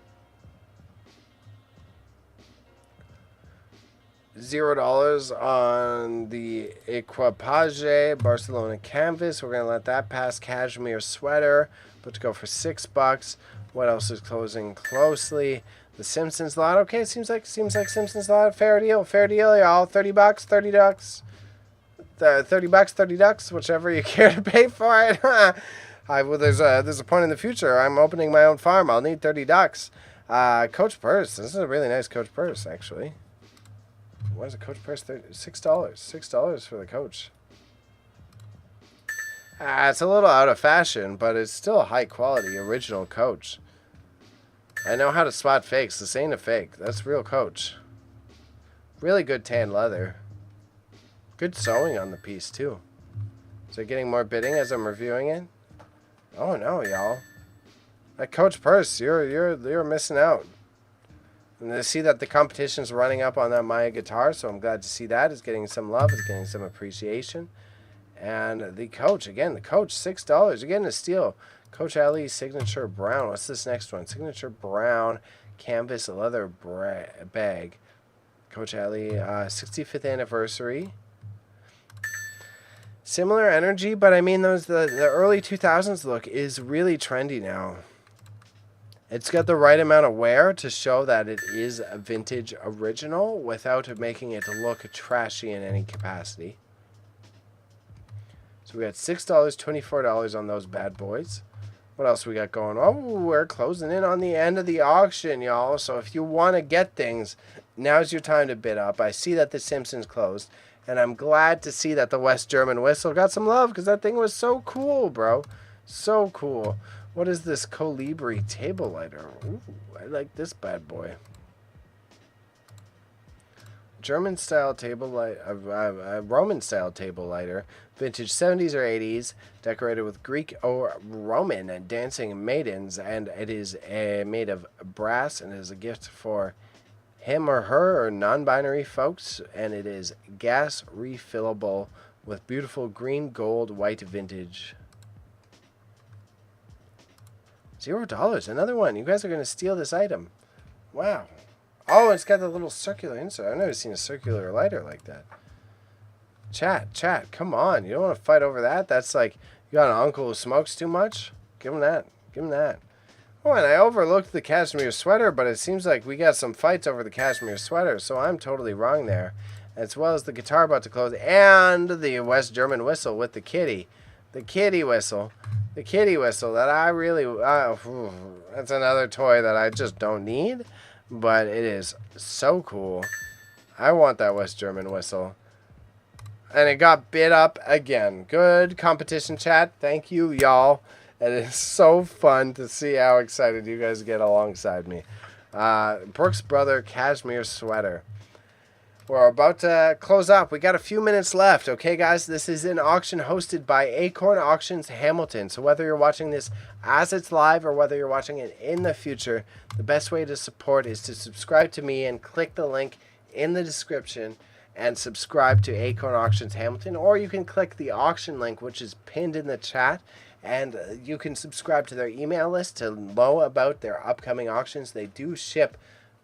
$0 on the Equipage Barcelona canvas. We're gonna let that pass. Cashmere sweater, about to go for $6. What else is closing closely? The Simpsons lot. Okay, seems like Simpsons lot. Fair deal, y'all. $30, $30. $30, $30, whichever you care to pay for it. Well, there's a point in the future. I'm opening my own farm. I'll need $30. Coach purse. This is a really nice Coach purse, actually. Why is a Coach purse $6? $6 for the Coach. It's a little out of fashion, but it's still a high quality original Coach. I know how to spot fakes. This ain't a fake. That's real Coach. Really good tan leather. Good sewing on the piece too. Is it getting more bidding as I'm reviewing it? Oh no, y'all. That Coach purse, you're missing out. And I see that the competition's running up on that Maya guitar, so I'm glad to see that. It's getting some love. It's getting some appreciation. And the Coach, again, the Coach, $6. You're getting a steal. Coach Ali Signature Brown. What's this next one? Signature Brown canvas leather bag. Coach Ali, 65th anniversary. Similar energy, but I mean, the early 2000s look is really trendy now. It's got the right amount of wear to show that it is a vintage original without making it look trashy in any capacity. So we got $6, $24 on those bad boys. What else we got going? Oh, we're closing in on the end of the auction, y'all. So if you want to get things, now's your time to bid up. I see that the Simpsons closed, and I'm glad to see that the West German whistle got some love because that thing was so cool, bro. So cool. What is this Colibri table lighter? Ooh, I like this bad boy. German style table light, Roman style table lighter, vintage 70s or 80s, decorated with Greek or Roman and dancing maidens, and it is made of brass and is a gift for him or her or non-binary folks, and it is gas refillable with beautiful green, gold, white vintage. $0. Another one. You guys are going to steal this item. Wow. Oh, it's got the little circular insert. I've never seen a circular lighter like that. Chat. Come on. You don't want to fight over that? That's like, you got an uncle who smokes too much? Give him that. Give him that. Oh, and I overlooked the cashmere sweater, but it seems like we got some fights over the cashmere sweater, so I'm totally wrong there. As well as the guitar about to close, and the West German whistle with the kitty. The kitty whistle. The kitty whistle that I really... that's another toy that I just don't need, but it is so cool. I want that West German whistle. And it got bid up again. Good competition, chat. Thank you, y'all. It is so fun to see how excited you guys get alongside me. Brooks Brother Cashmere Sweater. We're about to close up. We got a few minutes left. Okay, guys, this is an auction hosted by Acorn Auctions Hamilton. So whether you're watching this as it's live or whether you're watching it in the future, the best way to support is to subscribe to me and click the link in the description and subscribe to Acorn Auctions Hamilton. Or you can click the auction link, which is pinned in the chat, and you can subscribe to their email list to know about their upcoming auctions. They do ship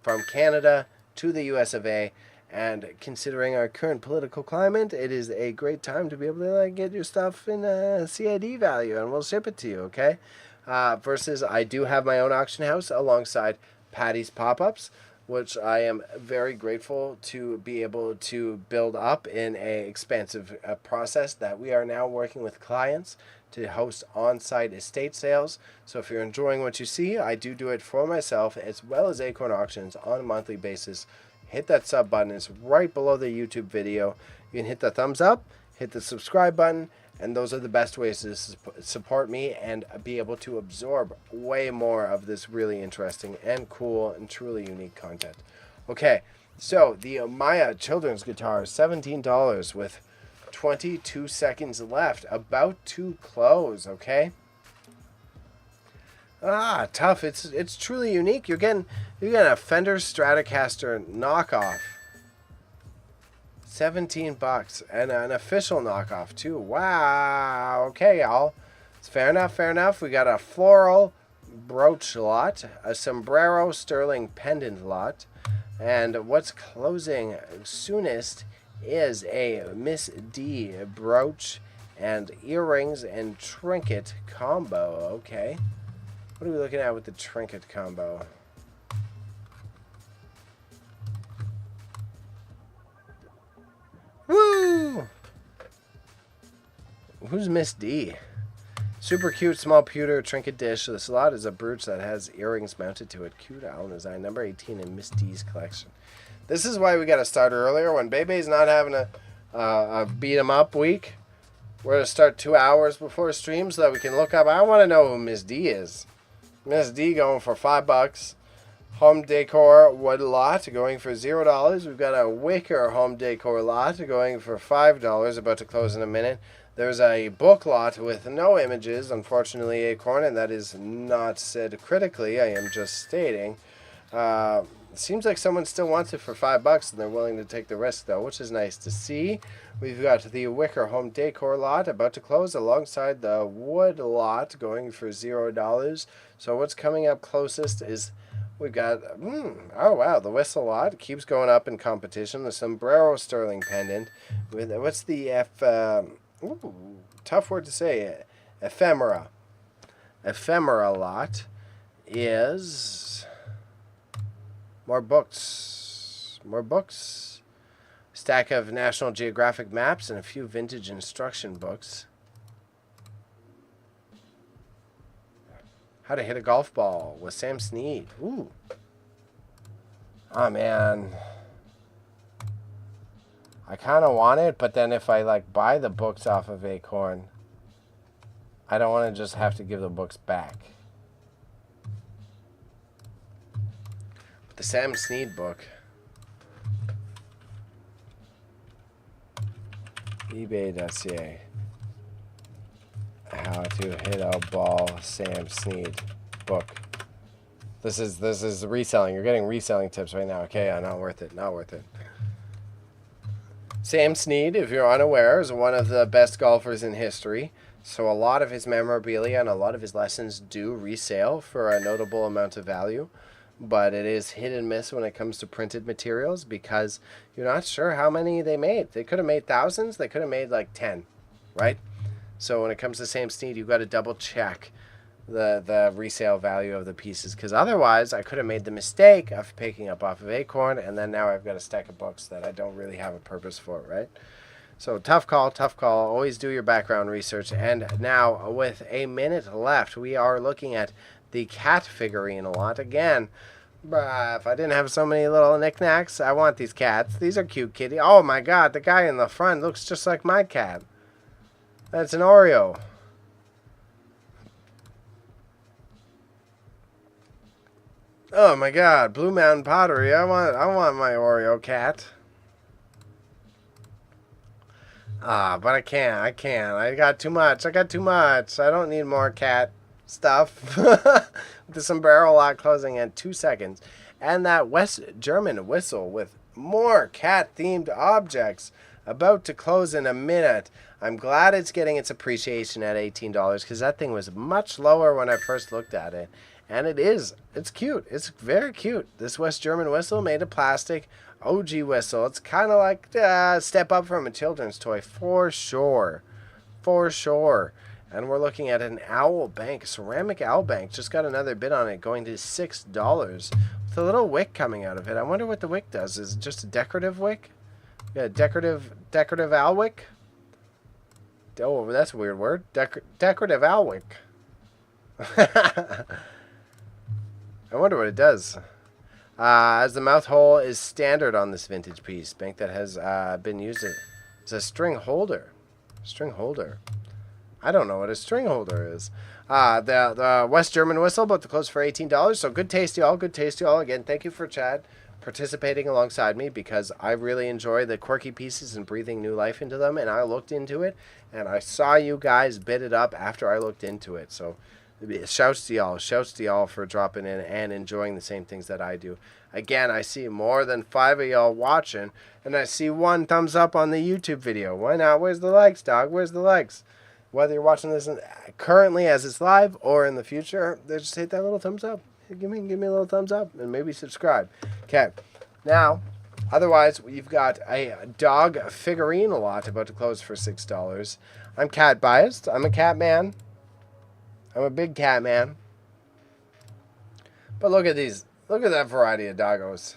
from Canada to the US of A. And considering our current political climate, it is a great time to be able to get your stuff in a CID value, and we'll ship it to you, okay? Versus I do have my own auction house alongside Patty's Pop-Ups, which I am very grateful to be able to build up in a expansive process that we are now working with clients to host on-site estate sales. So if you're enjoying what you see, I do it for myself as well as Acorn Auctions on a monthly basis. Hit that sub button. It's right below the YouTube video. You can hit the thumbs up, hit the subscribe button, and those are the best ways to support me and be able to absorb way more of this really interesting and cool and truly unique content. Okay, so the Maya children's guitar, $17 with 22 seconds left. About to close, okay? Tough. It's truly unique. You're getting a Fender Stratocaster knockoff. $17 and an official knockoff too. Wow. Okay, y'all. It's fair enough. Fair enough. We got a floral brooch lot, a sombrero sterling pendant lot, and what's closing soonest is a Miss D brooch and earrings and trinket combo. Okay. What are we looking at with the trinket combo? Woo! Who's Miss D? Super cute small pewter trinket dish. This lot is a brooch that has earrings mounted to it. Cute owl design. Number 18 in Miss D's collection. This is why we got to start earlier. When Bebe's not having a beat 'em up week, we're going to start 2 hours before stream so that we can look up. I want to know who Miss D is. Miss D going for $5. Home decor wood lot going for $0. We've got a wicker home decor lot going for $5. About to close in a minute. There's a book lot with no images, unfortunately, Acorn, and that is not said critically. I am just stating. It seems like someone still wants it for $5 and they're willing to take the risk, though, which is nice to see. We've got the wicker home decor lot about to close alongside the wood lot going for $0. So what's coming up closest is we've got, oh wow, the whistle lot keeps going up in competition. The sombrero sterling pendant with, what's the tough word to say, ephemera. Ephemera lot is more books. Stack of National Geographic maps and a few vintage instruction books. How to hit a golf ball with Sam Snead. Ooh. Oh, man. I kind of want it, but then if I buy the books off of Acorn, I don't want to just have to give the books back. The Sam Snead book. eBay.ca. How to hit a ball, Sam Snead book. This is reselling. You're getting reselling tips right now. Okay, not worth it. Not worth it. Sam Snead, if you're unaware, is one of the best golfers in history. So a lot of his memorabilia and a lot of his lessons do resale for a notable amount of value. But it is hit and miss when it comes to printed materials because you're not sure how many they made. They could have made thousands. They could have made 10, right? So when it comes to Sam Snead, you've got to double check the resale value of the pieces because otherwise I could have made the mistake of picking up off of Acorn and then now I've got a stack of books that I don't really have a purpose for, right? So tough call. Always do your background research. And now with a minute left, we are looking at the cat figurine a lot. Again, Bruh, if I didn't have so many little knickknacks, I want these cats. These are cute kitty. Oh my god, the guy in the front looks just like my cat. That's an Oreo. Oh my god, Blue Mountain Pottery. I want my Oreo cat. But I can't. I got too much. I don't need more cat stuff. The sombrero lot closing in 2 seconds. And that West German whistle with more cat-themed objects about to close in a minute. I'm glad it's getting its appreciation at $18 because that thing was much lower when I first looked at it. And it is. It's cute. It's very cute. This West German whistle made of plastic. OG whistle. It's kind of like a step up from a children's toy for sure. For sure. And we're looking at an owl bank. Ceramic owl bank. Just got another bid on it going to $6. With a little wick coming out of it. I wonder what the wick does. Is it just a decorative wick? Yeah, decorative owl wick? Oh, that's a weird word. Decorative owl wick. I wonder what it does. As the mouth hole is standard on this vintage piece. Bank that has been used as a string holder. String holder. I don't know what a string holder is. The West German whistle about to close for $18. So good taste, y'all. Good taste, y'all. Again, thank you for Chad participating alongside me because I really enjoy the quirky pieces and breathing new life into them. And I looked into it, and I saw you guys bid it up after I looked into it. So shouts to y'all. Shouts to y'all for dropping in and enjoying the same things that I do. Again, I see more than 5 of y'all watching, and I see 1 thumbs up on the YouTube video. Why not? Where's the likes, dog? Where's the likes? Whether you're watching this currently as it's live or in the future, just hit that little thumbs up. Give me a little thumbs up and maybe subscribe. Okay. Now, otherwise, we've got a dog figurine lot about to close for $6. I'm cat biased. I'm a cat man. I'm a big cat man. But look at these. Look at that variety of doggos.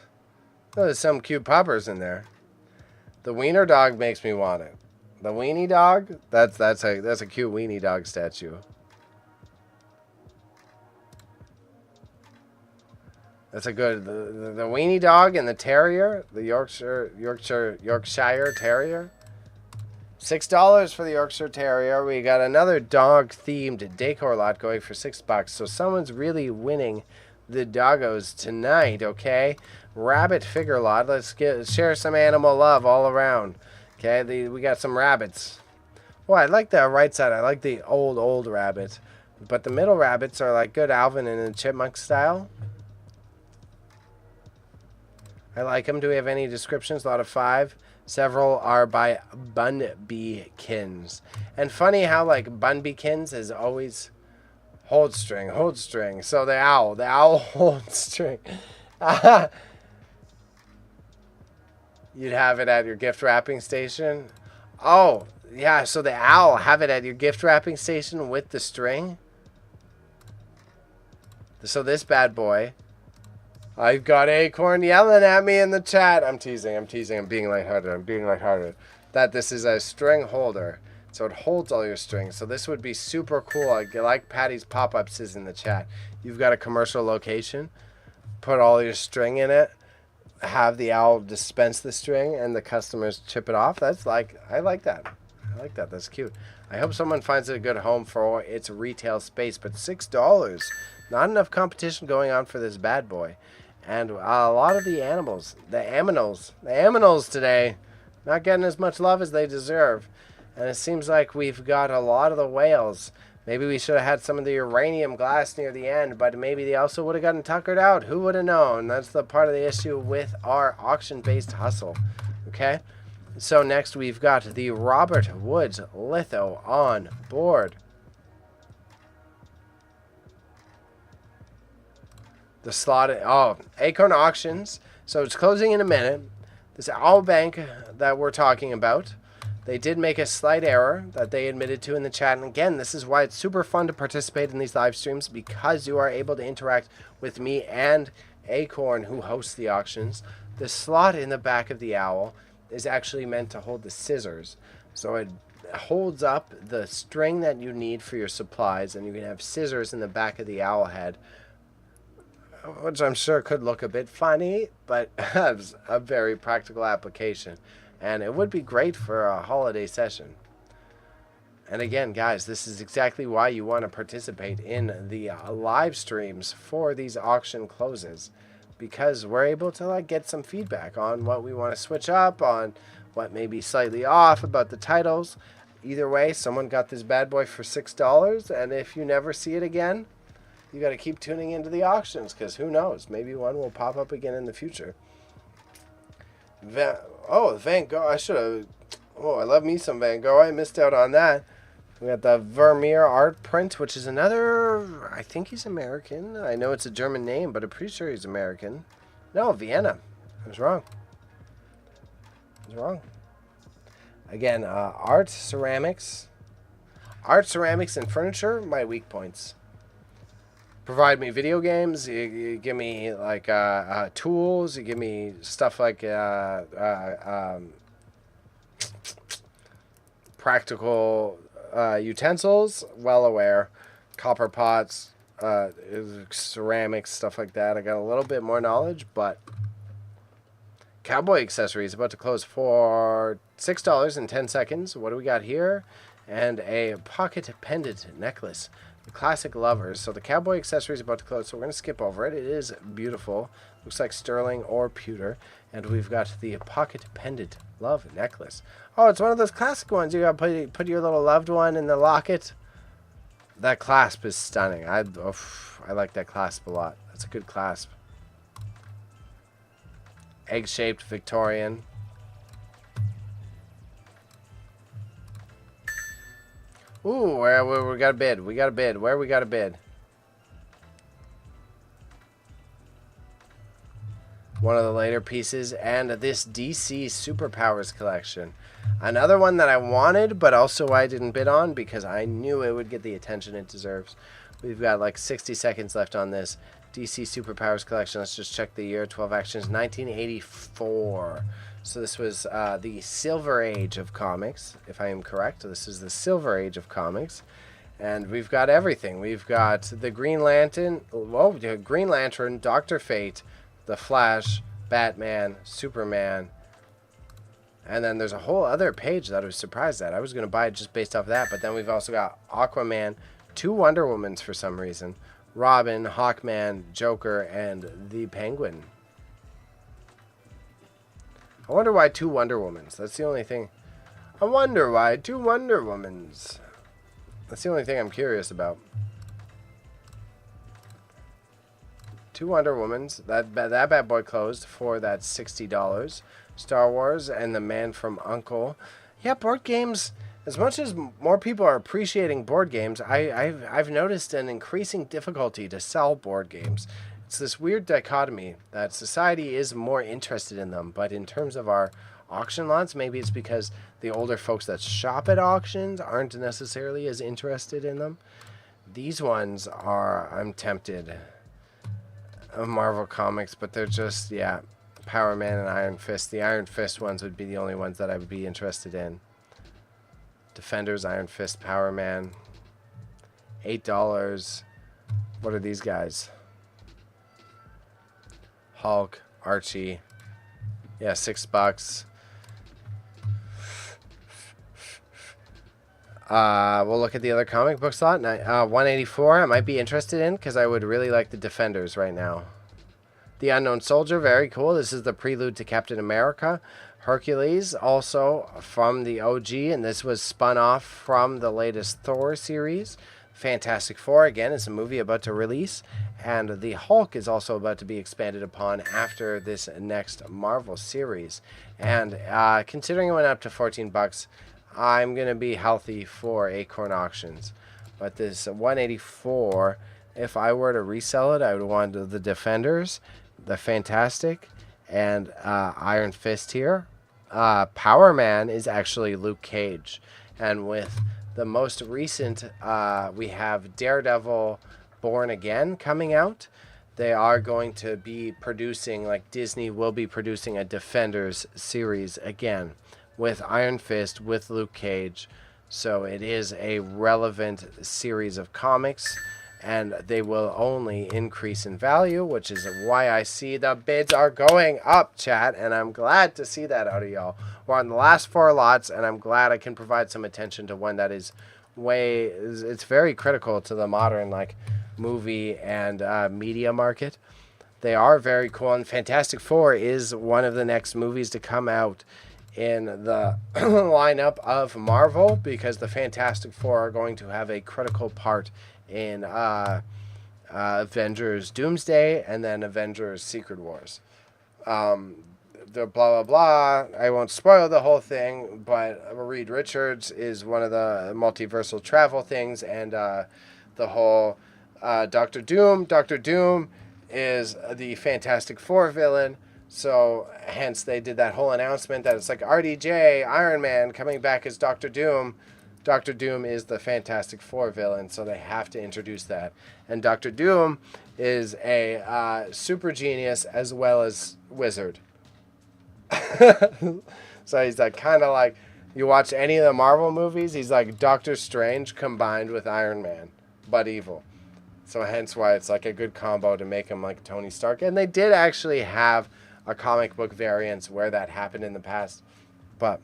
Oh, there's some cute puppers in there. The wiener dog makes me want it. The weenie dog? That's a cute weenie dog statue. That's a good the weenie dog and the terrier, the Yorkshire Terrier. $6 for the Yorkshire Terrier. We got another dog-themed decor lot going for $6. So someone's really winning the doggos tonight, okay? Rabbit figure lot. Let's share some animal love all around. Okay, we got some rabbits. Well, I like the right side. I like the old rabbit. But the middle rabbits are like good Alvin and the Chipmunk style. I like them. Do we have any descriptions? A lot of 5. Several are by Bunbykins. And funny how like Bunbykins is always hold string. So the owl holds string. You'd have it at your gift wrapping station. Oh, yeah, so the owl, have it at your gift wrapping station with the string. So this bad boy. I've got Acorn yelling at me in the chat. I'm teasing. I'm being lighthearted. That this is a string holder. So it holds all your strings. So this would be super cool. I like Patty's pop-ups is in the chat. You've got a commercial location. Put all your string in it. Have the owl dispense the string and the customers chip it off. I like that. That's cute. I hope someone finds it a good home for its retail space. But $6. Not enough competition going on for this bad boy. And a lot of the animals, the aminals today, not getting as much love as they deserve. And it seems like we've got a lot of the whales. Maybe we should have had some of the uranium glass near the end, but maybe they also would have gotten tuckered out. Who would have known? That's the part of the issue with our auction-based hustle. Okay? So next we've got the Robert Woods litho on board. The slot, Acorn Auctions. So it's closing in a minute. This owl bank that we're talking about, they did make a slight error that they admitted to in the chat. And again, this is why it's super fun to participate in these live streams, because you are able to interact with me and Acorn, who hosts the auctions. The slot in the back of the owl is actually meant to hold the scissors. So it holds up the string that you need for your supplies, and you can have scissors in the back of the owl head which I'm sure could look a bit funny, but has a very practical application. And it would be great for a holiday session. And again, guys, this is exactly why you want to participate in the live streams for these auction closes, because we're able to like get some feedback on what we want to switch up, on what may be slightly off about the titles. Either way, someone got this bad boy for $6, and if you never see it again, you got to keep tuning into the auctions, because who knows, maybe one will pop up again in the future. Van Gogh. I should have. Oh, I love me some Van Gogh. I missed out on that. We got the Vermeer art print, which is another. I think he's American. I know it's a German name, but I'm pretty sure he's American. No, Vienna. I was wrong. Again, art, ceramics. Art, ceramics, and furniture, my weak points. Provide me video games. You give me like tools. You give me stuff like practical utensils. Well aware. Copper pots, ceramics, stuff like that. I got a little bit more knowledge, but cowboy accessories about to close for $6 in 10 seconds. What do we got here? And a pocket pendant necklace. Classic lovers. So the cowboy accessory is about to close, so we're going to skip over it. It is beautiful. Looks like sterling or pewter. And we've got the pocket pendant love necklace. Oh, it's one of those classic ones. You got to put your little loved one in the locket. That clasp is stunning. I like that clasp a lot. That's a good clasp. Egg-shaped Victorian. Ooh, where we got a bid. We got a bid. Where we got a bid? One of the later pieces, and this DC Superpowers collection. Another one that I wanted, but also I didn't bid on because I knew it would get the attention it deserves. We've got like 60 seconds left on this DC Superpowers collection. Let's just check the year. 12 Actions, 1984. So this was the Silver Age of comics, if I am correct. This is the Silver Age of comics. And we've got everything. We've got the Green Lantern, Dr. Fate, the Flash, Batman, Superman. And then there's a whole other page that I was surprised at. I was going to buy it just based off that. But then we've also got Aquaman, 2 Wonder Womans for some reason, Robin, Hawkman, Joker, and the Penguin. I wonder why 2 Wonder Womans. That's the only thing. I wonder why 2 Wonder Womans. That's the only thing I'm curious about. 2 Wonder Womans. That bad boy closed for that $60. Star Wars and The Man from U.N.C.L.E. Yeah, board games. As much as more people are appreciating board games, I've noticed an increasing difficulty to sell board games. It's this weird dichotomy that society is more interested in them, but in terms of our auction lots, maybe it's because the older folks that shop at auctions aren't necessarily as interested in them. These ones are, I'm tempted, of Marvel Comics, but they're just, yeah, Power Man and Iron Fist. The Iron Fist ones would be the only ones that I would be interested in. Defenders, Iron Fist, Power Man. $8. What are these guys? Hulk, Archie. Yeah, $6. We'll look at the other comic book slot. 184 I might be interested in because I would really like the Defenders right now. The Unknown Soldier, very cool. This is the prelude to Captain America. Hercules, also from the OG, and this was spun off from the latest Thor series. Fantastic Four, again, is a movie about to release. And the Hulk is also about to be expanded upon after this next Marvel series. And considering it went up to $14, I'm going to be healthy for Acorn Auctions. But this 184, if I were to resell it, I would want the Defenders, the Fantastic, and Iron Fist here. Power Man is actually Luke Cage. And with the most recent, we have Daredevil Born Again coming out. They are going to be producing, like Disney will be producing a Defenders series again with Iron Fist, with Luke Cage. So it is a relevant series of comics. and they will only increase in value, which is why I see the bids are going up, chat, and I'm glad to see that out of y'all. We're on the last 4 lots, and I'm glad I can provide some attention to one that is it's very critical to the modern like movie and media market. They are very cool, and Fantastic Four is one of the next movies to come out in the lineup of Marvel, because the Fantastic Four are going to have a critical part in Avengers Doomsday and then Avengers Secret Wars. The blah blah blah. I won't spoil the whole thing, but Reed Richards is one of the multiversal travel things, and the whole Doctor Doom. Doctor Doom is the Fantastic Four villain. So hence they did that whole announcement that it's like RDJ, Iron Man coming back as Doctor Doom. Doctor Doom is the Fantastic Four villain, so they have to introduce that. And Doctor Doom is a super genius as well as wizard. So he's like kind of like, you watch any of the Marvel movies, he's like Doctor Strange combined with Iron Man, but evil. So hence why it's like a good combo to make him like Tony Stark. And they did actually have a comic book variants where that happened in the past. But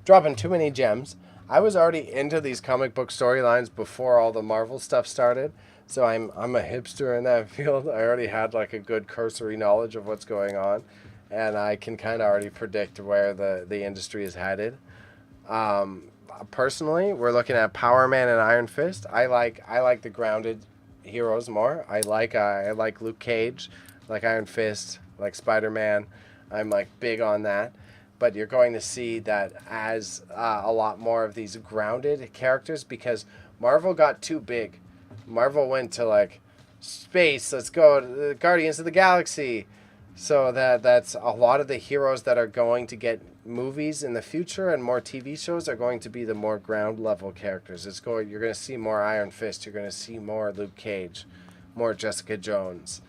dropping too many gems. I was already into these comic book storylines before all the Marvel stuff started. So I'm a hipster in that field. I already had like a good cursory knowledge of what's going on. And I can kind of already predict where the industry is headed. Personally, we're looking at Power Man and Iron Fist. I like the grounded heroes more. I like Luke Cage, like Iron Fist, like Spider-Man. I'm like big on that. But you're going to see that as a lot more of these grounded characters, because Marvel got too big. Marvel went to like space. Let's go to the Guardians of the Galaxy. So that's a lot of the heroes that are going to get movies in the future and more TV shows are going to be the more ground level characters. You're going to see more Iron Fist. You're going to see more Luke Cage, more Jessica Jones,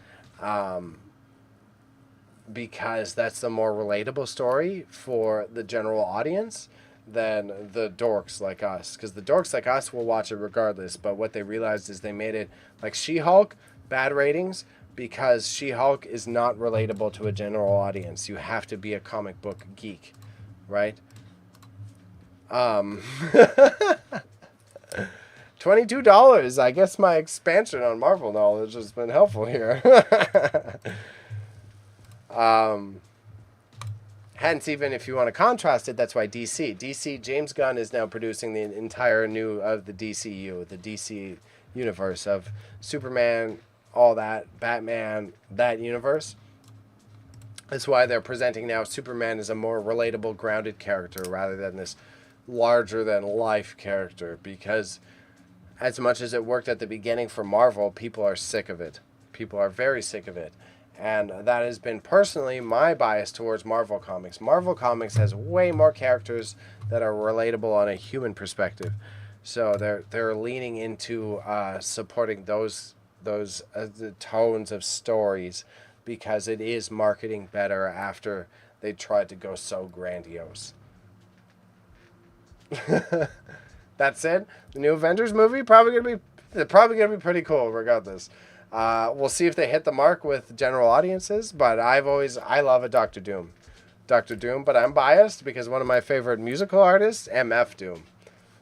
because that's the more relatable story for the general audience than the dorks like us. Because the dorks like us will watch it regardless. But what they realized is they made it like She-Hulk, bad ratings, because She-Hulk is not relatable to a general audience. You have to be a comic book geek, right? $22. I guess my expansion on Marvel knowledge has been helpful here. Hence, even if you want to contrast it, that's why DC, James Gunn is now producing the entire new of the DCU, the DC universe of Superman, all that, Batman, that universe. That's why they're presenting now Superman as a more relatable, grounded character rather than this larger-than-life character, because as much as it worked at the beginning for Marvel, people are sick of it. People are very sick of it. And that has been personally my bias towards Marvel Comics. Marvel Comics has way more characters that are relatable on a human perspective. So they're leaning into supporting those the tones of stories, because it is marketing better after they tried to go so grandiose. That's it. The new Avengers movie probably gonna be pretty cool regardless. We'll see if they hit the mark with general audiences, but I love a Doctor Doom, but I'm biased because one of my favorite musical artists, MF Doom.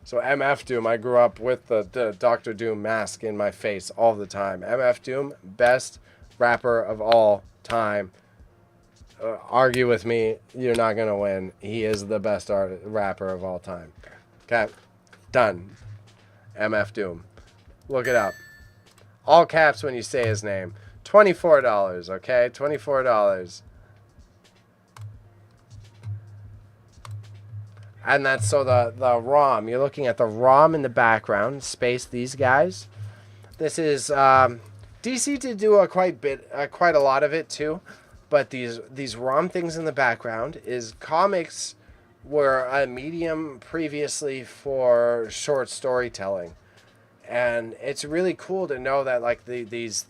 So MF Doom, I grew up with the Doctor Doom mask in my face all the time. MF Doom, best rapper of all time. Argue with me, you're not going to win. He is the best rapper of all time. Okay, done. MF Doom. Look it up. All caps when you say his name. $24, okay? $24. And that's so the ROM. You're looking at the ROM in the background. Space these guys. This is DC did do quite a lot of it too, but these ROM things in the background is comics were a medium previously for short storytelling, and it's really cool to know that like these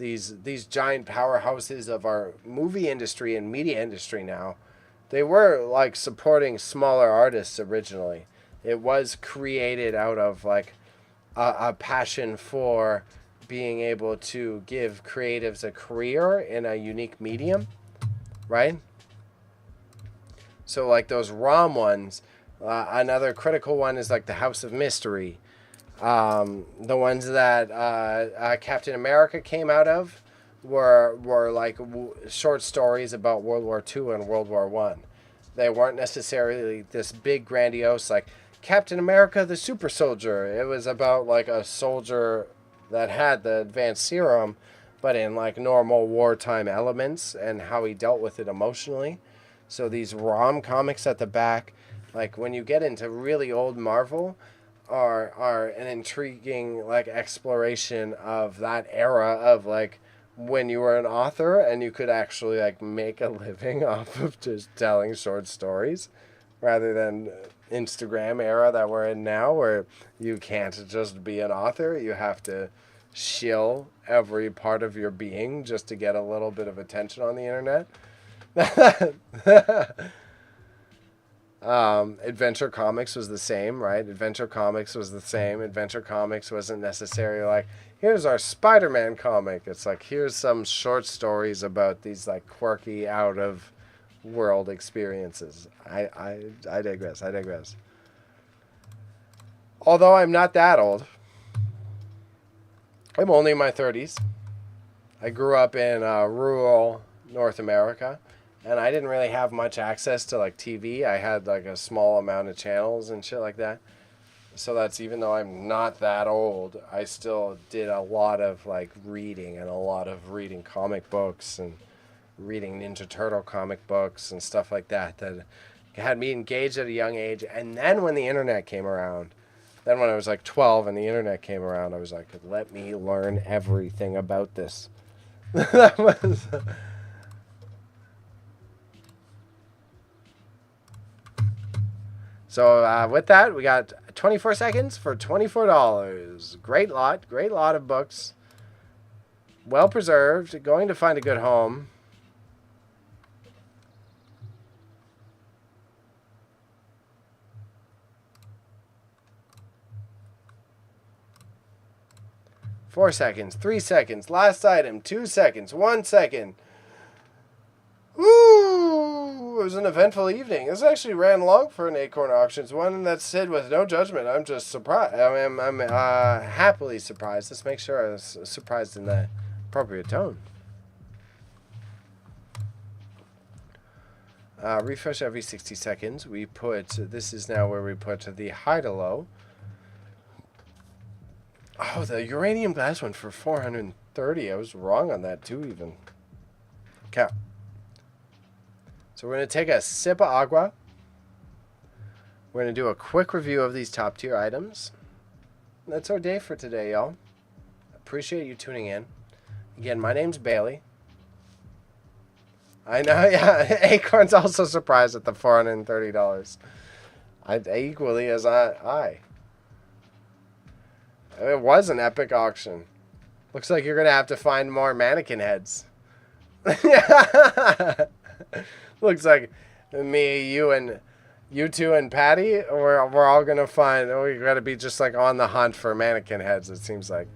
giant powerhouses of our movie industry and media industry now. They were like supporting smaller artists originally. It was created out of like a passion for being able to give creatives a career in a unique medium, right? So like those ROM ones, another critical one is like the House of Mystery. The ones that Captain America came out of were like short stories about World War II and World War One. They weren't necessarily this big grandiose like Captain America the Super Soldier. It was about like a soldier that had the advanced serum, but in like normal wartime elements and how he dealt with it emotionally. So these ROM comics at the back, like when you get into really old Marvel, are an intriguing like exploration of that era of like when you were an author and you could actually like make a living off of just telling short stories rather than Instagram era that we're in now where you can't just be an author. You have to shill every part of your being just to get a little bit of attention on the internet. Adventure Comics was the same, right? Adventure Comics was the same. Adventure Comics wasn't necessarily like, here's our Spider-Man comic. It's like, here's some short stories about these like quirky out of world experiences. I digress. Although I'm not that old. I'm only in my 30s. I grew up in rural North America. And I didn't really have much access to like TV. I had like a small amount of channels and shit like that. So that's, even though I'm not that old, I still did a lot of like reading and a lot of reading comic books and reading Ninja Turtle comic books and stuff like that that had me engaged at a young age. And then when the internet came around, then when I was like 12 and the internet came around, I was like, let me learn everything about this. That was... So with that, we got 24 seconds for $24. Great lot of books. Well preserved, going to find a good home. Four seconds, 3 seconds, last item, 2 seconds, 1 second. Woo! It was an eventful evening. This actually ran long for an Acorn Auctions one, that's said with no judgment. I'm just surprised. I'm happily surprised. Let's make sure I was surprised in the appropriate tone. Refresh every 60 seconds. We put, this is now where we put the high to low. Oh, the uranium glass one for 430. I was wrong on that too, even. Okay. So we're going to take a sip of agua. We're going to do a quick review of these top tier items. That's our day for today, y'all. Appreciate you tuning in. Again, my name's Bailey. I know, yeah. Acorn's also surprised at the $430. Equally as I. It was an epic auction. Looks like you're going to have to find more mannequin heads. Looks like me, you two, and Patty, we're all gonna find. We gotta be just like on the hunt for mannequin heads. It seems like.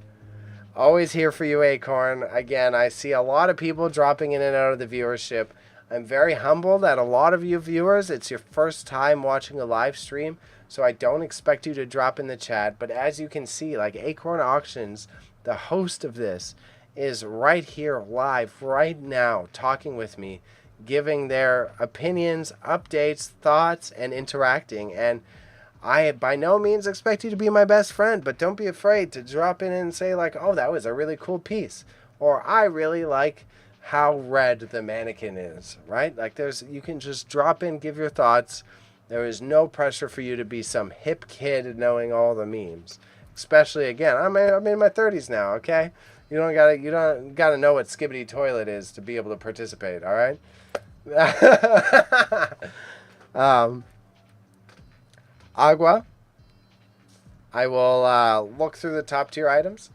Always here for you, Acorn. Again, I see a lot of people dropping in and out of the viewership. I'm very humbled that a lot of you viewers, it's your first time watching a live stream, so I don't expect you to drop in the chat. But as you can see, like Acorn Auctions, the host of this, is right here live right now talking with me, giving their opinions, updates, thoughts, and interacting. And I by no means expect you to be my best friend, but don't be afraid to drop in and say like, oh, that was a really cool piece, or I really like how red the mannequin is, right? Like you can just drop in, give your thoughts. There is no pressure for you to be some hip kid knowing all the memes. Especially, again, I'm in my 30s now, okay? You don't gotta know what Skibbity Toilet is to be able to participate, all right? Agua. I will look through the top tier items.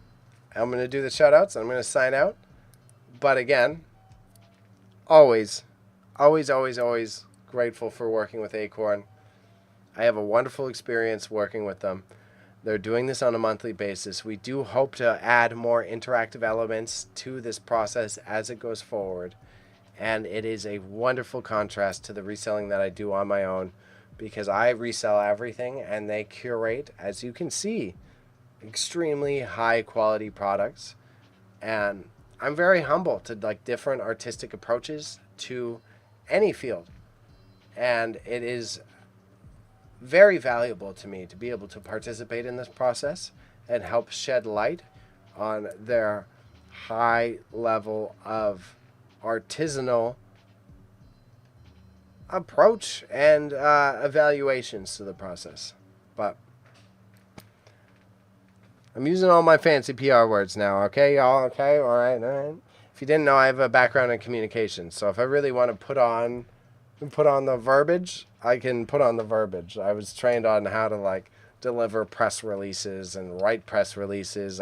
I'm going to do the shout outs. I'm going to sign out. But again, always grateful for working with Acorn. I have a wonderful experience working with them. They're doing this on a monthly basis. We do hope to add more interactive elements to this process as it goes forward. And it is a wonderful contrast to the reselling that I do on my own, because I resell everything and they curate, as you can see, extremely high quality products. And I'm very humble to like different artistic approaches to any field. And it is very valuable to me to be able to participate in this process and help shed light on their high level of artisanal approach and evaluations to the process. But I'm using all my fancy PR words now, okay, y'all? Okay, all right. If you didn't know, I have a background in communications, so if I really want to put on the verbiage, I can put on the verbiage. I was trained on how to like deliver press releases and write press releases.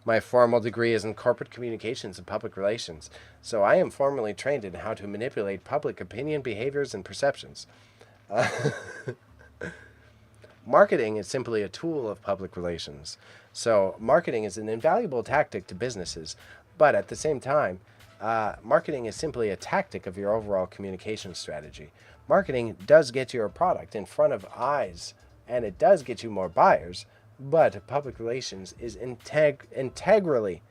My formal degree is in corporate communications and public relations, so I am formally trained in how to manipulate public opinion, behaviors, and perceptions. Marketing is simply a tool of public relations. So marketing is an invaluable tactic to businesses, but at the same time, marketing is simply a tactic of your overall communication strategy. Marketing does get your product in front of eyes, and it does get you more buyers, but public relations is intensely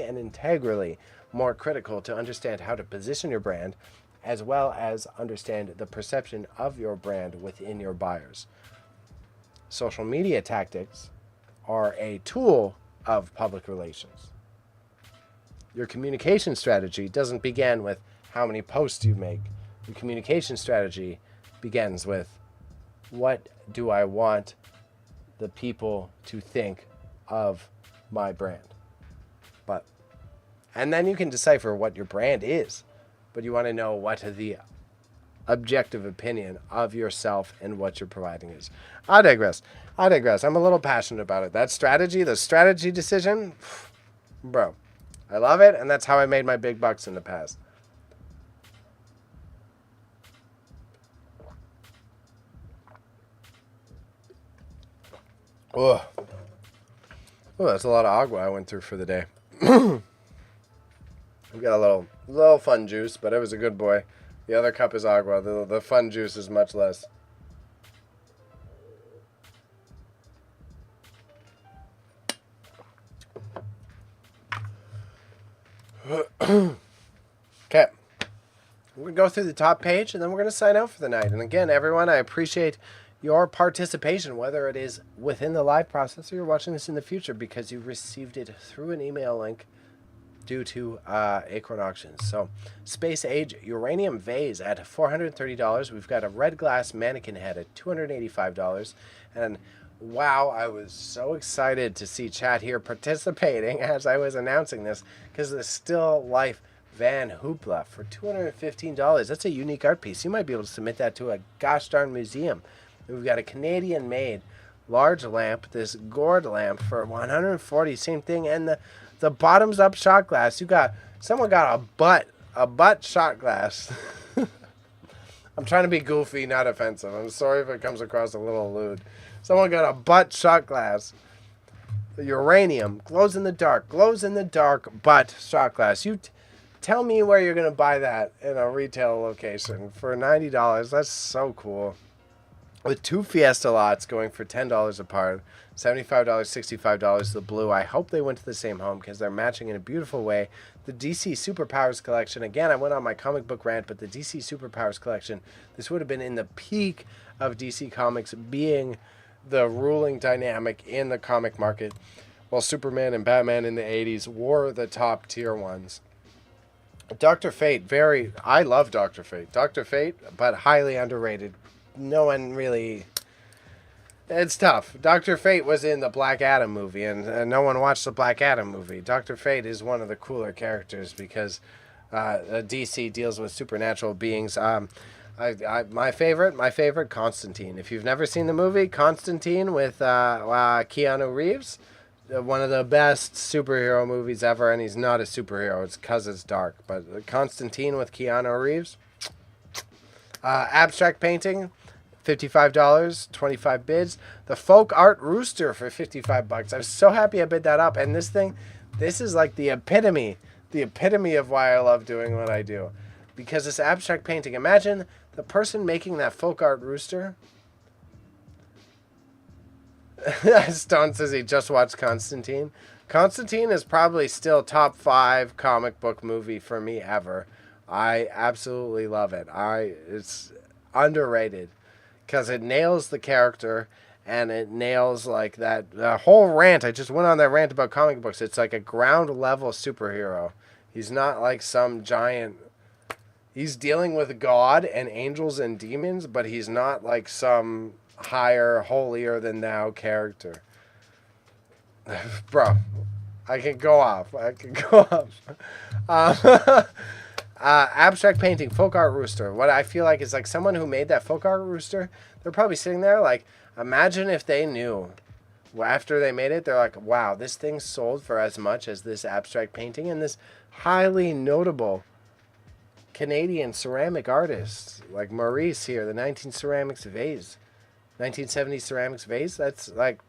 and integrally more critical to understand how to position your brand, as well as understand the perception of your brand within your buyers. Social media tactics are a tool of public relations. Your communication strategy doesn't begin with how many posts you make. Your communication strategy begins with, what do I want the people to think of my brand? And then you can decipher what your brand is, but you want to know what the objective opinion of yourself and what you're providing is. I digress. I'm a little passionate about it. That strategy, the strategy decision, bro, I love it, and that's how I made my big bucks in the past. Oh, that's a lot of agua I went through for the day. We got a little fun juice, but it was a good boy. The other cup is agua. The fun juice is much less. Okay. We're going to go through the top page, and then we're going to sign out for the night. And again, everyone, I appreciate your participation, whether it is within the live process or you're watching this in the future because you received it through an email link due to Acorn Auctions. So, Space Age Uranium Vase at $430. We've got a red glass mannequin head at $285. And wow, I was so excited to see chat here participating as I was announcing this, because the Still Life Van Hoopla for $215. That's a unique art piece. You might be able to submit that to a gosh darn museum. We've got a Canadian-made large lamp, this gourd lamp for $140. Same thing, and the bottoms up shot glass. Someone got a butt shot glass. I'm trying to be goofy, not offensive. I'm sorry if it comes across a little lewd. Someone got a butt shot glass. The uranium glows in the dark butt shot glass. You tell me where you're going to buy that in a retail location for $90. That's so cool. With two Fiesta lots going for $10 a part, $75, $65 the blue. I hope they went to the same home because they're matching in a beautiful way. The DC Superpowers collection. Again, I went on my comic book rant, but the DC Superpowers collection, this would have been in the peak of DC Comics being the ruling dynamic in the comic market, while Superman and Batman in the 80s were the top tier ones. Dr. Fate, I love Dr. Fate. Dr. Fate, but highly underrated. No one really... It's tough. Dr. Fate was in the Black Adam movie, and no one watched the Black Adam movie. Dr. Fate is one of the cooler characters because DC deals with supernatural beings. My favorite, Constantine. If you've never seen the movie, Constantine with Keanu Reeves, one of the best superhero movies ever, and he's not a superhero. It's because it's dark. But Constantine with Keanu Reeves. Abstract painting, $55, 25 bids. The folk art rooster for 55 bucks. I was so happy I bid that up. And this thing, this is like the epitome of why I love doing what I do. Because this abstract painting, imagine the person making that folk art rooster. Stone says he just watched Constantine. Constantine is probably still top 5 comic book movie for me ever. I absolutely love it. It's underrated because it nails the character and it nails like that whole rant. I just went on that rant about comic books. It's like a ground level superhero. He's not like some giant. He's dealing with God and angels and demons, but he's not like some higher, holier than thou character. Bro, I can go off. Abstract painting, folk art rooster. What I feel like is like someone who made that folk art rooster, they're probably sitting there like, imagine if they knew after they made it, they're like, wow, this thing sold for as much as this abstract painting and this highly notable Canadian ceramic artist like Maurice here, the 1970s ceramics vase. That's like,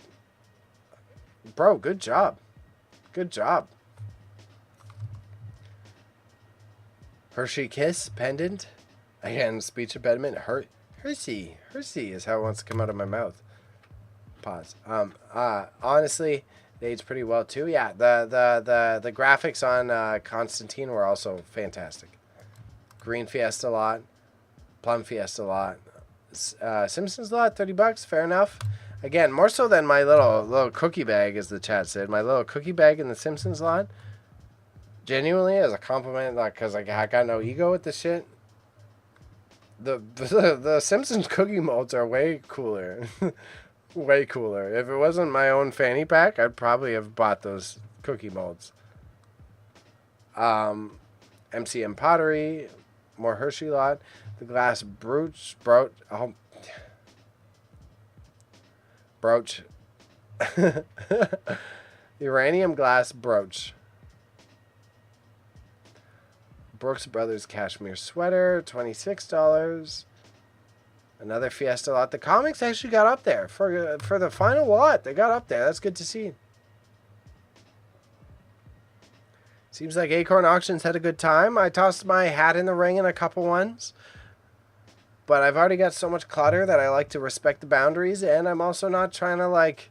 bro, good job. Hershey Kiss pendant. Again, speech impediment. Hershey is how it wants to come out of my mouth. Pause. Honestly, it aged pretty well too. Yeah, the graphics on Constantine were also fantastic. Green Fiesta lot, Plum Fiesta lot, Simpsons lot, $30, fair enough. Again, more so than my little cookie bag, as the chat said. My little cookie bag in the Simpsons lot. Genuinely, as a compliment, like, because I got no ego with this shit. The Simpsons cookie molds are way cooler. Way cooler. If it wasn't my own fanny pack, I'd probably have bought those cookie molds. MCM pottery, more Hershey lot, the glass brooch. Uranium glass brooch. Brooks Brothers cashmere sweater, $26. Another Fiesta lot. The comics actually got up there for the final lot. They got up there. That's good to see. Seems like Acorn Auctions had a good time. I tossed my hat in the ring in a couple ones. But I've already got so much clutter that I like to respect the boundaries. And I'm also not trying to like...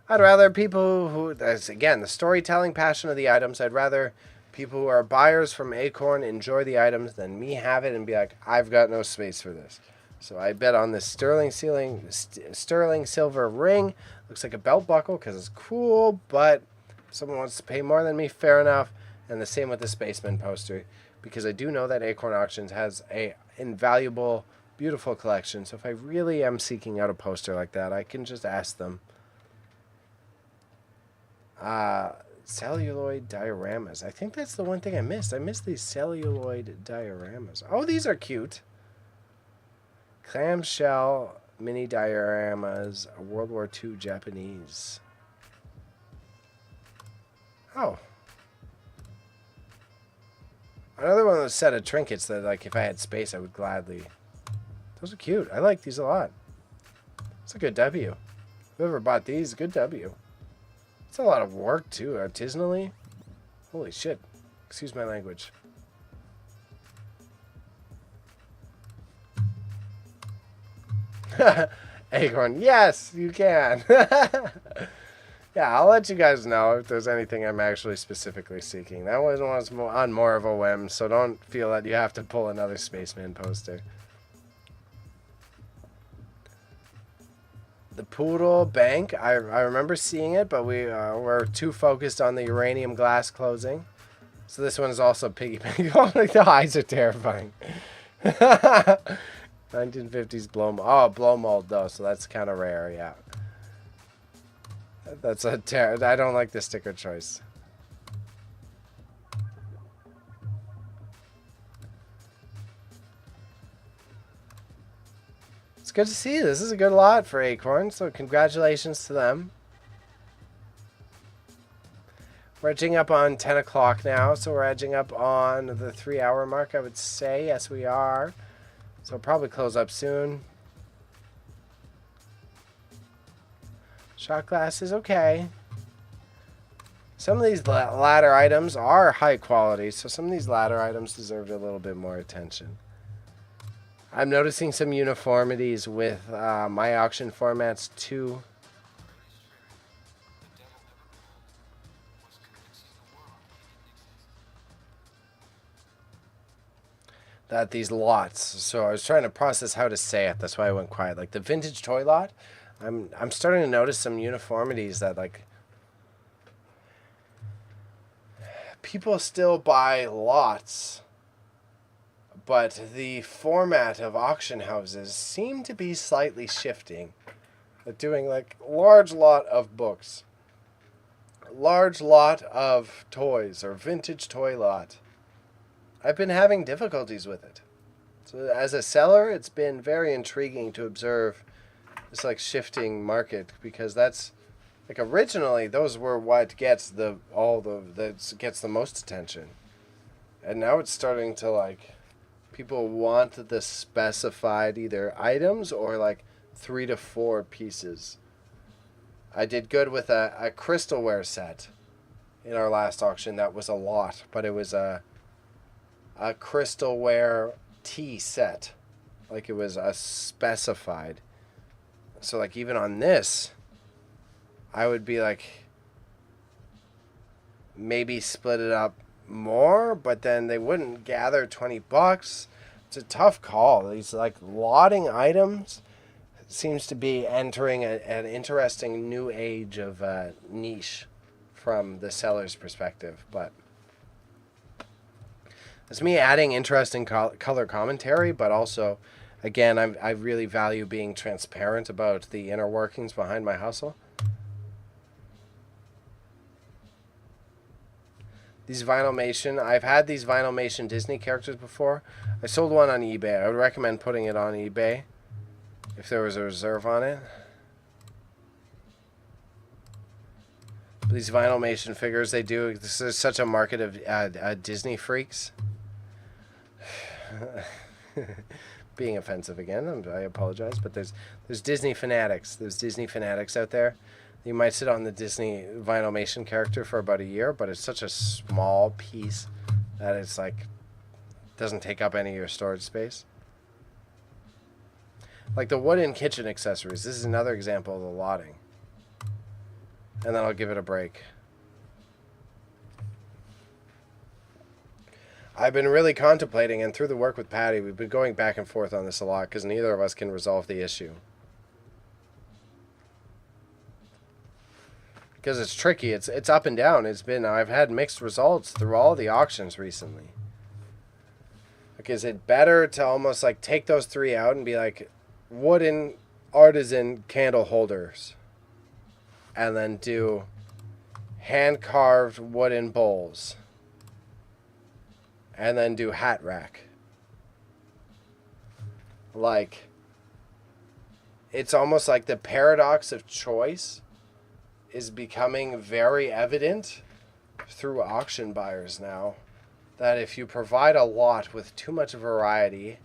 I'd rather people who... Again, the storytelling passion of the items. I'd rather people who are buyers from Acorn enjoy the items than me have it and be like, I've got no space for this. So I bet on this sterling silver ring. Looks like a belt buckle because it's cool, but if someone wants to pay more than me, fair enough. And the same with the Spaceman poster, because I do know that Acorn Auctions has a invaluable, beautiful collection. So if I really am seeking out a poster like that, I can just ask them. Celluloid dioramas. I think that's the one thing I missed. I missed these celluloid dioramas. Oh, these are cute. Clamshell mini dioramas, World War II Japanese. Oh. Another one of those set of trinkets that, like, if I had space, I would gladly... Those are cute. I like these a lot. It's a good W. Whoever bought these, good W. It's a lot of work, too, artisanally. Holy shit. Excuse my language. Acorn, yes, you can. Yeah, I'll let you guys know if there's anything I'm actually specifically seeking. That was on more of a whim, so don't feel that you have to pull another Spaceman poster. The Poodle Bank, I remember seeing it, but we were too focused on the uranium glass closing. So this one is also piggy bank. Oh, the eyes are terrifying. 1950s blow mold. Oh, blow mold though, so that's kind of rare, yeah. That's a I don't like the sticker choice. It's good to see. This is a good lot for Acorn, so congratulations to them. We're edging up on 10 o'clock now, so we're edging up on the 3-hour mark, I would say. Yes, we are. So we'll probably close up soon. Shot glass is okay. Some of these ladder items are high quality, so some of these ladder items deserved a little bit more attention. I'm noticing some uniformities with my auction formats too. That these lots. So I was trying to process how to say it. That's why I went quiet. Like the vintage toy lot, I'm starting to notice some uniformities that like people still buy lots, but the format of auction houses seem to be slightly shifting. They're doing like large lot of books, large lot of toys, or vintage toy lot. I've been having difficulties with it. So as a seller, it's been very intriguing to observe this like shifting market, because that's like originally those were what gets the most attention. And now it's starting to like people want the specified either items or like 3 to 4 pieces. I did good with a crystalware set in our last auction. That was a lot, but it was a crystalware tea set. Like it was a specified. So like even on this, I would be like maybe split it up more, but then they wouldn't gather $20. It's a tough call. These like lotting items seems to be entering an interesting new age of niche from the seller's perspective, but it's me adding interesting color commentary, but also, again, I really value being transparent about the inner workings behind my hustle. These Vinylmation, I've had these Vinylmation Disney characters before. I sold one on eBay. I would recommend putting it on eBay if there was a reserve on it. These Vinylmation figures, this is such a market of Disney freaks. Being offensive again, I apologize, but there's Disney fanatics. There's Disney fanatics out there. You might sit on the Disney Vinylmation character for about a year, but it's such a small piece that it's like doesn't take up any of your storage space. Like the wooden kitchen accessories. This is another example of the lotting. And then I'll give it a break. I've been really contemplating, and through the work with Patty, we've been going back and forth on this a lot because neither of us can resolve the issue. Because it's tricky. It's up and down. I've had mixed results through all the auctions recently. Like, is it better to almost like take those 3 out and be like wooden artisan candle holders, and then do hand carved wooden bowls, and then do hat rack? Like, it's almost like the paradox of choice is becoming very evident through auction buyers now. That if you provide a lot with too much variety,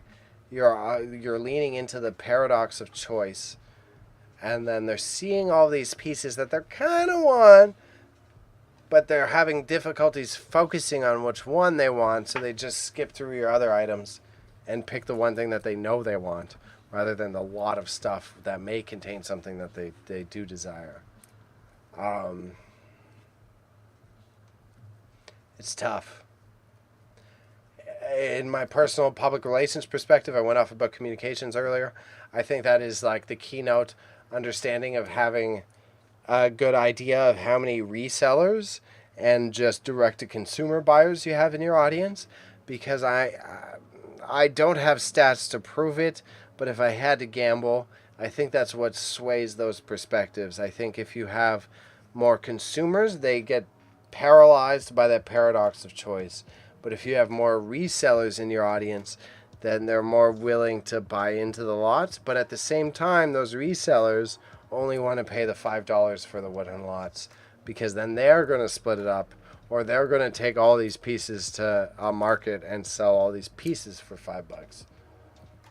you're leaning into the paradox of choice, and then they're seeing all these pieces that they're kind of want, but they're having difficulties focusing on which one they want, so they just skip through your other items and pick the one thing that they know they want, rather than the lot of stuff that may contain something that they do desire. It's tough. In my personal public relations perspective, I went off about communications earlier. I think that is like the keynote understanding of having a good idea of how many resellers and just direct-to-consumer buyers you have in your audience, because I don't have stats to prove it, but if I had to gamble, I think that's what sways those perspectives. I think if you have more consumers, they get paralyzed by that paradox of choice. But if you have more resellers in your audience, then they're more willing to buy into the lots. But at the same time, those resellers only want to pay the $5 for the wooden lots, because then they're going to split it up, or they're going to take all these pieces to a market and sell all these pieces for $5.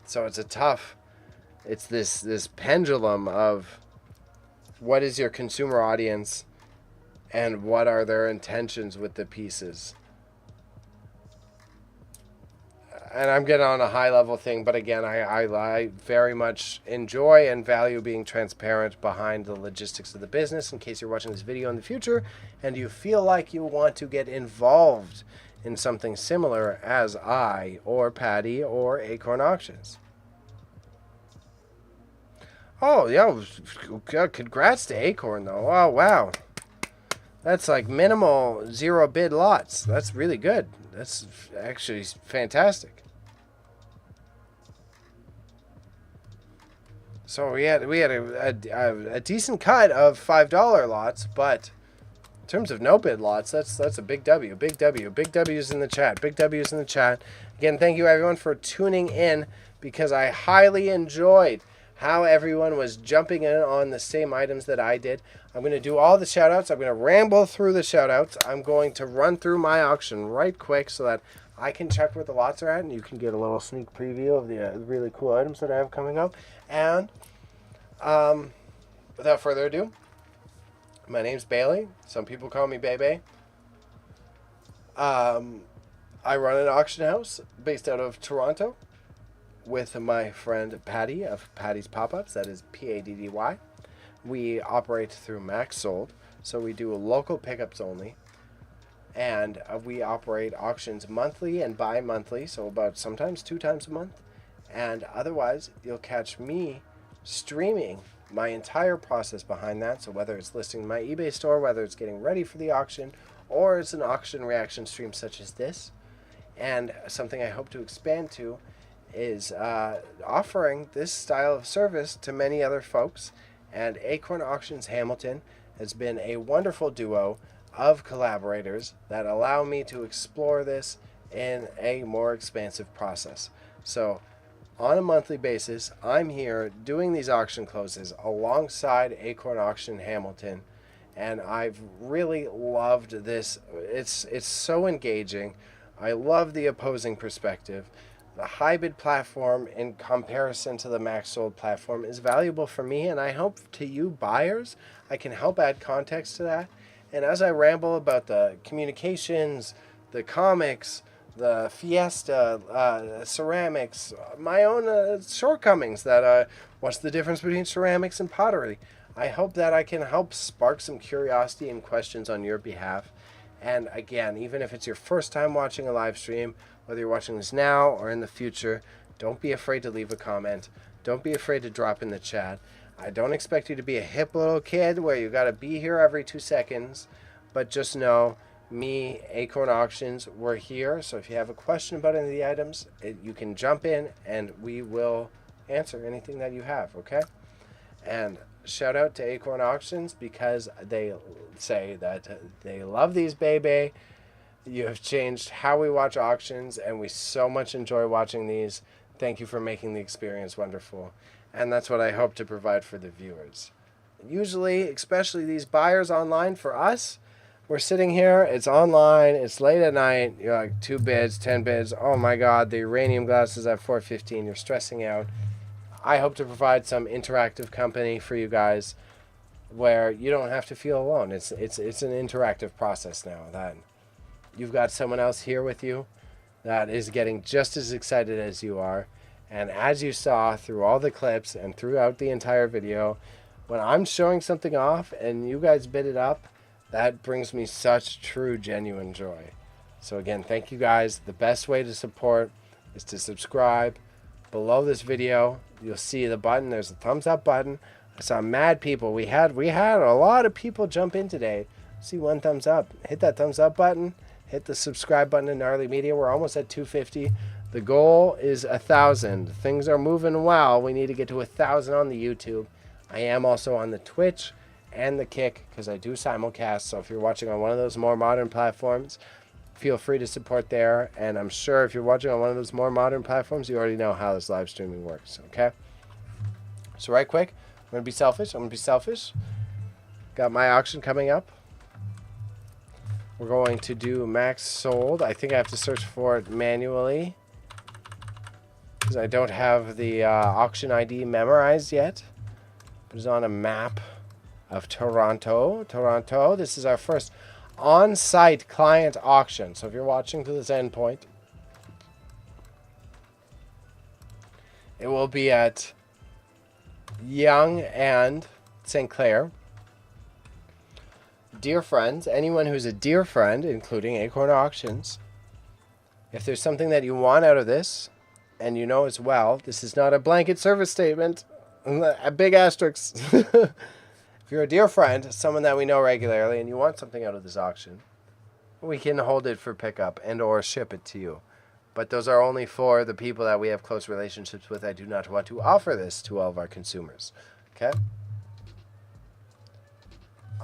So it's this pendulum of what is your consumer audience and what are their intentions with the pieces. And I'm getting on a high level thing, but again, I very much enjoy and value being transparent behind the logistics of the business in case you're watching this video in the future and you feel like you want to get involved in something similar as I or Patty or Acorn Auctions. Oh, yeah, congrats to Acorn though. Oh, wow. That's like minimal 0 bid lots. That's really good. That's actually fantastic. So we had a decent cut of $5 lots, but in terms of no bid lots, that's a big W. Big W. Big W's in the chat. Big W's in the chat. Again, thank you everyone for tuning in because I highly enjoyed how everyone was jumping in on the same items that I did. I'm going to do all the shout outs. I'm going to ramble through the shout outs. I'm going to run through my auction right quick so that I can check where the lots are at and you can get a little sneak preview of the really cool items that I have coming up. And without further ado, my name's Bailey. Some people call me Bebe. I run an auction house based out of Toronto with my friend Patty of Patty's Pop-Ups. That is Paddy. We operate through Max Sold, so we do local pickups only. And we operate auctions monthly and bi-monthly, so about sometimes 2 times a month. And otherwise, you'll catch me streaming my entire process behind that. So whether it's listing my eBay store, whether it's getting ready for the auction, or it's an auction reaction stream such as this. And something I hope to expand to is offering this style of service to many other folks. And Acorn Auctions Hamilton has been a wonderful duo of collaborators that allow me to explore this in a more expansive process. So on a monthly basis, I'm here doing these auction closes alongside Acorn Auction Hamilton, and I've really loved this. It's so engaging. I love the opposing perspective. The hybrid platform in comparison to the Max Sold platform is valuable for me, and I hope to you buyers I can help add context to that. And as I ramble about the communications, the comics, the fiesta, ceramics, my own shortcomings, that what's the difference between ceramics and pottery, I hope that I can help spark some curiosity and questions on your behalf. And again, even if it's your first time watching a live stream, whether you're watching this now or in the future, don't be afraid to leave a comment. Don't be afraid to drop in the chat. I don't expect you to be a hip little kid where you got to be here every 2 seconds, but just know me, Acorn Auctions, we're here. So if you have a question about any of the items, you can jump in and we will answer anything that you have, okay? And shout out to Acorn Auctions because they say that they love these baby. You have changed how we watch auctions, and we so much enjoy watching these. Thank you for making the experience wonderful. And that's what I hope to provide for the viewers. Usually, especially these buyers online, for us, we're sitting here, it's online, it's late at night, you're like 2 bids, 10 bids, oh my god, the uranium glass is at 415, you're stressing out. I hope to provide some interactive company for you guys where you don't have to feel alone. It's an interactive process now that you've got someone else here with you that is getting just as excited as you are. And as you saw through all the clips and throughout the entire video, when I'm showing something off and you guys bid it up, that brings me such true, genuine joy. So again, thank you guys. The best way to support is to subscribe. Below this video, you'll see the button. There's a thumbs up button. I saw mad people. We had a lot of people jump in today. See 1 thumbs up. Hit that thumbs up button. Hit the subscribe button in NarleyMedia. We're almost at 250. The goal is 1,000. Things are moving well. We need to get to 1,000 on the YouTube. I am also on the Twitch and the Kick because I do simulcast. So if you're watching on one of those more modern platforms, feel free to support there. And I'm sure if you're watching on one of those more modern platforms, you already know how this live streaming works. Okay? So right quick, I'm going to be selfish. Got my auction coming up. We're going to do Max Sold. I think I have to search for it manually because I don't have the auction ID memorized yet. But it's on a map. of Toronto. Toronto. This is our first on-site client auction. So if you're watching to this end point, it will be at Yonge and St. Clair. Dear friends, anyone who's a dear friend, including Acorn Auctions, if there's something that you want out of this, and you know as well, this is not a blanket service statement, a big asterisk. If you're a dear friend, someone that we know regularly, and you want something out of this auction, we can hold it for pickup and or ship it to you. But those are only for the people that we have close relationships with. I do not want to offer this to all of our consumers. Okay?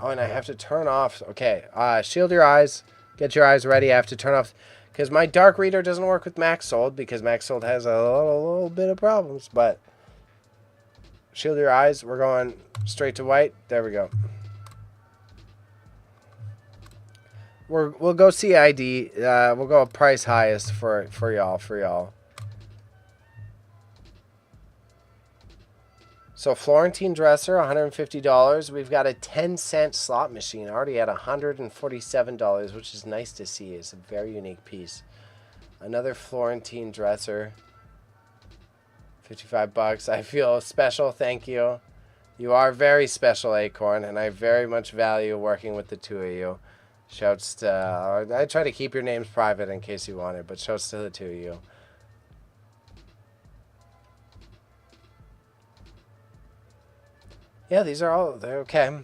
Oh, and I have to turn off. Okay, shield your eyes. Get your eyes ready. I have to turn off, because my dark reader doesn't work with MaxSold, because MaxSold has a little bit of problems. But shield your eyes. We're going straight to white. There we go. We'll go CID. We'll go price highest for y'all. So Florentine dresser, $150. We've got a 10-cent slot machine already at $147, which is nice to see. It's a very unique piece. Another Florentine dresser, $55. I feel special. Thank you. You are very special, Acorn, and I very much value working with the two of you. Shouts to, I try to keep your names private in case you want it, but shouts to the two of you. Yeah, these are all, they're okay.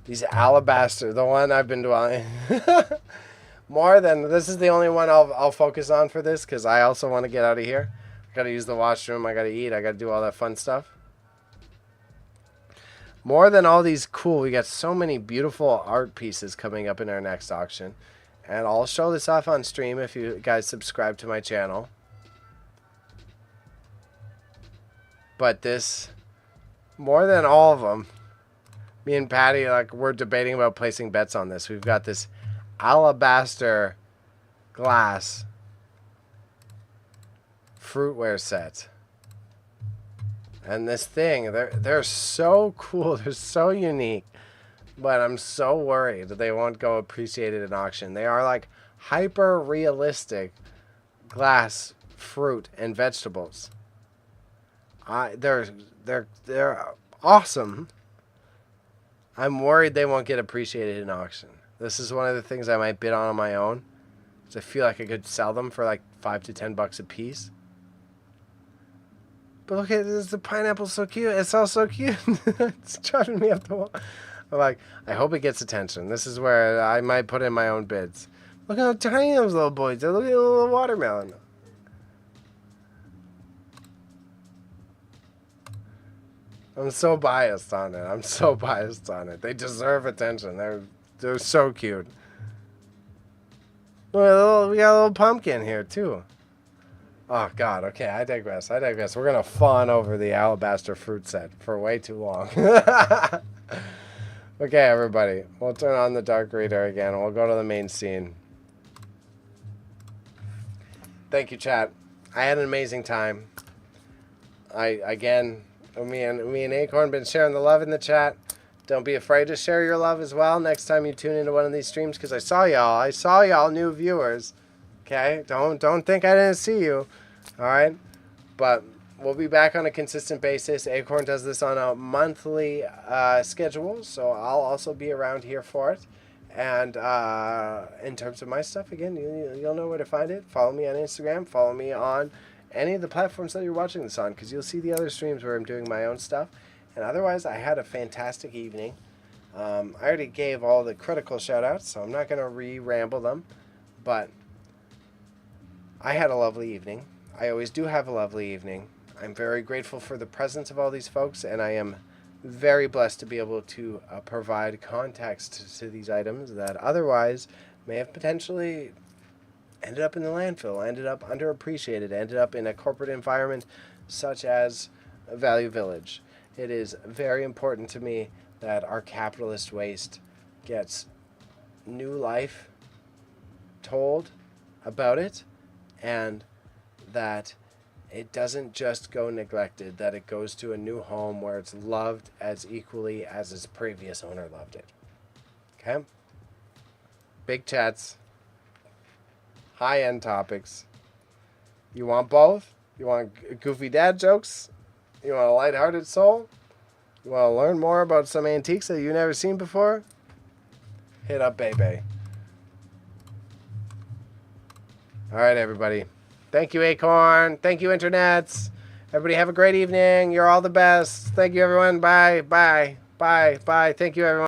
These alabaster, the one I've been dwelling. More than, this is the only one I'll focus on for this, because I also want to get out of here. I got to use the washroom, I got to eat, I got to do all that fun stuff. More than all these cool, we got so many beautiful art pieces coming up in our next auction. And I'll show this off on stream if you guys subscribe to my channel. But this, more than all of them, me and Patty, like, we're debating about placing bets on this. We've got this alabaster glass fruitware set. And this thing, they're so cool. They're so unique. But I'm so worried that they won't go appreciated in auction. They are like hyper realistic glass fruit and vegetables. They're awesome. I'm worried they won't get appreciated in auction. This is one of the things I might bid on my own. So I feel like I could sell them for like $5 to $10 a piece. But look at this, the pineapple's so cute. It's all so cute. It's driving me up the wall. I'm like, I hope it gets attention. This is where I might put in my own bids. Look how tiny those little boys are. Look at the little watermelon. I'm so biased on it. They deserve attention. They're so cute. Well, we got a little pumpkin here too. Oh God. Okay, I digress. We're gonna fawn over the alabaster fruit set for way too long. Okay, everybody. We'll turn on the dark reader again. We'll go to the main scene. Thank you, chat. I had an amazing time. Me and Acorn been sharing the love in the chat. Don't be afraid to share your love as well next time you tune into one of these streams, because I saw y'all new viewers. Okay? Don't think I didn't see you. Alright? But we'll be back on a consistent basis. Acorn does this on a monthly schedule, so I'll also be around here for it. And in terms of my stuff, again, you'll know where to find it. Follow me on Instagram. Follow me on any of the platforms that you're watching this on, because you'll see the other streams where I'm doing my own stuff. And otherwise, I had a fantastic evening. I already gave all the critical shout-outs, so I'm not going to re-ramble them. But I had a lovely evening. I always do have a lovely evening. I'm very grateful for the presence of all these folks, and I am very blessed to be able to provide context to these items that otherwise may have potentially ended up in the landfill, ended up underappreciated, ended up in a corporate environment such as Value Village. It is very important to me that our capitalist waste gets new life told about it, and that it doesn't just go neglected, that it goes to a new home where it's loved as equally as its previous owner loved it. Okay? Big chats, high-end topics. You want both? You want goofy dad jokes? You want a lighthearted soul? You want to learn more about some antiques that you've never seen before? Hit up Bebe. All right, everybody. Thank you, Acorn. Thank you, internets. Everybody have a great evening. You're all the best. Thank you, everyone. Bye. Bye. Bye. Bye. Thank you, everyone.